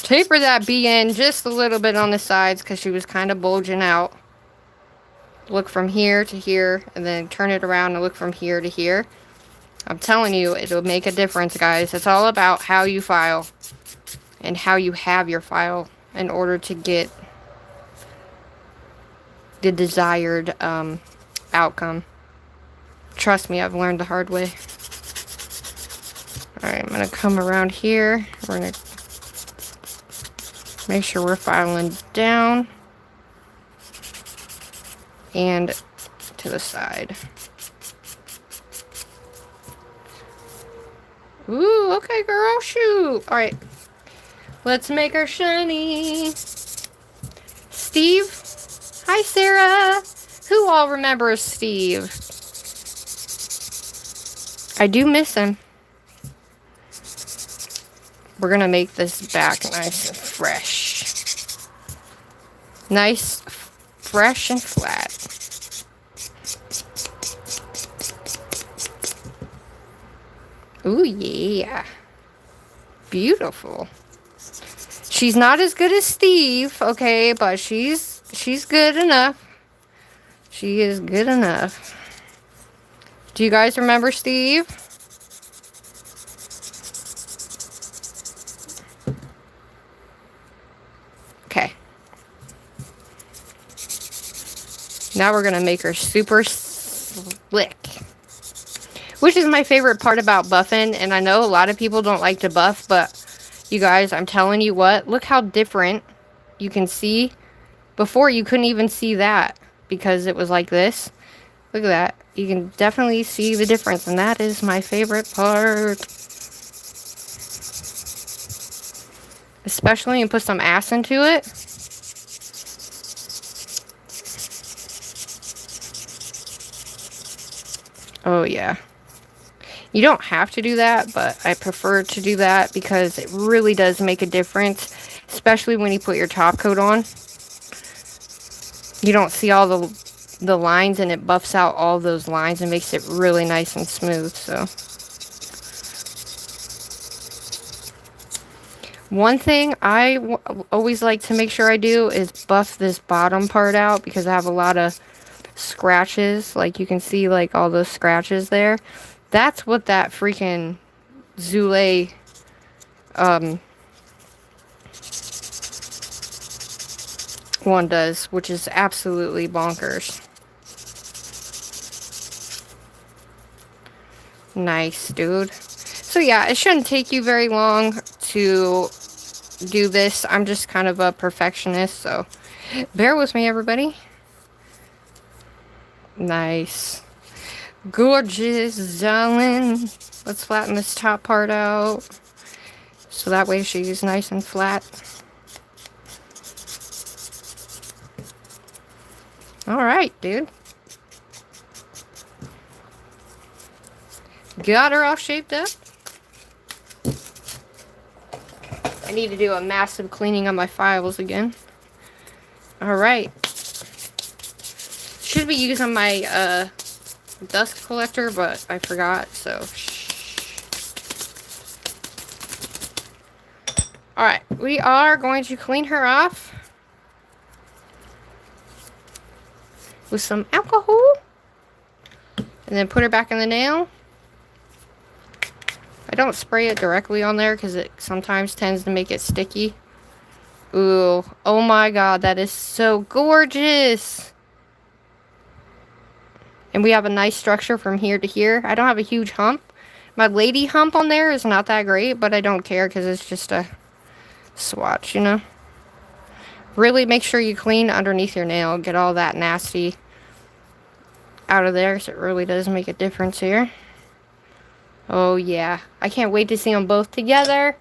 Taper that bee in just a little bit on the sides because she was kind of bulging out. Look from here to here and then turn it around and look from here to here. I'm telling you, it'll make a difference, guys. It's all about how you file and how you have your file in order to get the desired outcome. Trust me, I've learned the hard way. Alright, I'm going to come around here. We're going to make sure we're filing down and to the side. Ooh, okay, girl, shoot. All right, let's make her shiny. Steve? Hi, Sarah. Who all remembers Steve? I do miss him. We're going to make this back nice and fresh. Nice, fresh and flat. Ooh, yeah. Beautiful. She's not as good as Steve, okay, but she's good enough. She is good enough. Do you guys remember Steve? Okay. Now we're going to make her super slick. Which is my favorite part about buffing. And I know a lot of people don't like to buff. But you guys, I'm telling you what. Look how different you can see. Before you couldn't even see that. Because it was like this. Look at that. You can definitely see the difference. And that is my favorite part. Especially when you put some ass into it. Oh yeah. You don't have to do that, but I prefer to do that because it really does make a difference, especially when you put your top coat on. You don't see all the the lines, and it buffs out all those lines and makes it really nice and smooth. So one thing I always like to make sure I do is buff this bottom part out, because I have a lot of scratches. Like you can see, like all those scratches there. That's what that freaking Zule one does, which is absolutely bonkers. Nice, dude. So yeah, it shouldn't take you very long to do this. I'm just kind of a perfectionist, so bear with me, everybody. Nice. Gorgeous, darling. Let's flatten this top part out, so that way she's nice and flat. Alright, dude. Got her all shaped up. I need to do a massive cleaning on my files again. Alright. Should be using my dust collector, but I forgot, so alright, we are going to clean her off with some alcohol, and then put her back in the nail. I don't spray it directly on there because it sometimes tends to make it sticky. Ooh, oh my god, that is so gorgeous. And we have a nice structure from here to here. I don't have a huge hump. My lady hump on there is not that great, but I don't care because it's just a swatch, you know? Really make sure you clean underneath your nail. Get all that nasty out of there, because it really does make a difference here. Oh yeah. I can't wait to see them both together.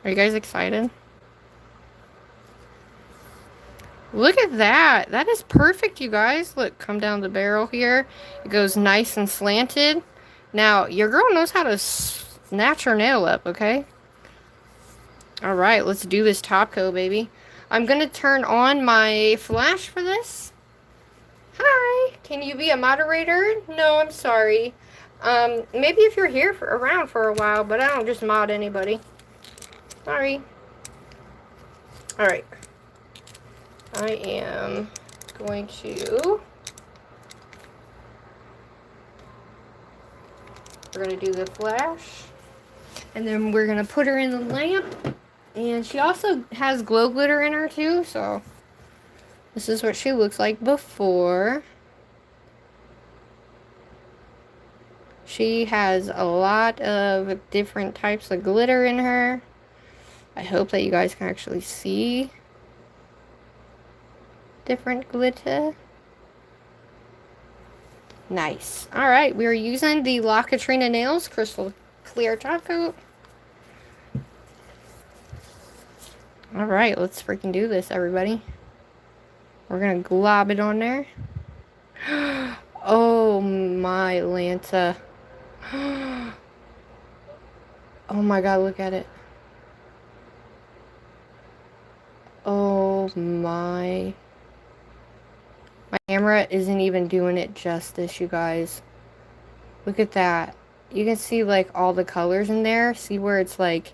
Are you guys excited? Look at that. That is perfect, you guys. Look, come down the barrel here. It goes nice and slanted. Now, your girl knows how to snatch her nail up, okay? Alright, let's do this top coat, baby. I'm going to turn on my flash for this. Hi, can you be a moderator? No, I'm sorry. Maybe if you're here around for a while, but I don't just mod anybody. Sorry. Alright. I am going to... We're going to do the flash. And then we're going to put her in the lamp. And she also has glow glitter in her too, so this is what she looks like before. She has a lot of different types of glitter in her. I hope that you guys can actually see different glitter. Nice. Alright, we are using the La Katrina Nails Crystal Clear Top Coat. Alright, let's freaking do this, everybody. We're gonna glob it on there. Oh my Lanta. Oh my god, look at it. Oh my. My camera isn't even doing it justice, you guys. Look at that. You can see like all the colors in there. See where it's like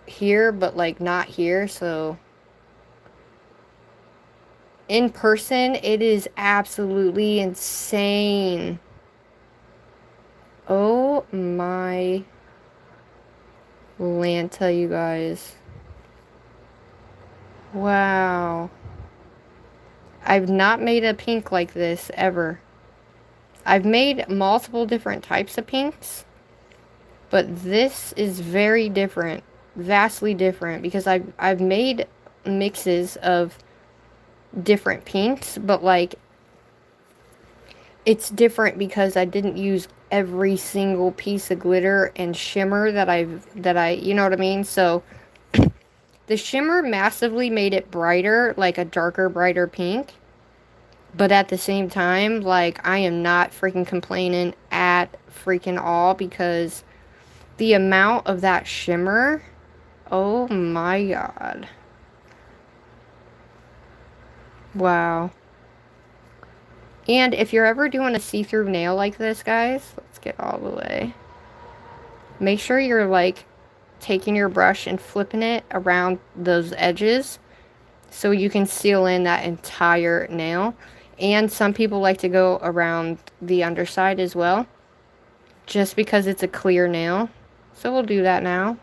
here, but like not here, so in person it is absolutely insane. Oh my Lanta, you guys. Wow. I've not made a pink like this ever. I've made multiple different types of pinks, but this is very different. Vastly different, because I've made mixes of different pinks, but like it's different because I didn't use every single piece of glitter and shimmer that I you know what I mean? So the shimmer massively made it brighter, like a darker, brighter pink. But at the same time, like, I am not freaking complaining at freaking all, because the amount of that shimmer, oh my god. Wow. And if you're ever doing a see-through nail like this, guys, let's get all the way. Make sure you're like taking your brush and flipping it around those edges so you can seal in that entire nail. And some people like to go around the underside as well, just because it's a clear nail. So we'll do that now.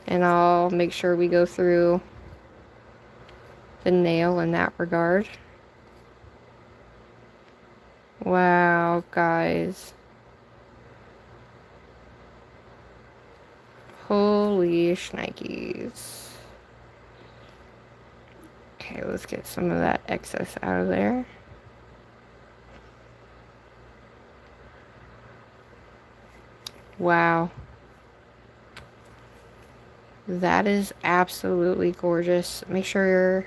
And I'll make sure we go through the nail in that regard. Wow, guys. Holy shnikes. Okay, let's get some of that excess out of there. Wow. That is absolutely gorgeous. Make sure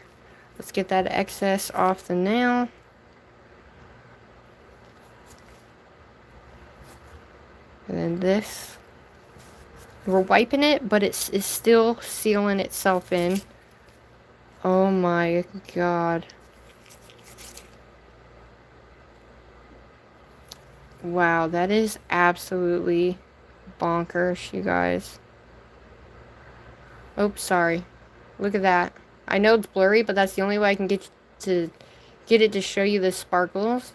let's get that excess off the nail. And then this. We're wiping it, but it's still sealing itself in. Oh my god. Wow, that is absolutely bonkers, you guys. Oops, sorry. Look at that. I know it's blurry, but that's the only way I can get it to show you the sparkles.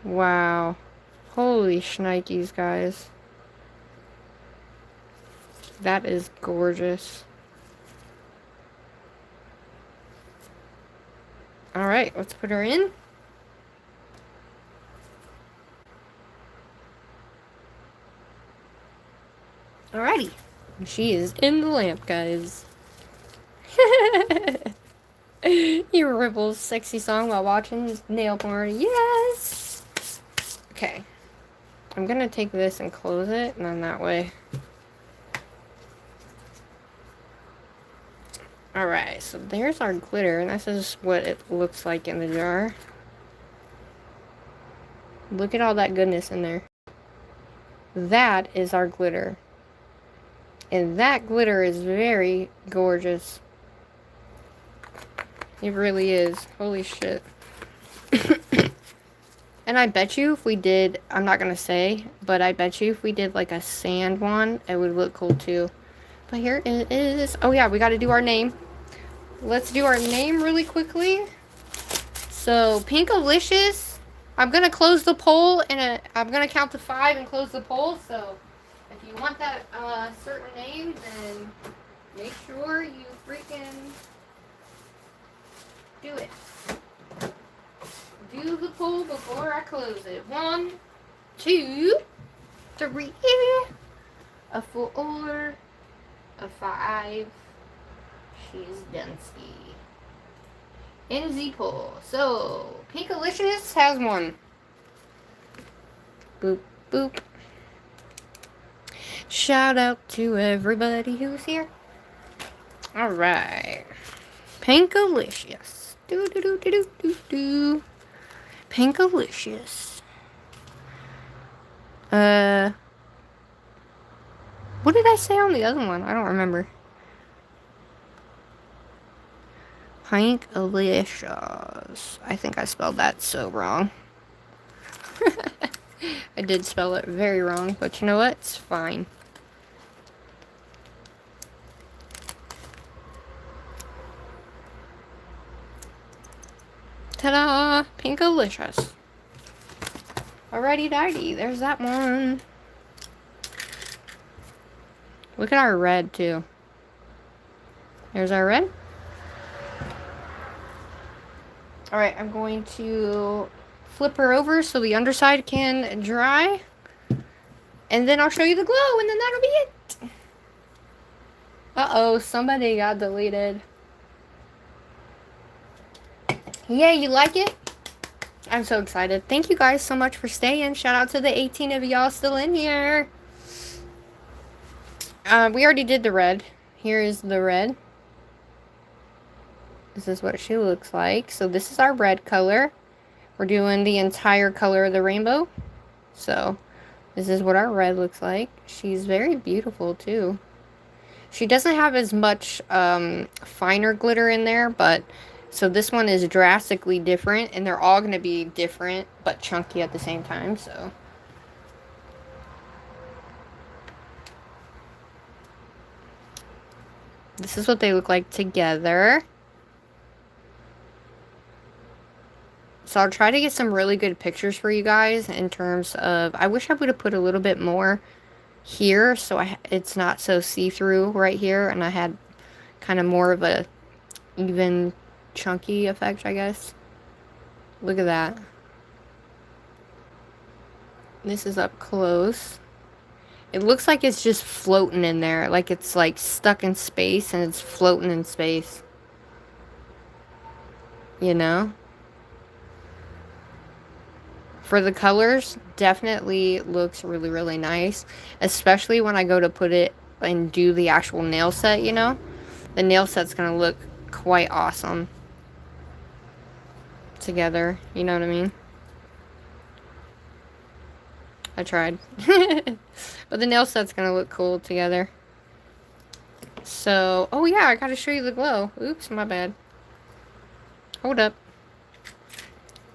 Wow. Holy shnikes, guys. That is gorgeous. Alright, let's put her in. Alrighty. She is in the lamp, guys. You Ripple's sexy song while watching nail porn. Yes! Okay. I'm gonna take this and close it, and then that way. Alright, so there's our glitter, and this is what it looks like in the jar. Look at all that goodness in there. That is our glitter. And that glitter is very gorgeous. It really is. Holy shit. And I bet you if we did, I'm not gonna say, but I bet you if we did like a sand one, it would look cool too. But here it is. Oh yeah, we gotta do our name. Let's do our name really quickly. So, Pinkalicious. I'm gonna close the poll and I'm gonna count to 5 and close the poll. So, if you want that certain name, then make sure you freaking do it. Do the poll before I close it. 1, 2, 3, a 4, a 5. She's Dunsky. In the poll. So, Pinkalicious has 1. Boop, boop. Shout out to everybody who's here. Alright. Pinkalicious. Do do do do do do do. Pinkalicious. What did I say on the other one? I don't remember. Pinkalicious. I think I spelled that so wrong. I did spell it very wrong, but you know what? It's fine. Ta-da! Pinkalicious. Alrighty dighty, there's that one. Look at our red, too. There's our red. Alright, I'm going to flip her over so the underside can dry. And then I'll show you the glow, and then that'll be it. Uh-oh, somebody got deleted. Yay, you like it? I'm so excited. Thank you guys so much for staying. Shout out to the 18 of y'all still in here. We already did the red. Here is the red. This is what she looks like. So this is our red color. We're doing the entire color of the rainbow. So this is what our red looks like. She's very beautiful too. She doesn't have as much finer glitter in there, but So this one is drastically different, and they're all going to be different, but chunky at the same time, so. This is what they look like together. So I'll try to get some really good pictures for you guys in terms of, I wish I would have put a little bit more here so it's not so see-through right here, and I had kind of more of a even chunky effect, I guess. Look at that. This is up close. It looks like it's just floating in there, like it's like stuck in space and it's floating in space. You know? For the colors, definitely looks really, really nice. Especially when I go to put it and do the actual nail set, you know? The nail set's gonna look quite awesome together. You know what I mean? I tried. But the nail set's gonna look cool together. So, oh yeah, I gotta show you the glow. Oops, my bad. Hold up.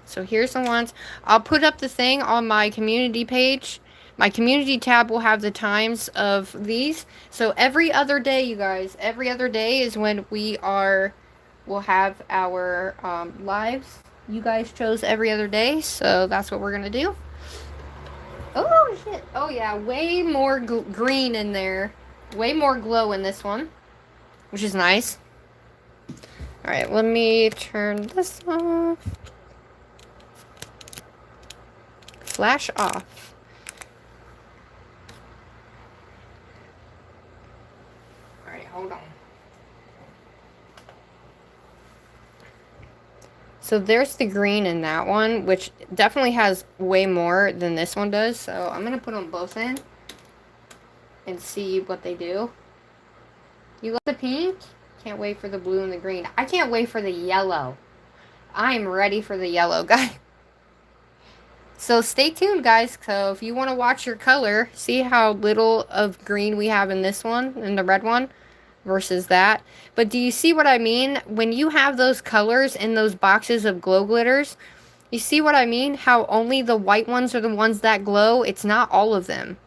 So here's the ones. I'll put up the thing on my community page. My community tab will have the times of these. So every other day, you guys, every other day is when we'll have our lives. You guys chose every other day, so that's what we're gonna do. Oh shit! Oh yeah, way more green in there. Way more glow in this one, which is nice. Alright, let me turn this off. Flash off. Alright, hold on. So there's the green in that one, which definitely has way more than this one does. So I'm going to put them both in and see what they do. You love the pink? Can't wait for the blue and the green. I can't wait for the yellow. I'm ready for the yellow, guys. So stay tuned, guys. So if you want to watch your color, see how little of green we have in this one, in the red one, versus that. But do you see what I mean? When you have those colors in those boxes of glow glitters, you see what I mean? How only the white ones are the ones that glow. It's not all of them.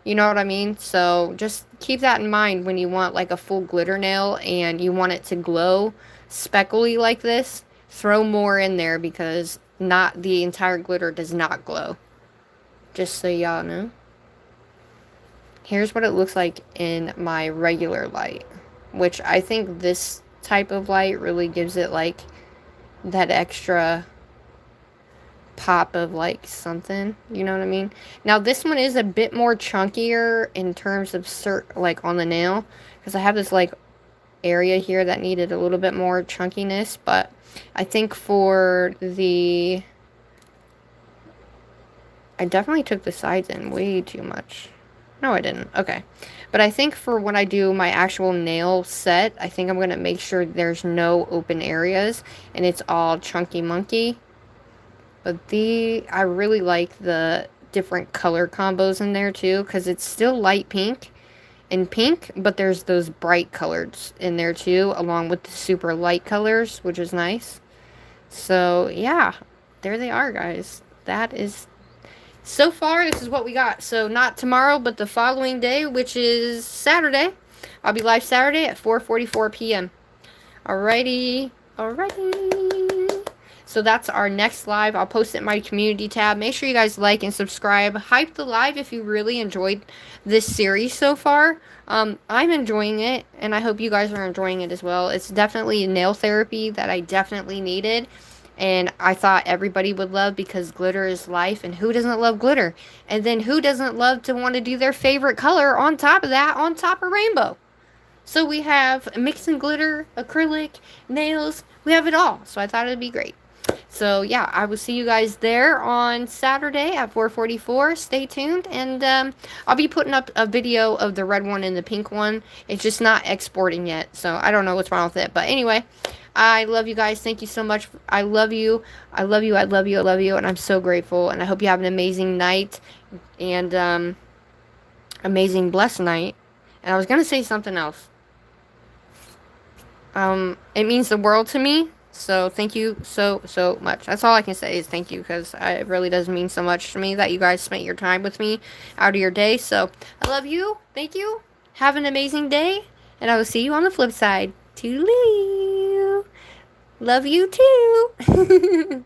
You know what I mean? So just keep that in mind when you want like a full glitter nail and you want it to glow speckly like this. Throw more in there because not the entire glitter does not glow. Just so y'all know. Here's what it looks like in my regular light, which I think this type of light really gives it like that extra pop of like something, you know what I mean? Now this one is a bit more chunkier in terms of like on the nail, because I have this like area here that needed a little bit more chunkiness, but I think for the, I definitely took the sides in way too much. No, I didn't. Okay. But I think for when I do my actual nail set, I think I'm going to make sure there's no open areas and it's all chunky monkey. But I really like the different color combos in there too, because it's still light pink and pink, but there's those bright colors in there too, along with the super light colors, which is nice. So yeah, there they are, guys. That is, so far, this is what we got. So not tomorrow, but the following day, which is Saturday. I'll be live Saturday at 4:44 p.m. Alrighty. So that's our next live. I'll post it in my community tab. Make sure you guys like and subscribe. Hype the live if you really enjoyed this series so far. I'm enjoying it, and I hope you guys are enjoying it as well. It's definitely nail therapy that I definitely needed, and I thought everybody would love, because glitter is life, and who doesn't love glitter? And then who doesn't love to want to do their favorite color on top of that, on top of rainbow? So we have mix and glitter, acrylic, nails, we have it all. So I thought it'd be great. So yeah, I will see you guys there on Saturday at 4:44. Stay tuned, and I'll be putting up a video of the red one and the pink one. It's just not exporting yet, so I don't know what's wrong with it. But anyway, I love you guys. Thank you so much. I love you. I love you. I love you. I love you. And I'm so grateful. And I hope you have an amazing night and amazing blessed night. And I was gonna say something else. It means the world to me. So thank you so much. That's all I can say is thank you, because it really does mean so much to me that you guys spent your time with me out of your day. So I love you. Thank you. Have an amazing day, and I will see you on the flip side. Toodaloo. Love you too.